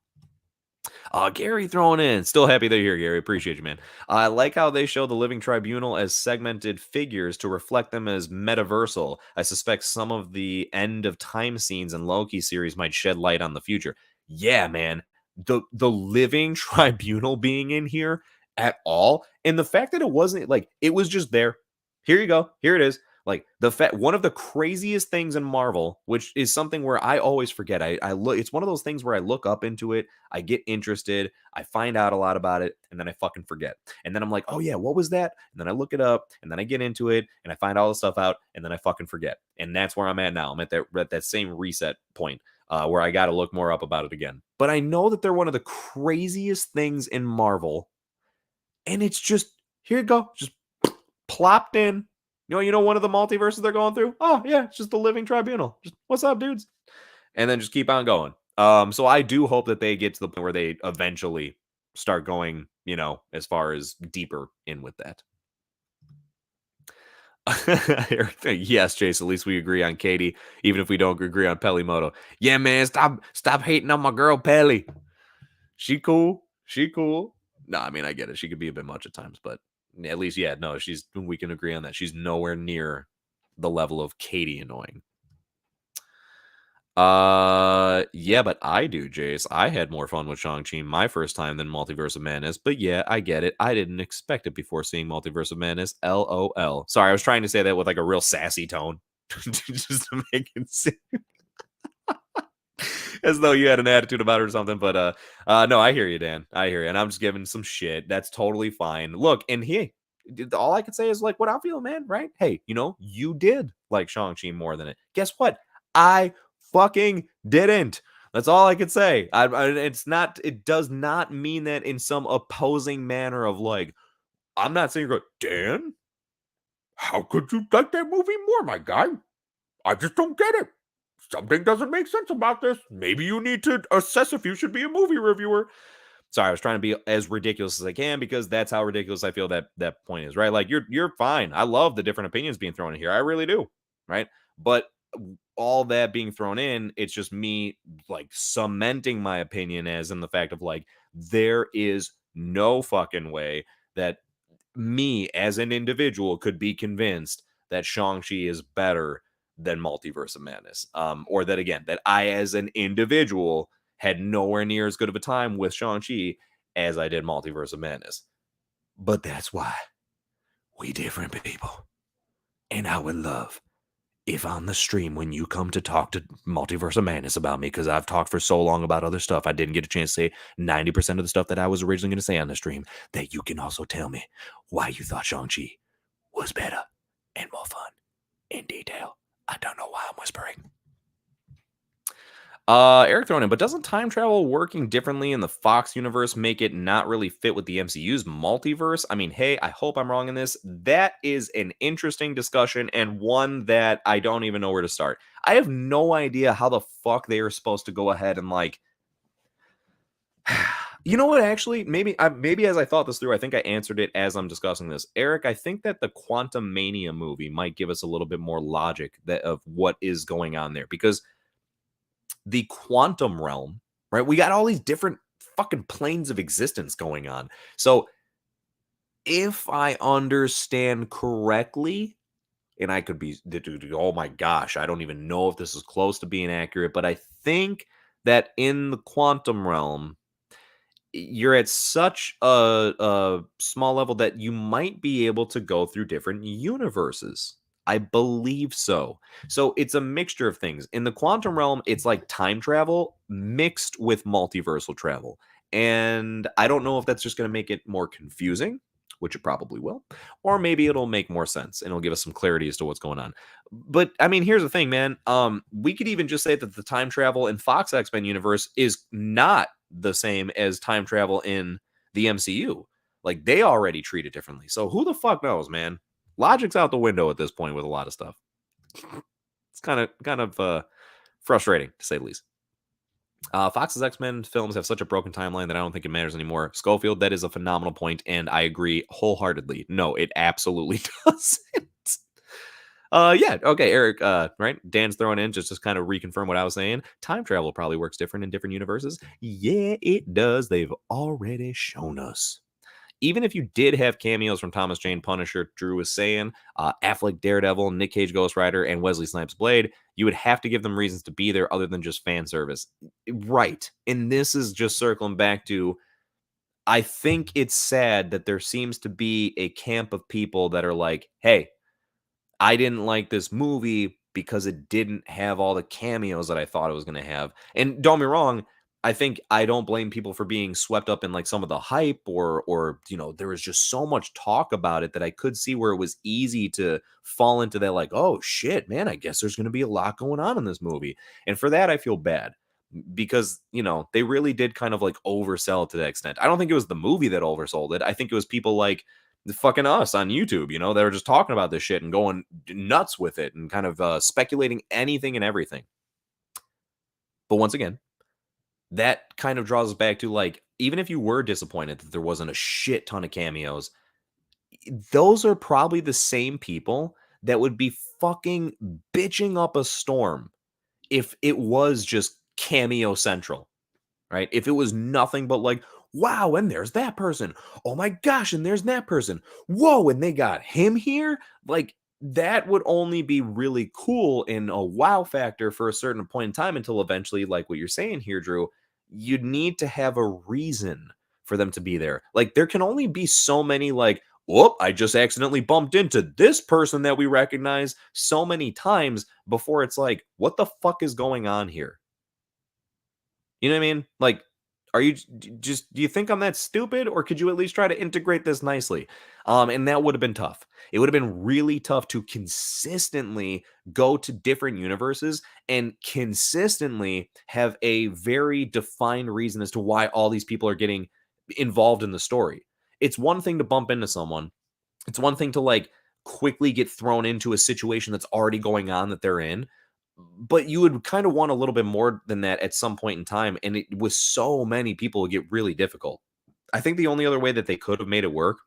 Gary throwing in. Still happy they're here, Gary. Appreciate you, man. I like how they show the Living Tribunal as segmented figures to reflect them as metaversal. I suspect some of the end of time scenes in Loki series might shed light on the future. Yeah, man. The Living Tribunal being in here at all, and the fact that it wasn't like it was just there. Here you go. Here it is. Like the fact, one of the craziest things in Marvel, which is something where I always forget. I look. It's one of those things where I look up into it, I get interested, I find out a lot about it, and then I fucking forget. And then I'm like, oh yeah, what was that? And then I look it up, and then I get into it, and I find all the stuff out, and then I fucking forget. And that's where I'm at now. I'm at that same reset point where I got to look more up about it again. But I know that they're one of the craziest things in Marvel, and it's just here you go, just plopped in. One of the multiverses they're going through. Oh yeah, it's just the Living Tribunal. Just what's up, dudes? And then just keep on going. So I do hope that they get to the point where they eventually start going, as far as deeper in with that. Yes, Chase. At least we agree on Katie, even if we don't agree on Pelimoto. Yeah, man. Stop hating on my girl Pelly. She cool. She cool. No, I mean I get it. She could be a bit much at times, but at least, yeah, no, we can agree on that. She's nowhere near the level of Katie annoying. Yeah, but I do, Jace. I had more fun with Shang-Chi my first time than Multiverse of Madness, but yeah, I get it. I didn't expect it before seeing Multiverse of Madness. LOL. Sorry, I was trying to say that with like a real sassy tone. Just to make it seem as though you had an attitude about it or something. But no, I hear you, Dan. I hear you. And I'm just giving some shit. That's totally fine. Look, and all I could say is like what I'm feeling, man, right? Hey, you did like Shang-Chi more than it. Guess what? I fucking didn't. That's all I could say. It does not mean that in some opposing manner of like, I'm not saying you're going, Dan, how could you like that movie more, my guy? I just don't get it. Something doesn't make sense about this. Maybe you need to assess if you should be a movie reviewer. Sorry, I was trying to be as ridiculous as I can because that's how ridiculous I feel that point is, right? Like you're fine. I love the different opinions being thrown in here. I really do, right? But all that being thrown in, it's just me like cementing my opinion as in the fact of like there is no fucking way that me as an individual could be convinced that Shang-Chi is better than Multiverse of Madness. Or that again, that I as an individual had nowhere near as good of a time with Shang-Chi as I did Multiverse of Madness. But that's why we different people. And I would love if on the stream when you come to talk to Multiverse of Madness about me, because I've talked for so long about other stuff, I didn't get a chance to say 90% of the stuff that I was originally going to say on the stream, that you can also tell me why you thought Shang-Chi was better and more fun in detail. I don't know why I'm whispering. Eric thrown in, but doesn't time travel working differently in the Fox universe make it not really fit with the MCU's multiverse? I mean, hey, I hope I'm wrong in this. That is an interesting discussion and one that I don't even know where to start. I have no idea how the fuck they are supposed to go ahead and like. You know what? Actually, maybe as I thought this through, I think I answered it as I'm discussing this. Eric, I think that the Quantum Mania movie might give us a little bit more logic of what is going on there because the quantum realm, right? We got all these different fucking planes of existence going on. So if I understand correctly, and I could be, oh my gosh, I don't even know if this is close to being accurate, but I think that in the quantum realm, you're at such a small level that you might be able to go through different universes. I believe so. So it's a mixture of things. In the quantum realm, it's like time travel mixed with multiversal travel. And I don't know if that's just going to make it more confusing, which it probably will, or maybe it'll make more sense and it'll give us some clarity as to what's going on. But I mean, here's the thing, man. We could even just say that the time travel in Fox X-Men universe is not the same as time travel in the MCU. Like they already treat it differently. So who the fuck knows, man? Logic's out the window at this point with a lot of stuff. It's kind of frustrating to say the least. Fox's X-Men films have such a broken timeline that I don't think it matters anymore. Schofield, that is a phenomenal point, and I agree wholeheartedly. No, it absolutely doesn't. Yeah, okay, Eric, right? Dan's throwing in just to kind of reconfirm what I was saying. Time travel probably works different in different universes. Yeah, it does. They've already shown us. Even if you did have cameos from Thomas Jane Punisher, Drew was saying, Affleck Daredevil, Nick Cage Ghost Rider, and Wesley Snipes Blade, you would have to give them reasons to be there other than just fan service. Right. And this is just circling back to, I think it's sad that there seems to be a camp of people that are like, hey, I didn't like this movie because it didn't have all the cameos that I thought it was going to have. And don't be wrong, I think I don't blame people for being swept up in like some of the hype or there was just so much talk about it that I could see where it was easy to fall into that like, oh shit, man, I guess there's going to be a lot going on in this movie. And for that I feel bad because, they really did kind of like oversell it to that extent. I don't think it was the movie that oversold it. I think it was people like the fucking us on YouTube, they were just talking about this shit and going nuts with it and kind of speculating anything and everything. But once again, that kind of draws us back to like, even if you were disappointed that there wasn't a shit ton of cameos, those are probably the same people that would be fucking bitching up a storm if it was just cameo central. Right? If it was nothing but like, wow, and there's that person. Oh my gosh, and there's that person. Whoa, and they got him here. Like that would only be really cool and a wow factor for a certain point in time until eventually, like what you're saying here, Drew, you'd need to have a reason for them to be there. Like there can only be so many like, whoop, I just accidentally bumped into this person that we recognize so many times before it's like, what the fuck is going on here? You know what I mean? Like, are you just do you think I'm that stupid, or could you at least try to integrate this nicely? And that would have been tough. It would have been really tough to consistently go to different universes and consistently have a very defined reason as to why all these people are getting involved in the story. It's one thing to bump into someone. It's one thing to like quickly get thrown into a situation that's already going on that they're in, but you would kind of want a little bit more than that at some point in time. And it with so many people, it get really difficult. I think the only other way that they could have made it work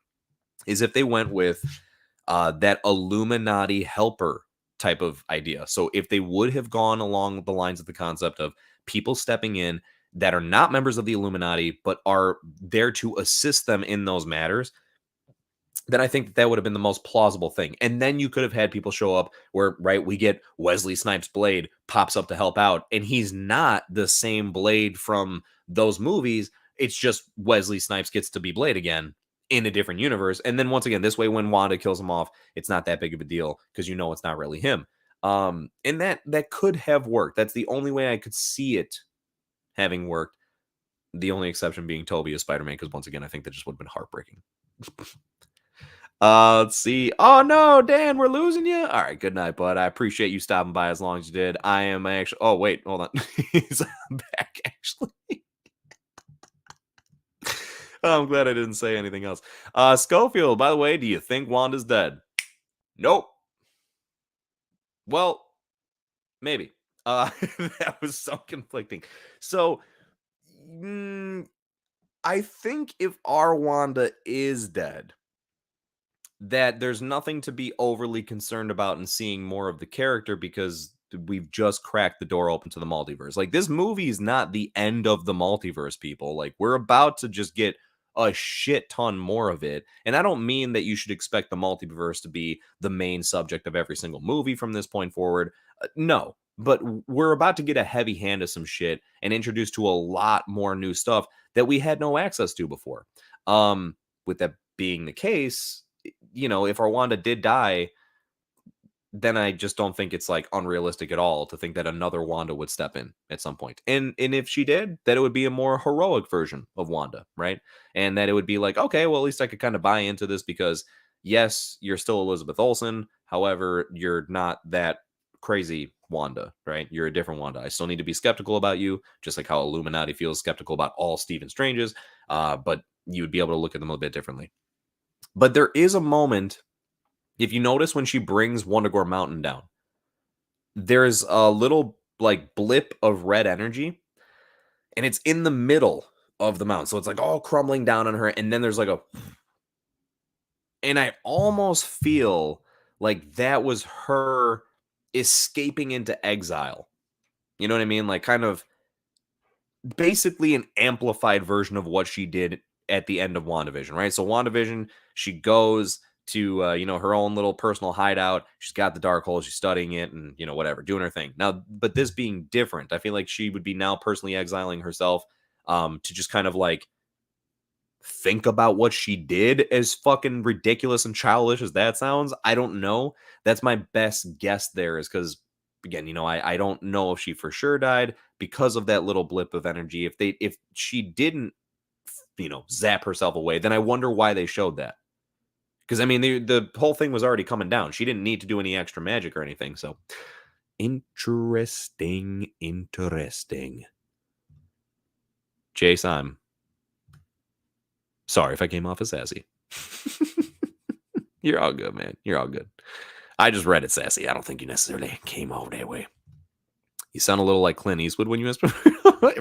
is if they went with that Illuminati helper type of idea. So if they would have gone along the lines of the concept of people stepping in that are not members of the Illuminati, but are there to assist them in those matters, then I think that would have been the most plausible thing. And then you could have had people show up where, right, we get Wesley Snipes' Blade pops up to help out, and he's not the same Blade from those movies. It's just Wesley Snipes gets to be Blade again in a different universe. And then once again, this way, when Wanda kills him off, it's not that big of a deal because it's not really him. And that could have worked. That's the only way I could see it having worked. The only exception being Toby as Spider-Man, because once again, I think that just would have been heartbreaking. Let's see. Oh no, Dan, we're losing you. All right, good night, bud. I appreciate you stopping by as long as you did. I am actually. Oh wait, hold on. He's back actually. I'm glad I didn't say anything else. Schofield, by the way, do you think Wanda's dead? Nope. Well, maybe. That was so conflicting. So, I think if our Wanda is dead, that there's nothing to be overly concerned about in seeing more of the character because we've just cracked the door open to the multiverse. Like, this movie is not the end of the multiverse, people. Like, we're about to just get a shit ton more of it. And I don't mean that you should expect the multiverse to be the main subject of every single movie from this point forward. No, but we're about to get a heavy hand of some shit and introduced to a lot more new stuff that we had no access to before. With that being the case, if our Wanda did die, then I just don't think it's like unrealistic at all to think that another Wanda would step in at some point. And if she did, that it would be a more heroic version of Wanda, right? And that it would be like, okay, well, at least I could kind of buy into this because yes, you're still Elizabeth Olsen. However, you're not that crazy Wanda, right? You're a different Wanda. I still need to be skeptical about you, just like how Illuminati feels skeptical about all Stephen Stranges. But you would be able to look at them a bit differently. But there is a moment, if you notice, when she brings Wundagore Mountain down, there's a little like blip of red energy, and it's in the middle of the mountain. So it's like all crumbling down on her, and then there's like a, and I almost feel like that was her escaping into exile. You know what I mean? Like, kind of basically an amplified version of what she did at the end of WandaVision, right? So WandaVision, she goes to her own little personal hideout. She's got the dark hole, she's studying it, and whatever, doing her thing. Now, but this being different, I feel like she would be now personally exiling herself, to just kind of like think about what she did, as fucking ridiculous and childish as that sounds. I don't know. That's my best guess there, is because, again, I don't know if she for sure died because of that little blip of energy. If she didn't, zap herself away, then I wonder why they showed that. Because I mean, the whole thing was already coming down. She didn't need to do any extra magic or anything. So interesting. Chase, I'm sorry if I came off as sassy. You're all good, man. You're all good. I just read it sassy. I don't think you necessarily came over that way. You sound a little like Clint Eastwood when you whisper.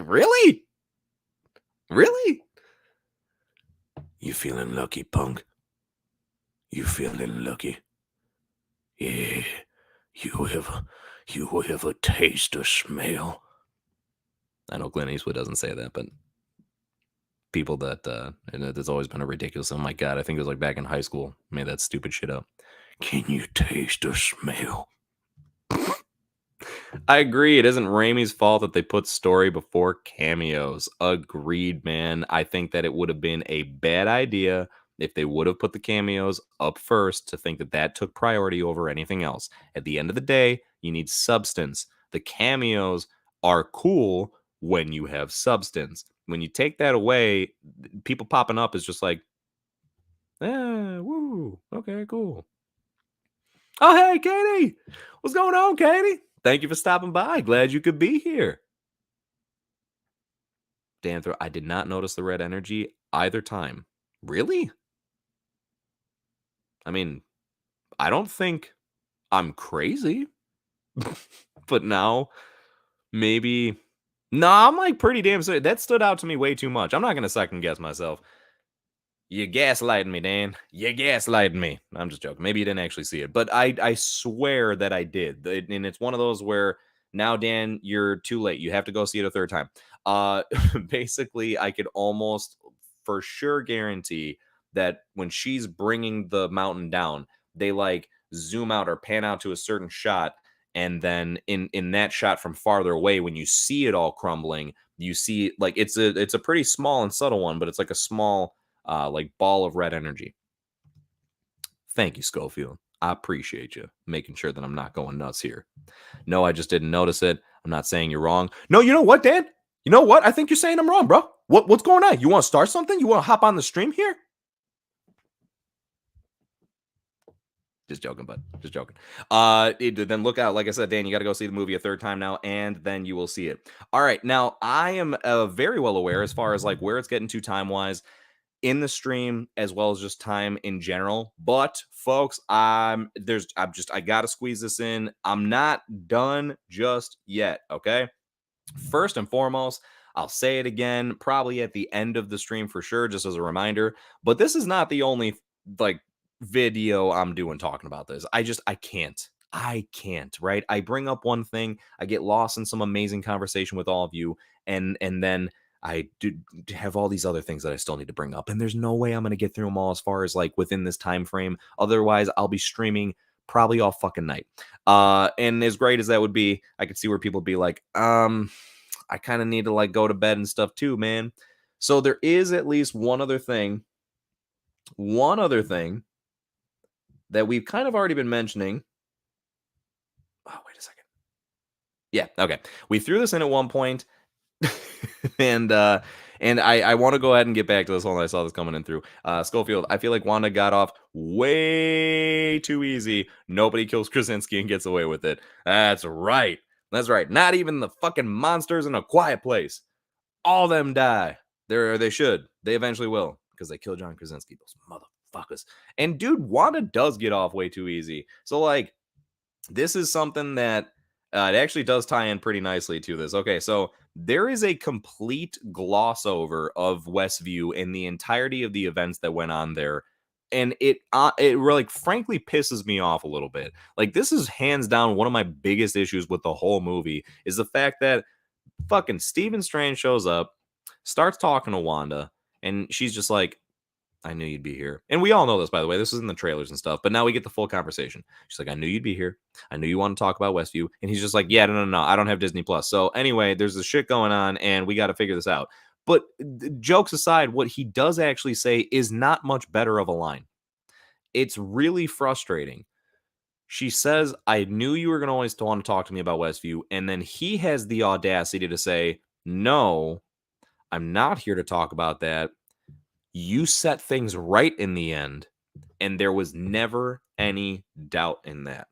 Really? Really? You feeling lucky, punk? You feeling lucky? Yeah. You ever taste or smell? I know Clint Eastwood doesn't say that, but people that and it's always been a ridiculous. Oh my god, I think it was like back in high school, made that stupid shit up. Can you taste or smell? I agree. It isn't Raimi's fault that they put story before cameos. Agreed, man. I think that it would have been a bad idea if they would have put the cameos up first, to think that that took priority over anything else. At the end of the day, you need substance. The cameos are cool when you have substance. When you take that away, people popping up is just like, woo, okay, cool. Oh, hey, Katie. What's going on, Katie? Thank you for stopping by. Glad you could be here. Damn, I did not notice the red energy either time. Really? I mean, I don't think I'm crazy. But now, maybe. No, I'm like pretty damn serious. That stood out to me way too much. I'm not going to second guess myself. You're gaslighting me, Dan. You're gaslighting me. I'm just joking. Maybe you didn't actually see it, but I swear that I did. And it's one of those where now, Dan, you're too late. You have to go see it a third time. Basically, I could almost for sure guarantee that when she's bringing the mountain down, they like zoom out or pan out to a certain shot, and then in that shot from farther away, when you see it all crumbling, you see like it's a pretty small and subtle one, but it's like a small like ball of red energy. Thank you, Schofield. I appreciate you making sure that I'm not going nuts here. No, I just didn't notice it. I'm not saying you're wrong. No, you know what, Dan? You know what? I think you're saying I'm wrong, bro. What's going on? You want to start something? You want to hop on the stream here? Just joking, bud. Just joking. Then look out. Like I said, Dan, you got to go see the movie a third time now, and then you will see it. All right. Now, I am very well aware as far as like where it's getting to time-wise in the stream, as well as just time in general. But folks, I gotta squeeze this in. I'm not done just yet. Okay. First and foremost, I'll say it again, probably at the end of the stream for sure, just as a reminder. But this is not the only like video I'm doing talking about this. I can't. I can't, right? I bring up one thing, I get lost in some amazing conversation with all of you, and then I do have all these other things that I still need to bring up, and there's no way I'm going to get through them all as far as like within this time frame. Otherwise, I'll be streaming probably all fucking night. And as great as that would be, I could see where people would be like, I kind of need to like go to bed and stuff too, man. So there is at least one other thing that we've kind of already been mentioning. Oh, wait a second. Yeah, okay. We threw this in at one point, and I want to go ahead and get back to this one. I saw this coming in through Schofield. I feel like Wanda got off way too easy. Nobody kills Krasinski and gets away with it. That's right. That's right. Not even the fucking monsters in A Quiet Place. All of them die. They should. They eventually will because they kill John Krasinski. Those motherfuckers. And dude, Wanda does get off way too easy. So like, this is something that it actually does tie in pretty nicely to this. Okay, so there is a complete gloss over of Westview and the entirety of the events that went on there. And it really, like, frankly pisses me off a little bit. Like, this is hands down one of my biggest issues with the whole movie is the fact that fucking Stephen Strange shows up, starts talking to Wanda, and she's just like, I knew you'd be here. And we all know this, by the way. This is in the trailers and stuff, but now we get the full conversation. She's like, I knew you'd be here. I knew you want to talk about Westview. And he's just like, yeah, no. I don't have Disney Plus. So anyway, there's this shit going on and we got to figure this out. But jokes aside, what he does actually say is not much better of a line. It's really frustrating. She says, I knew you were going to always want to talk to me about Westview. And then he has the audacity to say, no, I'm not here to talk about that. You set things right in the end, and there was never any doubt in that.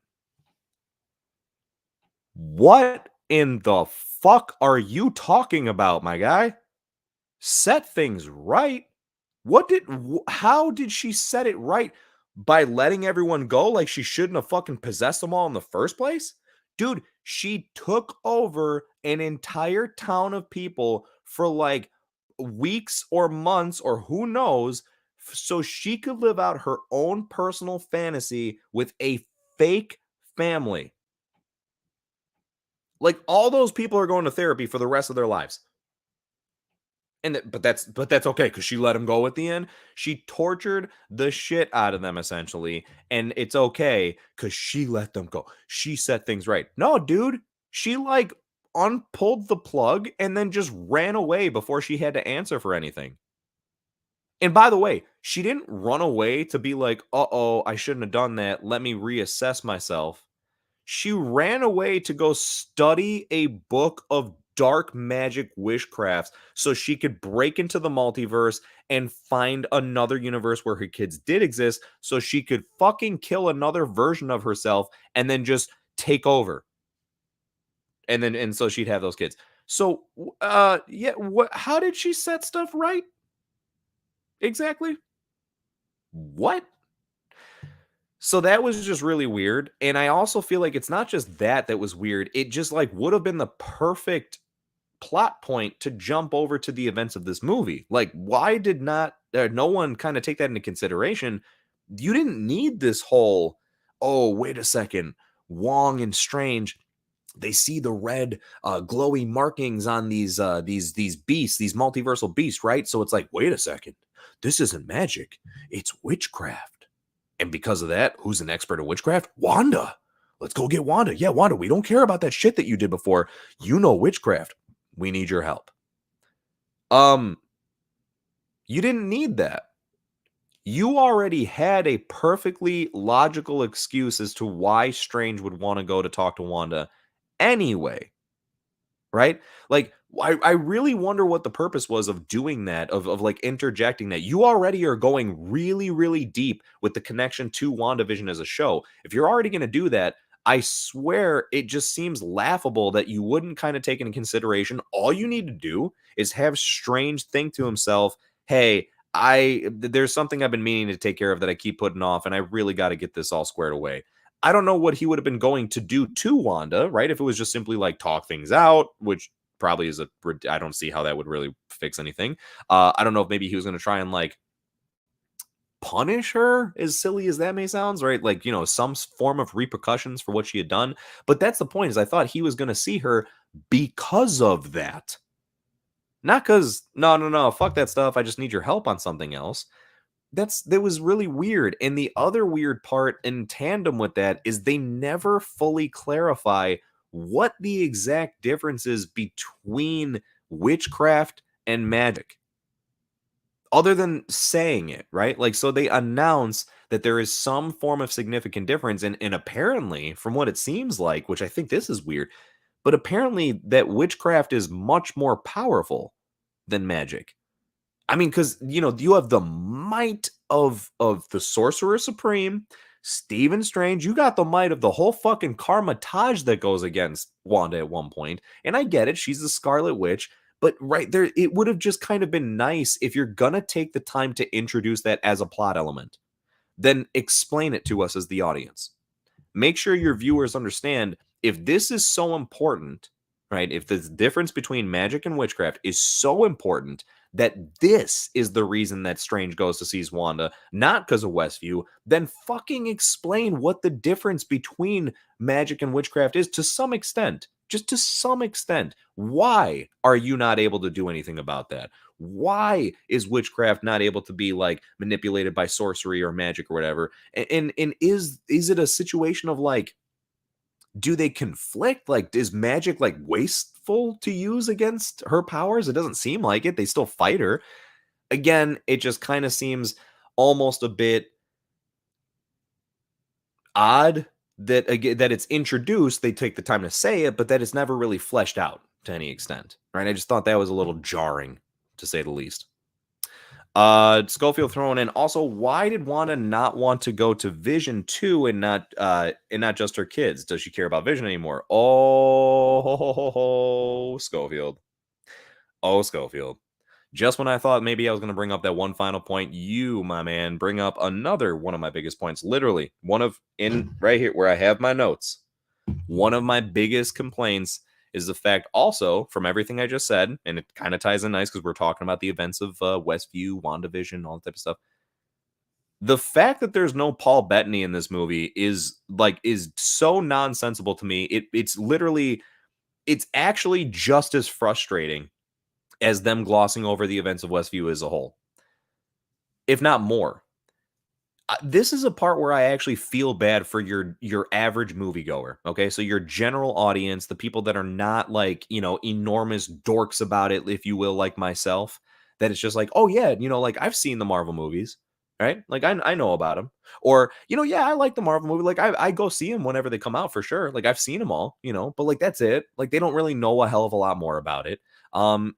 What in the fuck are you talking about, my guy? Set things right? How did she set it right? By letting everyone go like she shouldn't have fucking possessed them all in the first place? Dude, she took over an entire town of people for like weeks or months or who knows, so she could live out her own personal fantasy with a fake family. Like all those people are going to therapy for the rest of their lives. But that's okay because she let him go at the end. She tortured the shit out of them essentially, and it's okay because she let them go. She set things right. No, dude, she like unpulled the plug and then just ran away before she had to answer for anything. And by the way, she didn't run away to be like, "Uh-oh, I shouldn't have done that. Let me reassess myself." She ran away to go study a book of dark magic witchcrafts so she could break into the multiverse and find another universe where her kids did exist so she could fucking kill another version of herself and then just take over. And so she'd have those kids. So yeah, how did she set stuff right? Exactly. What? So that was just really weird, and I also feel like it's not just that was weird, it just, like, would have been the perfect plot point to jump over to the events of this movie. Like, why did not no one kinda take that into consideration? You didn't need this whole, "Oh, wait a second, Wong and Strange, they see the red, glowy markings on these beasts, these multiversal beasts, right? So it's like, wait a second, this isn't magic, it's witchcraft." And because of that, who's an expert in witchcraft? Wanda. Let's go get Wanda. Yeah, Wanda, we don't care about that shit that you did before. You know witchcraft. We need your help. Um, you didn't need that. You already had a perfectly logical excuse as to why Strange would want to go to talk to Wanda anyway. Right? Like, I really wonder what the purpose was of doing that, of like interjecting that. You already are going really, really deep with the connection to WandaVision as a show. If you're already going to do that, I swear it just seems laughable that you wouldn't kind of take into consideration. All you need to do is have Strange think to himself, hey, there's something I've been meaning to take care of that I keep putting off, and I really got to get this all squared away. I don't know what he would have been going to do to Wanda, right? If it was just simply like talk things out, which probably is I don't see how that would really fix anything. I don't know if maybe he was going to try and like punish her, as silly as that may sound, right? Like, some form of repercussions for what she had done. But that's the point, is I thought he was going to see her because of that. Not because, no, no, no, fuck that stuff. I just need your help on something else. That was really weird. And the other weird part in tandem with that is they never fully clarify what the exact difference is between witchcraft and magic, other than saying it, right? Like, so they announce that there is some form of significant difference. And apparently, from what it seems like, which I think this is weird, but apparently that witchcraft is much more powerful than magic. I mean, because you have the might of the Sorcerer Supreme, Stephen Strange. You got the might of the whole fucking Karmatage that goes against Wanda at one point. And I get it, she's the Scarlet Witch. But right there, it would have just kind of been nice if you're gonna take the time to introduce that as a plot element, then explain it to us as the audience. Make sure your viewers understand, if this is so important, right? If the difference between magic and witchcraft is so important, that this is the reason that Strange goes to seize Wanda, not because of Westview, then fucking explain what the difference between magic and witchcraft is to some extent. Just to some extent. Why are you not able to do anything about that? Why is witchcraft not able to be like manipulated by sorcery or magic or whatever? And is it a situation of like, do they conflict? Like, is magic like wasteful to use against her powers? It doesn't seem like it. They still fight her. Again, it just kind of seems almost a bit odd that, again, that it's introduced, they take the time to say it, but that it's never really fleshed out to any extent. Right? I just thought that was a little jarring, to say the least. Schofield throwing in also, why did Wanda not want to go to Vision 2 and not just her kids? Does she care about Vision anymore? Oh, Schofield. Oh, Schofield. Just when I thought maybe I was going to bring up that one final point, you, my man, bring up another one of my biggest points. Literally, one of, in right here where I have my notes, one of my biggest complaints is the fact, also, from everything I just said, and it kind of ties in nice because we're talking about the events of Westview, WandaVision, all that type of stuff. The fact that there's no Paul Bettany in this movie is so nonsensical to me. It's actually just as frustrating as them glossing over the events of Westview as a whole, if not more. This is a part where I actually feel bad for your average moviegoer. Okay, so your general audience, the people that are not like enormous dorks about it, if you will, like myself. That it's just like, oh yeah, like I've seen the Marvel movies, right? Like I know about them, or yeah, I like the Marvel movie. Like I go see them whenever they come out for sure. Like I've seen them all, but like that's it. Like they don't really know a hell of a lot more about it. And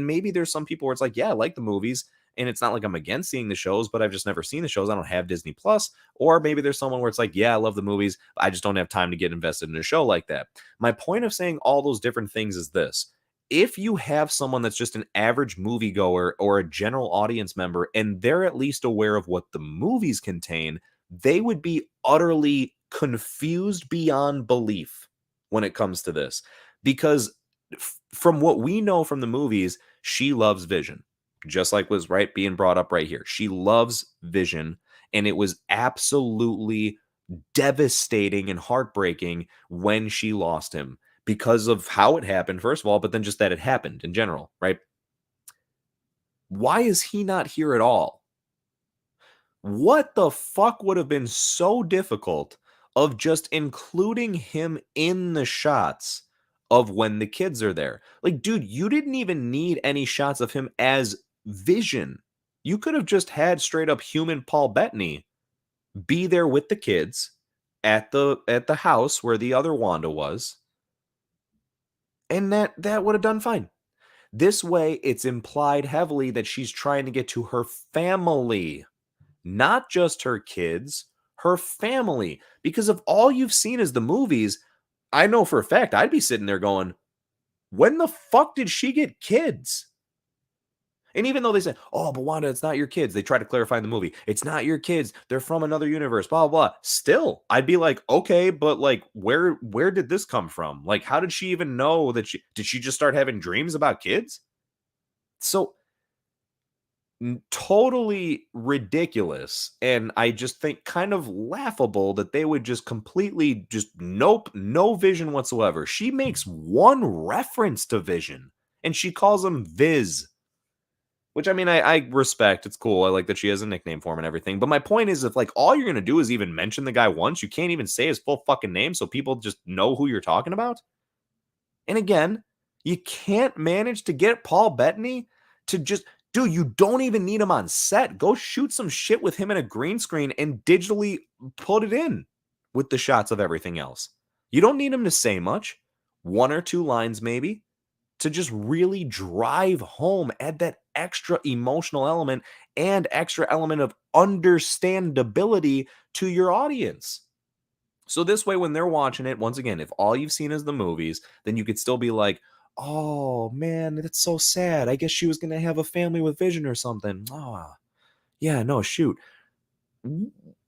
maybe there's some people where it's like, yeah, I like the movies, and it's not like I'm against seeing the shows, but I've just never seen the shows. I don't have Disney Plus. Or maybe there's someone where it's like, yeah, I love the movies, but I just don't have time to get invested in a show like that. My point of saying all those different things is this: if you have someone that's just an average moviegoer or a general audience member, and they're at least aware of what the movies contain, they would be utterly confused beyond belief when it comes to this. Because from what we know from the movies, she loves Vision, just like was right being brought up right here. She loves Vision, and it was absolutely devastating and heartbreaking when she lost him because of how it happened, first of all, but then just that it happened in general, right? Why is he not here at all? What the fuck would have been so difficult of just including him in the shots of when the kids are there? Like, dude, you didn't even need any shots of him as Vision. You could have just had straight up human Paul Bettany be there with the kids at the house where the other Wanda was, and that would have done fine. This way, it's implied heavily that she's trying to get to her family, not just her kids, her family. Because if all you've seen is the movies, I know for a fact I'd be sitting there going, when the fuck did she get kids? And even though they say, oh, but Wanda, it's not your kids. They try to clarify in the movie. It's not your kids. They're from another universe, blah, blah, blah. Still, I'd be like, okay, but like, where did this come from? Like, how did she even know that did she just start having dreams about kids? So totally ridiculous, and I just think kind of laughable that they would just completely just nope, no Vision whatsoever. She makes one reference to Vision, and she calls him Viz, which I mean, I respect. It's cool. I like that she has a nickname for him and everything. But my point is, if like all you're gonna do is even mention the guy once, you can't even say his full fucking name so people just know who you're talking about. And again, you can't manage to get Paul Bettany to just, dude, you don't even need him on set. Go shoot some shit with him in a green screen and digitally put it in with the shots of everything else. You don't need him to say much. One or two lines, maybe, to just really drive home, add that extra emotional element and extra element of understandability to your audience. So this way, when they're watching it, once again, if all you've seen is the movies, then you could still be like, oh man, that's so sad. I guess she was going to have a family with Vision or something. Oh, yeah, no, shoot.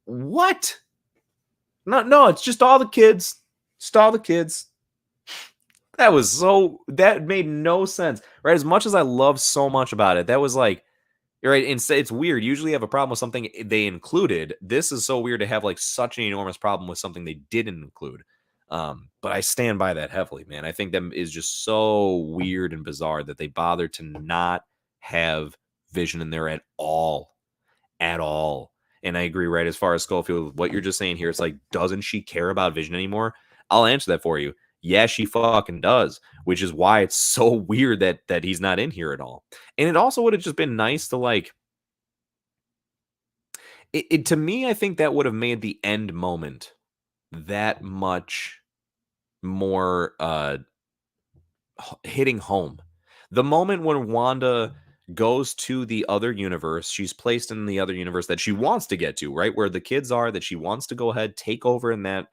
What? No, it's just all the kids. Just all the kids. That made no sense, right? As much as I love so much about it, that was like, right. And it's weird. Usually you have a problem with something they included. This is so weird to have like such an enormous problem with something they didn't include. But I stand by that heavily, man. I think that is just so weird and bizarre that they bothered to not have Vision in there at all. At all. And I agree, right? As far as Schofield, what you're just saying here, it's like, doesn't she care about Vision anymore? I'll answer that for you. Yeah, she fucking does, which is why it's so weird that he's not in here at all. And it also would have just been nice to like it to me, I think that would have made the end moment that much more hitting home. The moment when Wanda goes to the other universe, she's placed in the other universe that she wants to get to, right? Where the kids are, that she wants to go ahead, take over in that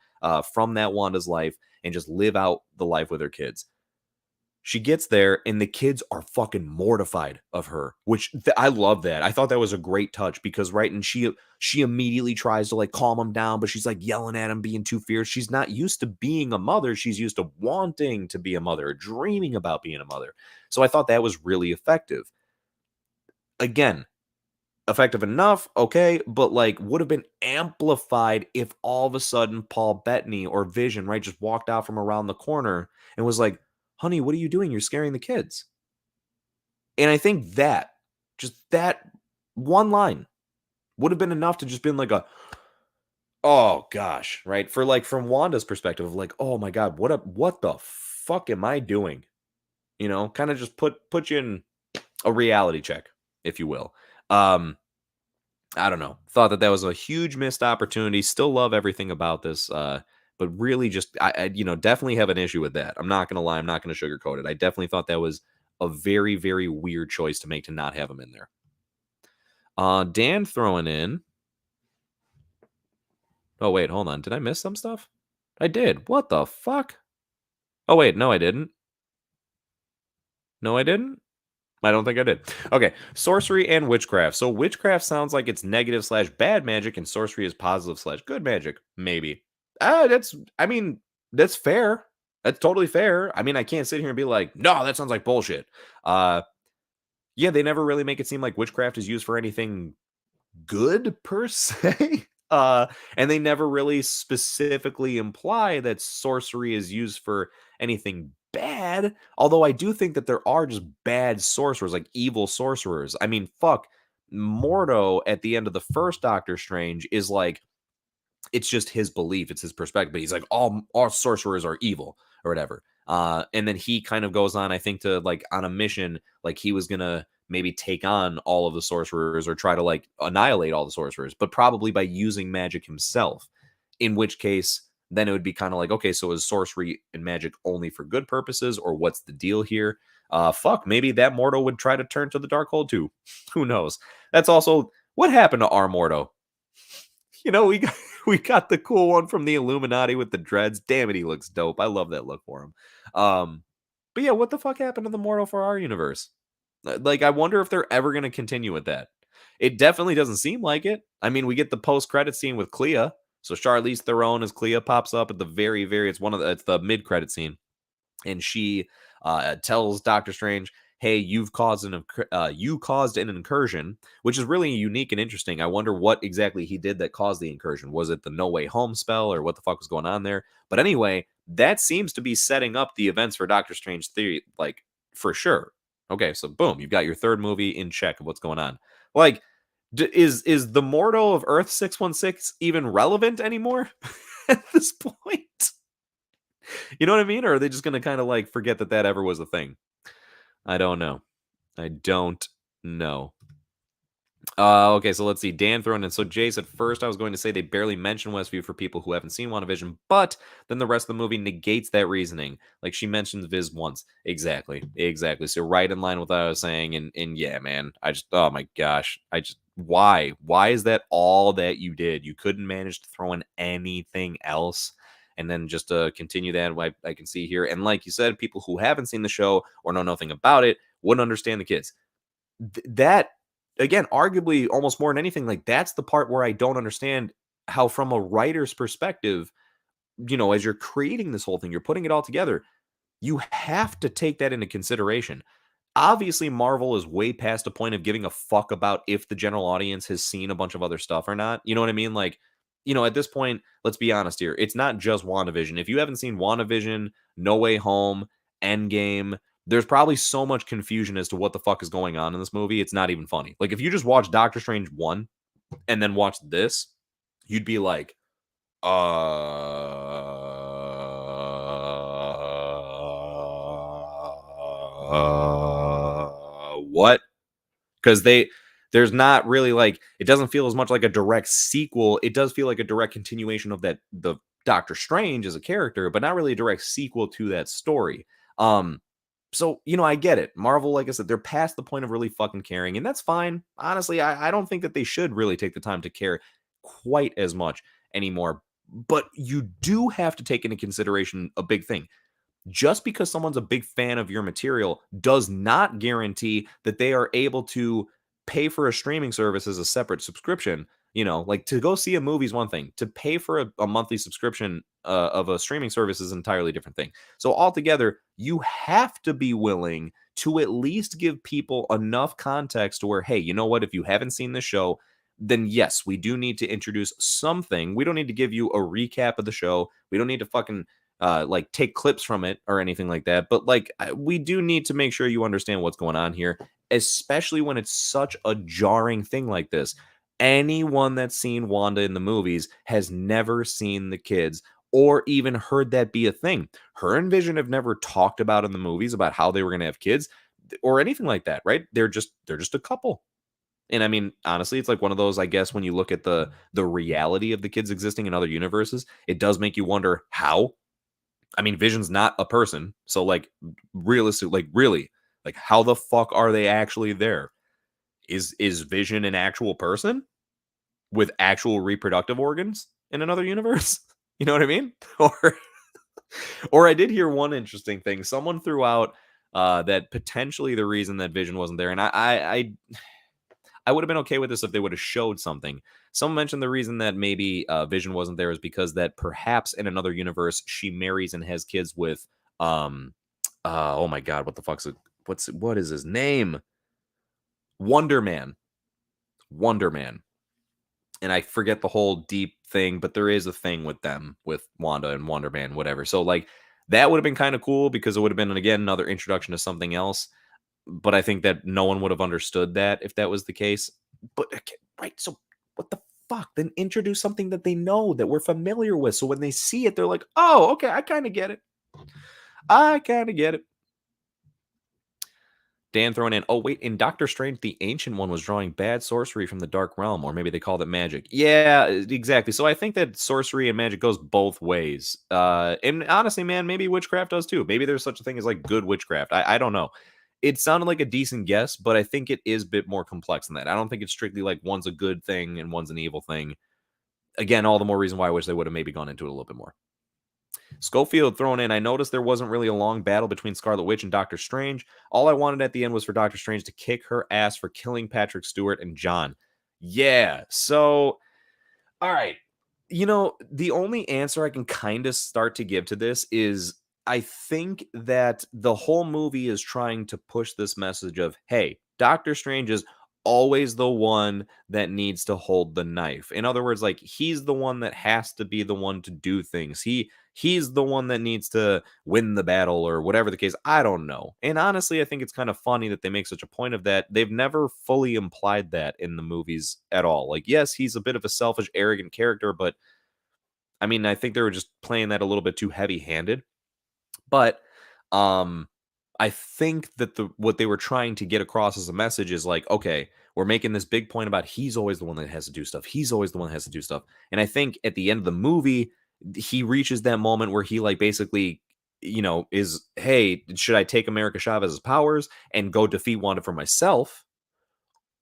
from that Wanda's life and just live out the life with her kids. She gets there and the kids are fucking mortified of her, which I love that. I thought that was a great touch because right, and she immediately tries to like calm him down, but she's like yelling at him, being too fierce. She's not used to being a mother. She's used to wanting to be a mother, dreaming about being a mother. So I thought that was really effective. Again, effective enough, okay, but like would have been amplified if all of a sudden Paul Bettany or Vision, right, just walked out from around the corner and was like, honey, what are you doing? You're scaring the kids. And I think just that one line would have been enough to just been like oh gosh, right? For like from Wanda's perspective of like, oh my God, what the fuck am I doing? You know, kind of just put you in a reality check, if you will. I don't know. Thought that was a huge missed opportunity. Still love everything about this. But really just I definitely have an issue with that. I'm not gonna lie, I'm not gonna sugarcoat it. I definitely thought that was a very, very weird choice to make to not have him in there. Dan throwing in. Oh, wait, hold on. Did I miss some stuff? I did. What the fuck? Oh, wait, no, I didn't. No, I didn't. I don't think I did. Okay, sorcery and witchcraft. So witchcraft sounds like it's negative / bad magic, and sorcery is positive / good magic. Maybe. I mean, that's fair. That's totally fair. I mean, I can't sit here and be like, no, that sounds like bullshit. Yeah, they never really make it seem like witchcraft is used for anything good per se. And they never really specifically imply that sorcery is used for anything bad. Although I do think that there are just bad sorcerers, like evil sorcerers. I mean, fuck. Mordo at the end of the first Doctor Strange is like, it's just his belief, it's his perspective. But he's like, all sorcerers are evil or whatever. And then he kind of goes on, I think, to like on a mission, like he was gonna maybe take on all of the sorcerers or try to like annihilate all the sorcerers, but probably by using magic himself. In which case, then it would be kind of like, okay, so is sorcery and magic only for good purposes, or what's the deal here? Fuck, maybe that Mordo would try to turn to the Darkhold too. Who knows? That's also what happened to our Mordo. We got the cool one from the Illuminati with the dreads. Damn it, he looks dope. I love that look for him. But yeah, what the fuck happened to the Mortal for our universe? Like, I wonder if they're ever going to continue with that. It definitely doesn't seem like it. I mean, we get the post-credit scene with Clea. So Charlize Theron as Clea pops up at the it's the mid-credit scene. And she tells Doctor Strange, hey, you caused an incursion, which is really unique and interesting. I wonder what exactly he did that caused the incursion. Was it the No Way Home spell, or what the fuck was going on there? But anyway, that seems to be setting up the events for Doctor Strange theory, like, for sure. Okay, so boom, you've got your third movie in check of what's going on. Like, is the mortal of Earth 616 even relevant anymore at this point? You know what I mean? Or are they just going to kind of like forget that that ever was a thing? I don't know. I don't know. Okay, so let's see. Dan thrown in. So, Jace, at first I was going to say they barely mention Westview for people who haven't seen WandaVision, but then the rest of the movie negates that reasoning. Like, she mentions Viz once. Exactly. Exactly. So, right in line with what I was saying. And yeah, man, oh my gosh. Why? Why is that all that you did? You couldn't manage to throw in anything else? And then just to continue that, I can see here. And like you said, people who haven't seen the show or know nothing about it wouldn't understand the kids. That, again, arguably almost more than anything, like, that's the part where I don't understand how, from a writer's perspective, as you're creating this whole thing, you're putting it all together, you have to take that into consideration. Obviously, Marvel is way past the point of giving a fuck about if the general audience has seen a bunch of other stuff or not. You know what I mean? Like, at this point, let's be honest here. It's not just WandaVision. If you haven't seen WandaVision, No Way Home, Endgame, there's probably so much confusion as to what the fuck is going on in this movie. It's not even funny. Like, if you just watch Doctor Strange 1 and then watch this, you'd be like, what? Because there's not really, like, it doesn't feel as much like a direct sequel. It does feel like a direct continuation of the Doctor Strange as a character, but not really a direct sequel to that story. So, I get it. Marvel, like I said, they're past the point of really fucking caring, and that's fine. Honestly, I don't think that they should really take the time to care quite as much anymore. But you do have to take into consideration a big thing. Just because someone's a big fan of your material does not guarantee that they are able to pay for a streaming service as a separate subscription. Like, to go see a movie is one thing. To pay for a monthly subscription of a streaming service is an entirely different thing. So altogether, you have to be willing to at least give people enough context to where, hey, you know what? If you haven't seen the show, then yes, we do need to introduce something. We don't need to give you a recap of the show. We don't need to fucking like, take clips from it or anything like that. But, like, we do need to make sure you understand what's going on here, especially when it's such a jarring thing like this. Anyone that's seen Wanda in the movies has never seen the kids or even heard that be a thing. Her and Vision have never talked about in the movies about how they were going to have kids or anything like that, right? They're just a couple. And I mean, honestly, it's like one of those, I guess, when you look at the reality of the kids existing in other universes, it does make you wonder how. I mean, Vision's not a person. So, like, realistic, like, really, like, how the fuck are they actually there? Is Vision an actual person with actual reproductive organs in another universe? You know what I mean? Or I did hear one interesting thing. Someone threw out that potentially the reason that Vision wasn't there, and I would have been okay with this if they would have showed something. Someone mentioned the reason that maybe Vision wasn't there is because that perhaps in another universe she marries and has kids with oh my god, what the fuck's it? What is his name? Wonder Man. Wonder Man. And I forget the whole deep thing, but there is a thing with them, with Wanda and Wonder Man, whatever. So, like, that would have been kind of cool because it would have been, again, another introduction to something else. But I think that no one would have understood that if that was the case. But right, so what the fuck? Then introduce something that they know, that we're familiar with. So when they see it, they're like, oh, okay, I kind of get it. I kind of get it. Dan throwing in, oh, wait, in Doctor Strange, the Ancient One was drawing bad sorcery from the Dark Realm, or maybe they called it magic. Yeah, exactly. So I think that sorcery and magic goes both ways. And honestly, man, maybe witchcraft does too. Maybe there's such a thing as, like, good witchcraft. I don't know. It sounded like a decent guess, but I think it is a bit more complex than that. I don't think it's strictly like one's a good thing and one's an evil thing. Again, all the more reason why I wish they would have maybe gone into it a little bit more. Schofield thrown in, I noticed there wasn't really a long battle between Scarlet Witch and Doctor Strange. All I wanted at the end was for Doctor Strange to kick her ass for killing Patrick Stewart and John. Yeah, so, all right. The only answer I can kind of start to give to this is I think that the whole movie is trying to push this message of, hey, Doctor Strange is always the one that needs to hold the knife. In other words, like he's the one that has to be the one to do things. He's the one that needs to win the battle or whatever the case. I don't know. And honestly, I think it's kind of funny that they make such a point of that. They've never fully implied that in the movies at all. Like, yes, he's a bit of a selfish, arrogant character, but I mean, I think they were just playing that a little bit too heavy-handed. But um I think that the what they were trying to get across as a message is like, okay, we're making this big point about he's always the one that has to do stuff. He's always the one that has to do stuff. And I think at the end of the movie, he reaches that moment where he like basically, is, hey, should I take America Chavez's powers and go defeat Wanda for myself?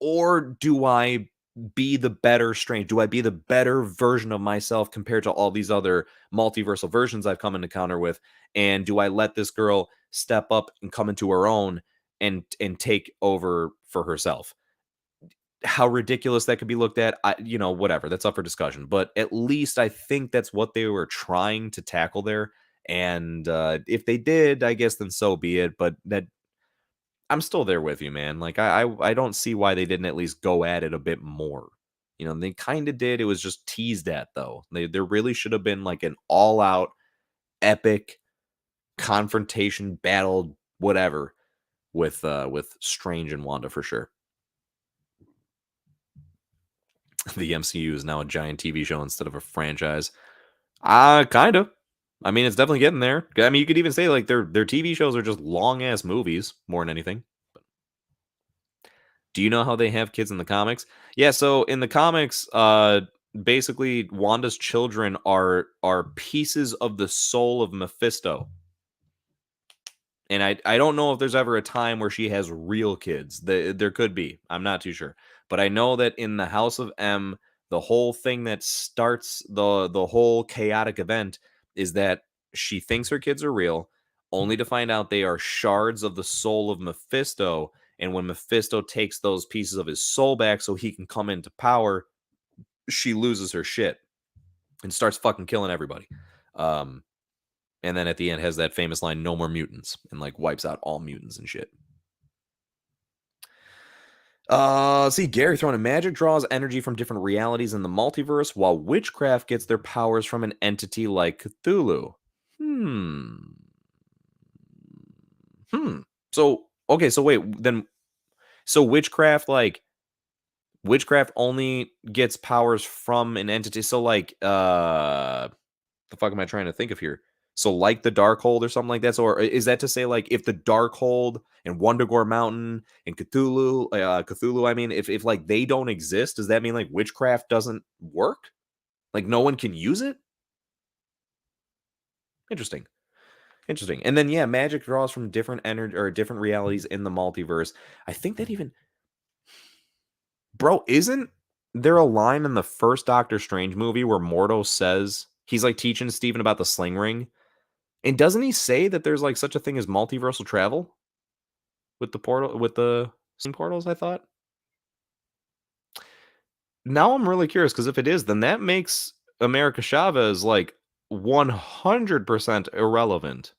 Or do I be the better Strange? Do I be the better version of myself compared to all these other multiversal versions I've come into encounter with? And do I let this girl step up and come into her own and take over for herself? How ridiculous that could be looked at, whatever. That's up for discussion. But at least I think that's what they were trying to tackle there. And if they did, I guess then so be it. But that I'm still there with you, man. Like I don't see why they didn't at least go at it a bit more. They kind of did. It was just teased at though. There really should have been like an all out epic confrontation battle, whatever, with Strange and Wanda for sure. The MCU is now a giant TV show instead of a franchise. Kind of. I mean, it's definitely getting there. I mean, you could even say like their TV shows are just long ass movies more than anything. Do you know how they have kids in the comics? Yeah, so in the comics, basically Wanda's children are pieces of the soul of Mephisto. And I don't know if there's ever a time where she has real kids. There could be. I'm not too sure. But I know that in the House of M, the whole thing that starts the whole chaotic event is that she thinks her kids are real, only to find out they are shards of the soul of Mephisto. And when Mephisto takes those pieces of his soul back so he can come into power, she loses her shit and starts fucking killing everybody. And then at the end has that famous line, "No more mutants," and like wipes out all mutants and shit. See, Gary throwing in magic draws energy from different realities in the multiverse, while witchcraft gets their powers from an entity like Cthulhu. So okay, so wait, then so witchcraft only gets powers from an entity. So like the fuck am I trying to think of here? So like the Darkhold or something like that. So or is that to say like if the Darkhold and Wundagore Mountain and Cthulhu, I mean, if like they don't exist, does that mean like witchcraft doesn't work? Like no one can use it? Interesting. Interesting. And then yeah, magic draws from different energy or different realities in the multiverse. I think that even bro, isn't there a line in the first Doctor Strange movie where Mordo says he's like teaching Steven about the sling ring? And doesn't he say that there's like such a thing as multiversal travel with the sling portals, I thought? Now I'm really curious because if it is, then that makes America Chavez like 100% irrelevant.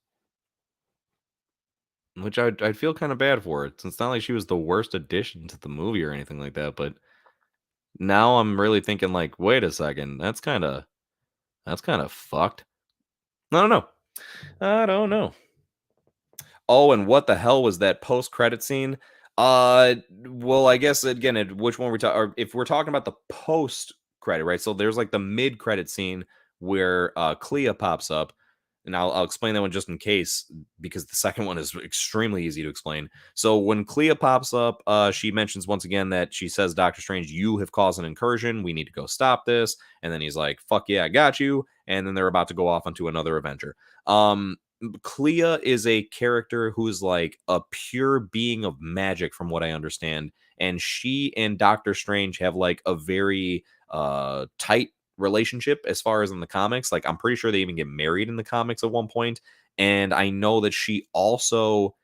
Which I'd feel kind of bad for it. It's not like she was the worst addition to the movie or anything like that, but now I'm really thinking like, wait a second, that's kind of fucked. I don't know. I don't know. Oh, and what the hell was that post-credit scene? Well, I guess again, which one we're talking, or if we're talking about the post-credit, right? So there's like the mid-credit scene where Clea pops up, and I'll explain that one just in case because the second one is extremely easy to explain. So when Clea pops up, she mentions once again that she says, "Doctor Strange, you have caused an incursion. We need to go stop this." And then he's like, "Fuck yeah, I got you." And then they're about to go off onto another adventure. Clea is a character who's like a pure being of magic, from what I understand, and she and Doctor Strange have like a very tight relationship as far as in the comics. Like I'm pretty sure they even get married in the comics at one point, and I know that she also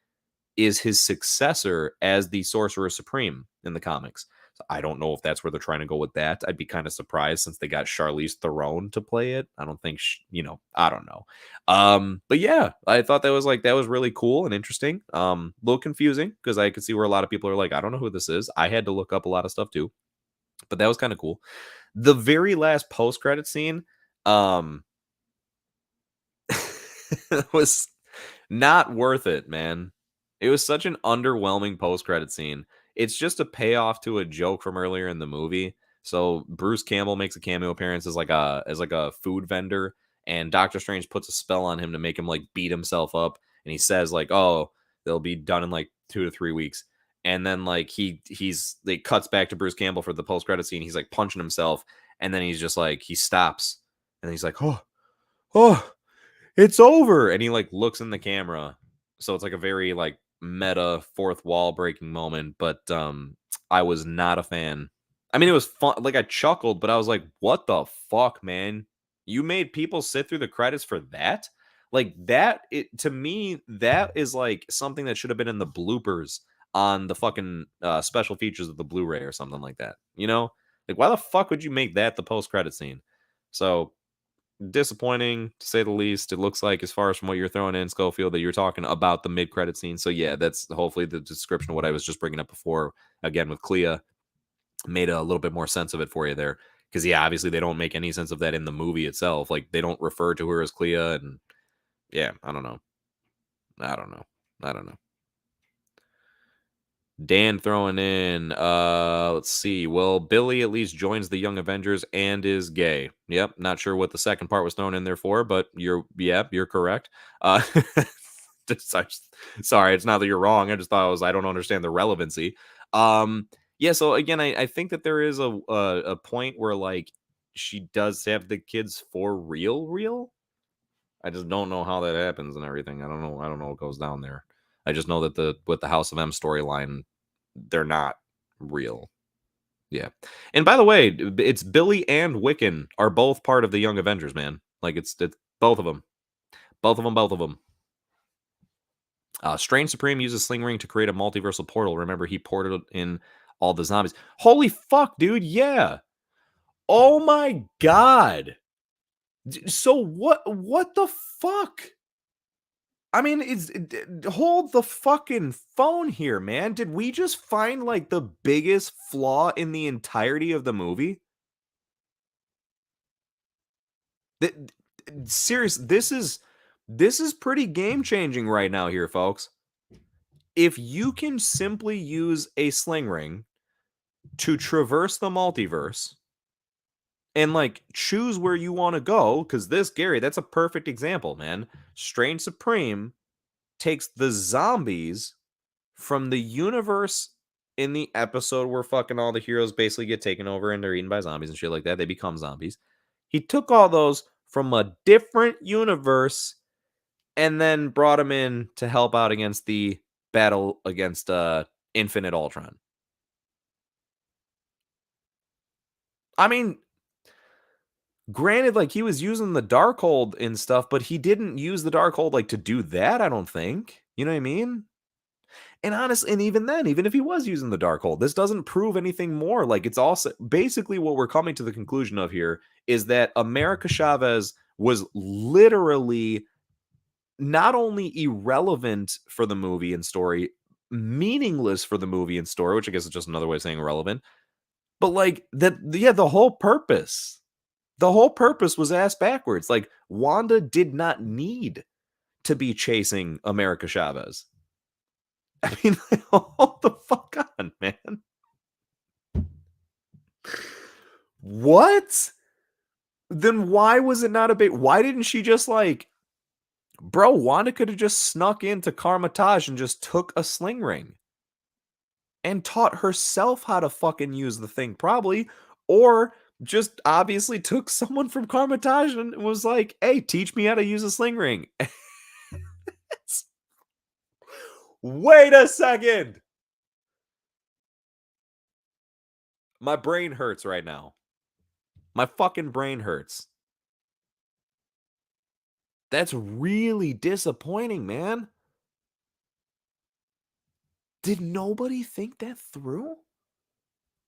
is his successor as the Sorcerer Supreme in the comics. I don't know if that's where they're trying to go with that. I'd be kind of surprised since they got Charlize Theron to play it. I don't think, I don't know. But yeah, I thought that was really cool and interesting. A little confusing because I could see where a lot of people are like, I don't know who this is. I had to look up a lot of stuff too, but that was kind of cool. The very last post credit scene, um, was not worth it, man. It was such an underwhelming post-credit scene. It's just a payoff to a joke from earlier in the movie. So Bruce Campbell makes a cameo appearance as like a food vendor, and Doctor Strange puts a spell on him to make him like beat himself up, and he says like, "Oh, they'll be done in like 2 to 3 weeks." And then like they cuts back to Bruce Campbell for the post-credit scene. He's like punching himself, and then he's just like he stops, and he's like, "Oh, it's over," and he like looks in the camera. So it's like a very like meta fourth wall breaking moment, but I was not a fan. I mean, it was fun, like I chuckled, but I was like, what the fuck, man? You made people sit through the credits for that? Like that, it to me that is like something that should have been in the bloopers on the fucking special features of the Blu-ray or something like that, like why the fuck would you make that the post-credit scene? So disappointing to say the least. It looks like, as far as from what you're throwing in, Schofield, that you're talking about the mid-credit scene. So yeah, that's hopefully the description of what I was just bringing up before. Again, with Clea, made a little bit more sense of it for you there. Because yeah, obviously they don't make any sense of that in the movie itself. Like they don't refer to her as Clea, and yeah, I don't know. I don't know. I don't know. Dan throwing in, let's see. Well, Billy at least joins the Young Avengers and is gay. Yep, not sure what the second part was thrown in there for, but you're correct. Sorry, it's not that you're wrong. I just thought I don't understand the relevancy. Yeah, so again, I think that there is a point where like she does have the kids for real. I just don't know how that happens and everything. I don't know what goes down there. I just know that with the House of M storyline, they're not real. Yeah. And by the way, it's Billy and Wiccan are both part of the Young Avengers, man. Like it's both of them. Both of them, both of them. Strange Supreme uses Sling Ring to create a multiversal portal. Remember, he ported in all the zombies. Holy fuck, dude. Yeah. Oh my god. So what the fuck? I mean, hold the fucking phone here, man. Did we just find like the biggest flaw in the entirety of the movie? That serious, this is pretty game changing right now here, folks. If you can simply use a sling ring to traverse the multiverse and like choose where you want to go, because Gary, that's a perfect example, man. Strange Supreme takes the zombies from the universe in the episode where fucking all the heroes basically get taken over and they're eaten by zombies and shit like that. They become zombies. He took all those from a different universe and then brought them in to help out against the battle against Infinite Ultron. I mean, granted, like he was using the Darkhold and stuff, but he didn't use the Darkhold like to do that, I don't think. You know what I mean? And honestly, and even then, even if he was using the Darkhold, this doesn't prove anything more. Like it's also basically what we're coming to the conclusion of here is that America Chavez was literally not only irrelevant for the movie and story, meaningless for the movie and story, which I guess is just another way of saying irrelevant, but like that, yeah, the whole purpose was ass backwards. Like Wanda did not need to be chasing America Chavez. I mean, hold the fuck on, man. What? Then why was it not a big? Why didn't she just like, bro? Wanda could have just snuck into Karmatage and just took a sling ring and taught herself how to fucking use the thing, probably, or just obviously took someone from Karmatage and was like, "Hey, teach me how to use a sling ring." Wait a second. My brain hurts right now. My fucking brain hurts. That's really disappointing, man. Did nobody think that through?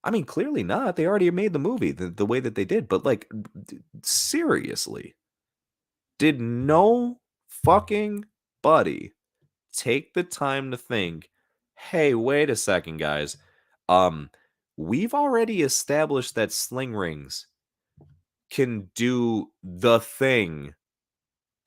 I mean, clearly not. They already made the movie the way that they did. But like, seriously, did no fucking buddy take the time to think, hey, wait a second, guys. Um, we've already established that sling rings can do the thing,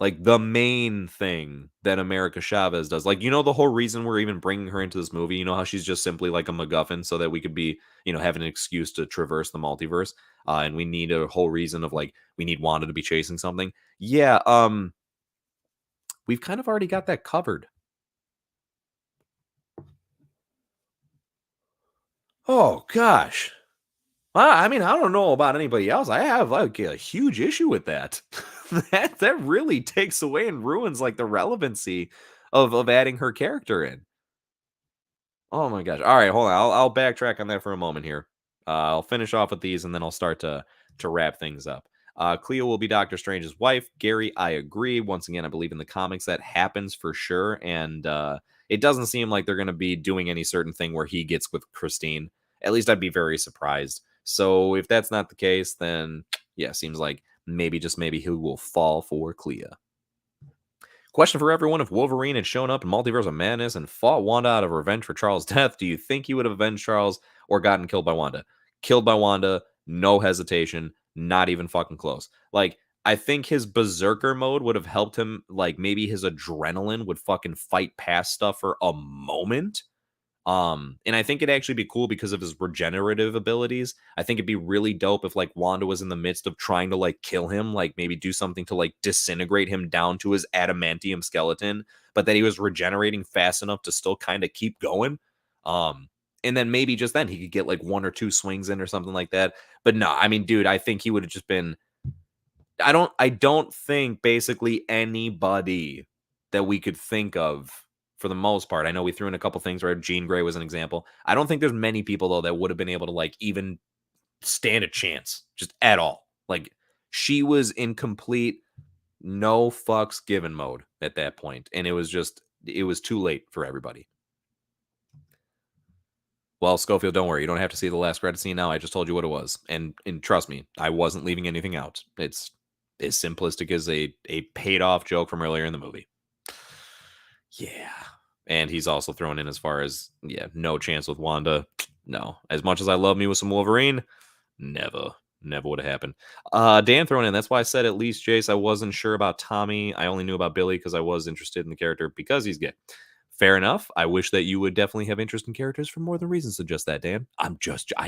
like the main thing that America Chavez does. Like, the whole reason we're even bringing her into this movie, how she's just simply like a MacGuffin so that we could be, have an excuse to traverse the multiverse. And we need a whole reason of like, we need Wanda to be chasing something. Yeah. We've kind of already got that covered. Oh, gosh. I mean, I don't know about anybody else. I have like a huge issue with that. that really takes away and ruins like the relevancy of adding her character in. Oh my gosh! All right, hold on. I'll backtrack on that for a moment here. I'll finish off with these, and then I'll start to wrap things up. Cleo will be Doctor Strange's wife. Gary, I agree. Once again, I believe in the comics that happens for sure, and it doesn't seem like they're going to be doing any certain thing where he gets with Christine. At least I'd be very surprised. So if that's not the case, then yeah, seems like maybe just maybe he will fall for Clea. Question for everyone: if Wolverine had shown up in Multiverse of Madness and fought Wanda out of revenge for Charles' death, do you think he would have avenged Charles or gotten killed by Wanda? Killed by Wanda, no hesitation, not even fucking close. Like, I think his berserker mode would have helped him. Like, maybe his adrenaline would fucking fight past stuff for a moment. And I think it'd actually be cool because of his regenerative abilities. I think it'd be really dope if like Wanda was in the midst of trying to like kill him, like maybe do something to like disintegrate him down to his adamantium skeleton, but that he was regenerating fast enough to still kind of keep going. And then maybe just then he could get like one or two swings in or something like that. But no, I mean, dude, I think he would have just been. I don't think basically anybody that we could think of for the most part. I know we threw in a couple things where Jean Grey was an example. I don't think there's many people though that would have been able to like even stand a chance just at all. Like she was in complete no fucks given mode at that point, and it was too late for everybody. Well, Schofield, don't worry. You don't have to see the last credit scene now. I just told you what it was. And trust me, I wasn't leaving anything out. It's as simplistic as a paid off joke from earlier in the movie. Yeah. And he's also thrown in as far as, yeah, no chance with Wanda. No. As much as I love me with some Wolverine, never. Never would have happened. Dan thrown in. That's why I said at least Jace. I wasn't sure about Tommy. I only knew about Billy because I was interested in the character because he's gay. Fair enough. I wish that you would definitely have interest in characters for more than reasons than just that, Dan. I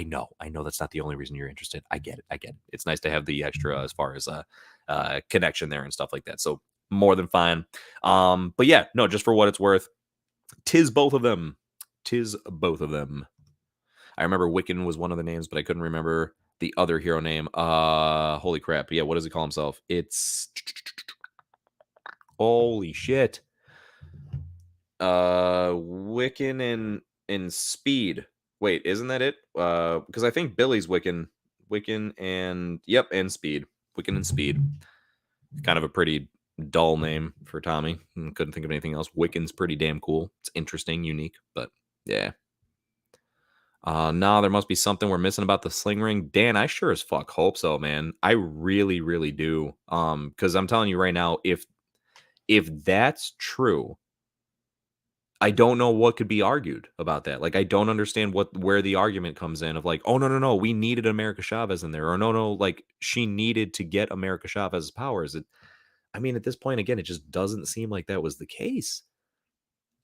know that's not the only reason you're interested. I get it. It's nice to have the extra as far as connection there and stuff like that. So more than fine. But yeah, no, just for what it's worth, tis both of them. Tis both of them. I remember Wiccan was one of the names, but I couldn't remember the other hero name. Holy crap. Yeah, what does he call himself? It's holy shit. Wiccan and Speed. Wait, isn't that it? Because I think Billy's Wiccan and yep, and Speed. Wiccan and Speed. Kind of a pretty dull name for Tommy. Couldn't think of anything else. Wiccan's pretty damn cool. It's interesting, unique, but yeah. No, there must be something we're missing about the sling ring. Dan, I sure as fuck hope so, man. I really, really do. Because I'm telling you right now, if that's true, I don't know what could be argued about that. Like, I don't understand where the argument comes in of like, oh no, we needed America Chavez in there, or no, like she needed to get America Chavez's powers. I mean, at this point, again, it just doesn't seem like that was the case.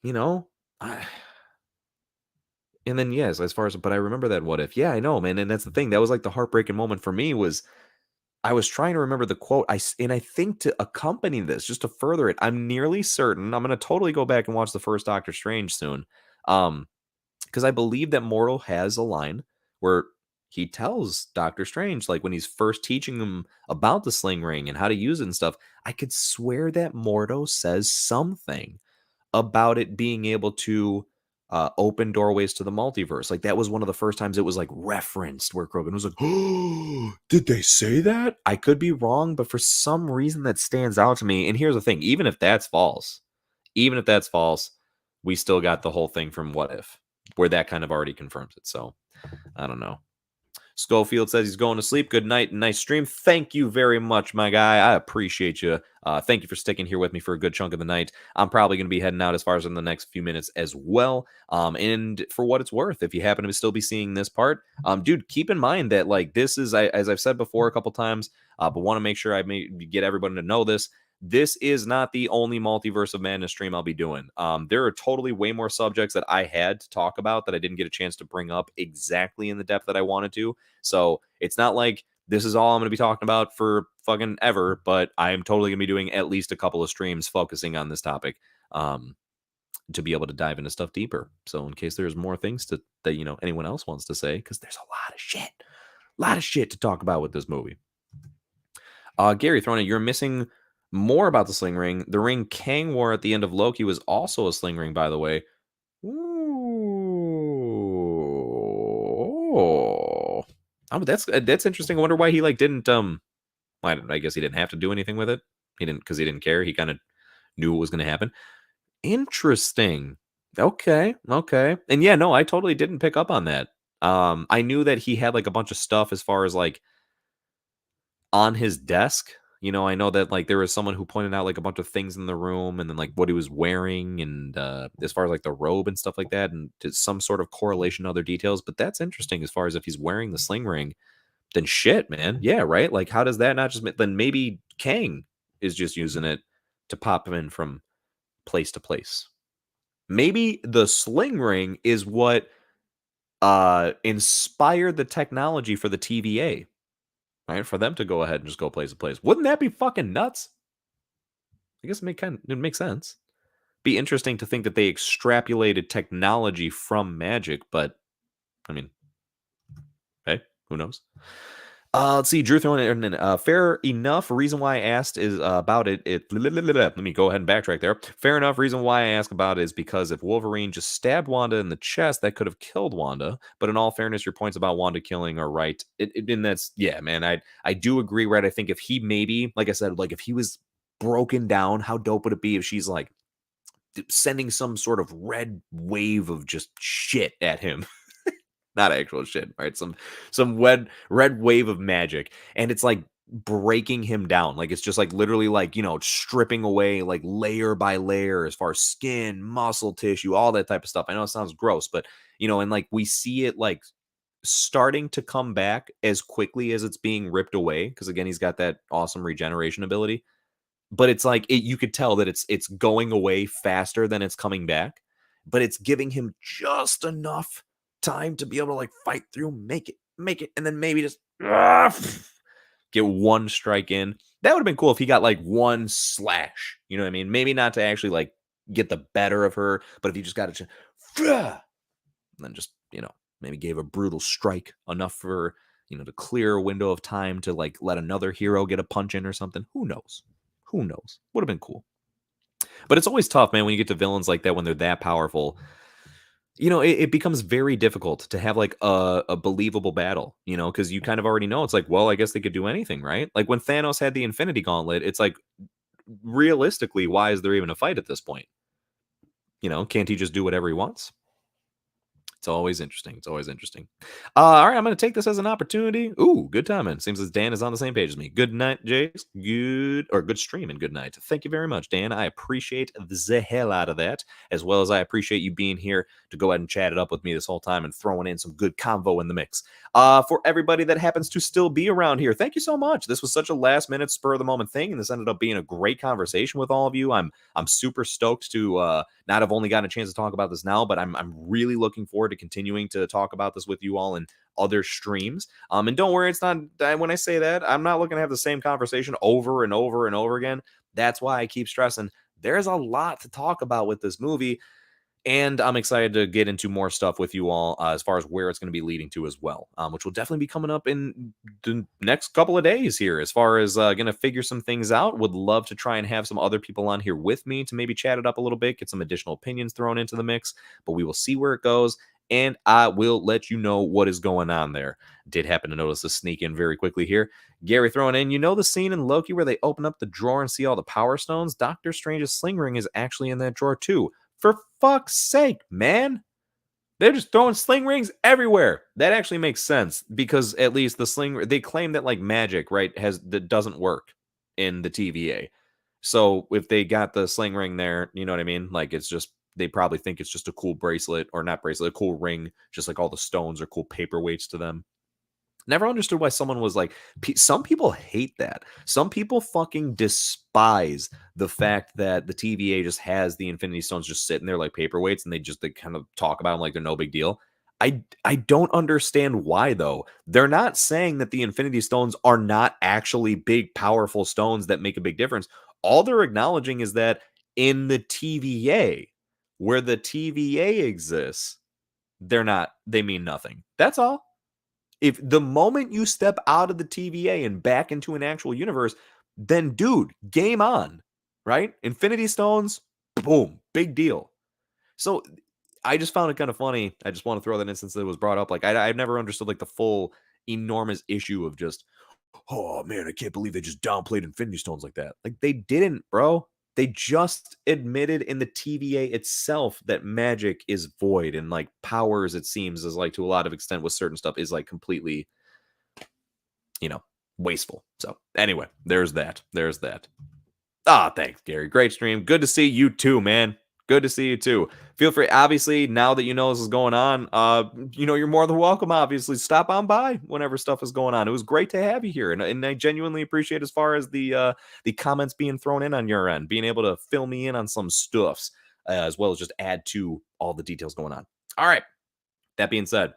You know, and then yes, as far as but I remember that what if? Yeah, I know, man, and that's the thing. That was like the heartbreaking moment for me was I was trying to remember the quote. And I think to accompany this, just to further it, I'm nearly certain I'm going to totally go back and watch the first Doctor Strange soon, because I believe that Mortal has a line where he tells Doctor Strange, like when he's first teaching him about the sling ring and how to use it and stuff. I could swear that Mordo says something about it being able to open doorways to the multiverse. Like that was one of the first times it was like referenced where Krogan was like, "Oh, did they say that?" I could be wrong, but for some reason that stands out to me. And here's the thing: even if that's false, we still got the whole thing from What If, where that kind of already confirms it. So I don't know. Schofield says he's going to sleep. Good night and nice stream. Thank you very much, my guy. I appreciate you. Thank you for sticking here with me for a good chunk of the night. I'm probably going to be heading out as far as in the next few minutes as well. And for what it's worth, if you happen to still be seeing this part, dude, keep in mind that like this is, as I've said before a couple times, but want to make sure I get everyone to know this. This is not the only Multiverse of Madness stream I'll be doing. There are totally way more subjects that I had to talk about that I didn't get a chance to bring up exactly in the depth that I wanted to. So it's not like this is all I'm going to be talking about for fucking ever, but I am totally going to be doing at least a couple of streams focusing on this topic to be able to dive into stuff deeper. So in case there's more things that you know anyone else wants to say, because there's a lot of shit to talk about with this movie. Gary throwing it, you're missing more about the sling ring. The ring Kang wore at the end of Loki was also a sling ring, by the way. Ooh. Oh, that's interesting. I wonder why he like didn't I guess he didn't have to do anything with it. He didn't care. He kind of knew what was going to happen. Interesting. Okay. And yeah, no, I totally didn't pick up on that. I knew that he had like a bunch of stuff as far as like on his desk. You know, I know that like there was someone who pointed out like a bunch of things in the room and then like what he was wearing and as far as like the robe and stuff like that and some sort of correlation to other details. But that's interesting as far as if he's wearing the sling ring, then shit, man. Yeah, right. Like how does that not just then maybe Kang is just using it to pop him in from place to place. Maybe the sling ring is what inspired the technology for the TVA. Right, for them to go ahead and just go place to place. Wouldn't that be fucking nuts? I guess it makes sense. Be interesting to think that they extrapolated technology from magic, but I mean, hey, who knows? Let's see, Drew throwing it in. Fair enough. Reason why I asked is about it. Let me go ahead and backtrack there. Fair enough. Reason why I ask about it is because if Wolverine just stabbed Wanda in the chest, that could have killed Wanda. But in all fairness, your points about Wanda killing are right. And that's yeah, man. I do agree. Right. I think if he maybe, like I said, like if he was broken down, how dope would it be if she's like sending some sort of red wave of just shit at him. Not actual shit, right? Some red wave of magic, and it's like breaking him down. Like it's just like literally like stripping away like layer by layer as far as skin, muscle tissue, all that type of stuff. I know it sounds gross, but and like we see it like starting to come back as quickly as it's being ripped away because again he's got that awesome regeneration ability. But it's like you could tell that it's going away faster than it's coming back, but it's giving him just enough time to be able to like fight through, make it, and then maybe just get one strike in. That would have been cool if he got like one slash. You know what I mean? Maybe not to actually like get the better of her, but if he just got it, and then just maybe gave a brutal strike enough for to clear a window of time to like let another hero get a punch in or something. Who knows? Would have been cool. But it's always tough, man, when you get to villains like that when they're that powerful. It becomes very difficult to have like a believable battle, because you kind of already know it's like, well, I guess they could do anything, right? Like when Thanos had the Infinity Gauntlet, it's like, realistically, why is there even a fight at this point? Can't he just do whatever he wants? It's always interesting. All right, I'm going to take this as an opportunity. Ooh, good timing. Seems as Dan is on the same page as me. Good night, Jace. Good stream and good night. Thank you very much, Dan. I appreciate the hell out of that, as well as I appreciate you being here to go ahead and chat it up with me this whole time and throwing in some good convo in the mix. For everybody that happens to still be around here, thank you so much. This was such a last-minute, spur-of-the-moment thing, and this ended up being a great conversation with all of you. I'm super stoked to not have only gotten a chance to talk about this now, but I'm really looking forward to continuing to talk about this with you all in other streams. And don't worry, it's not when I say that, I'm not looking to have the same conversation over and over and over again. That's why I keep stressing there's a lot to talk about with this movie. And I'm excited to get into more stuff with you all as far as where it's going to be leading to as well, which will definitely be coming up in the next couple of days here as far as going to figure some things out. Would love to try and have some other people on here with me to maybe chat it up a little bit, get some additional opinions thrown into the mix, but we will see where it goes. And I will let you know what is going on there. Did happen to notice a sneak in very quickly here. Gary throwing in, the scene in Loki where they open up the drawer and see all the power stones? Doctor Strange's sling ring is actually in that drawer too. For fuck's sake, man. They're just throwing sling rings everywhere. That actually makes sense because at least the sling, they claim that like magic, right, that doesn't work in the TVA. So if they got the sling ring there, you know what I mean? Like it's just, they probably think it's just a cool bracelet, or not bracelet, a cool ring, just like all the stones are cool paperweights to them. Never understood why someone was like, some people hate that. Some people fucking despise the fact that the TVA just has the Infinity Stones just sitting there like paperweights, and they kind of talk about them like they're no big deal. I don't understand why though. They're not saying that the Infinity Stones are not actually big, powerful stones that make a big difference. All they're acknowledging is that in the TVA, where the TVA exists, they mean nothing. That's all. If the moment you step out of the TVA and back into an actual universe, then dude, game on, right? Infinity Stones, boom, big deal. So I just found it kind of funny. I just want to throw that instance that was brought up. Like I've never understood like the full enormous issue of just, oh man, I can't believe they just downplayed Infinity Stones like that. Like they didn't, bro. They just admitted in the TVA itself that magic is void, and like powers, it seems, is like to a lot of extent with certain stuff is like completely, wasteful. So anyway, there's that. There's that. Ah, thanks, Gary. Great stream. Good to see you too, man. Good to see you too. Feel free, obviously, now that you know this is going on, you're more than welcome, obviously. Stop on by whenever stuff is going on. It was great to have you here. And I genuinely appreciate as far as the comments being thrown in on your end, being able to fill me in on some stuffs, as well as just add to all the details going on. All right. That being said,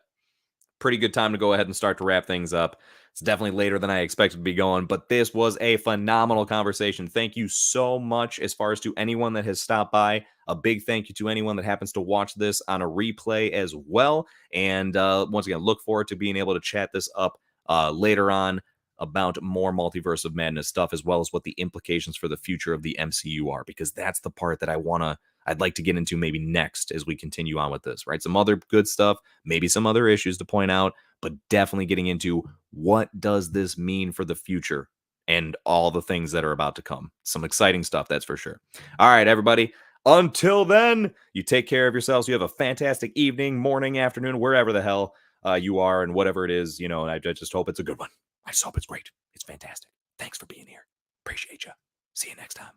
pretty good time to go ahead and start to wrap things up. It's definitely later than I expected to be going, but this was a phenomenal conversation. Thank you so much as far as to anyone that has stopped by. A big thank you to anyone that happens to watch this on a replay as well. And once again, look forward to being able to chat this up later on about more Multiverse of Madness stuff, as well as what the implications for the future of the MCU are, because that's the part that I'd like to get into maybe next as we continue on with this, right? Some other good stuff, maybe some other issues to point out, but definitely getting into what does this mean for the future and all the things that are about to come. Some exciting stuff, that's for sure. All right, everybody. Until then, you take care of yourselves. You have a fantastic evening, morning, afternoon, wherever the hell you are, and whatever it is, and I just hope it's a good one. I just hope it's great. It's fantastic. Thanks for being here. Appreciate you. See you next time.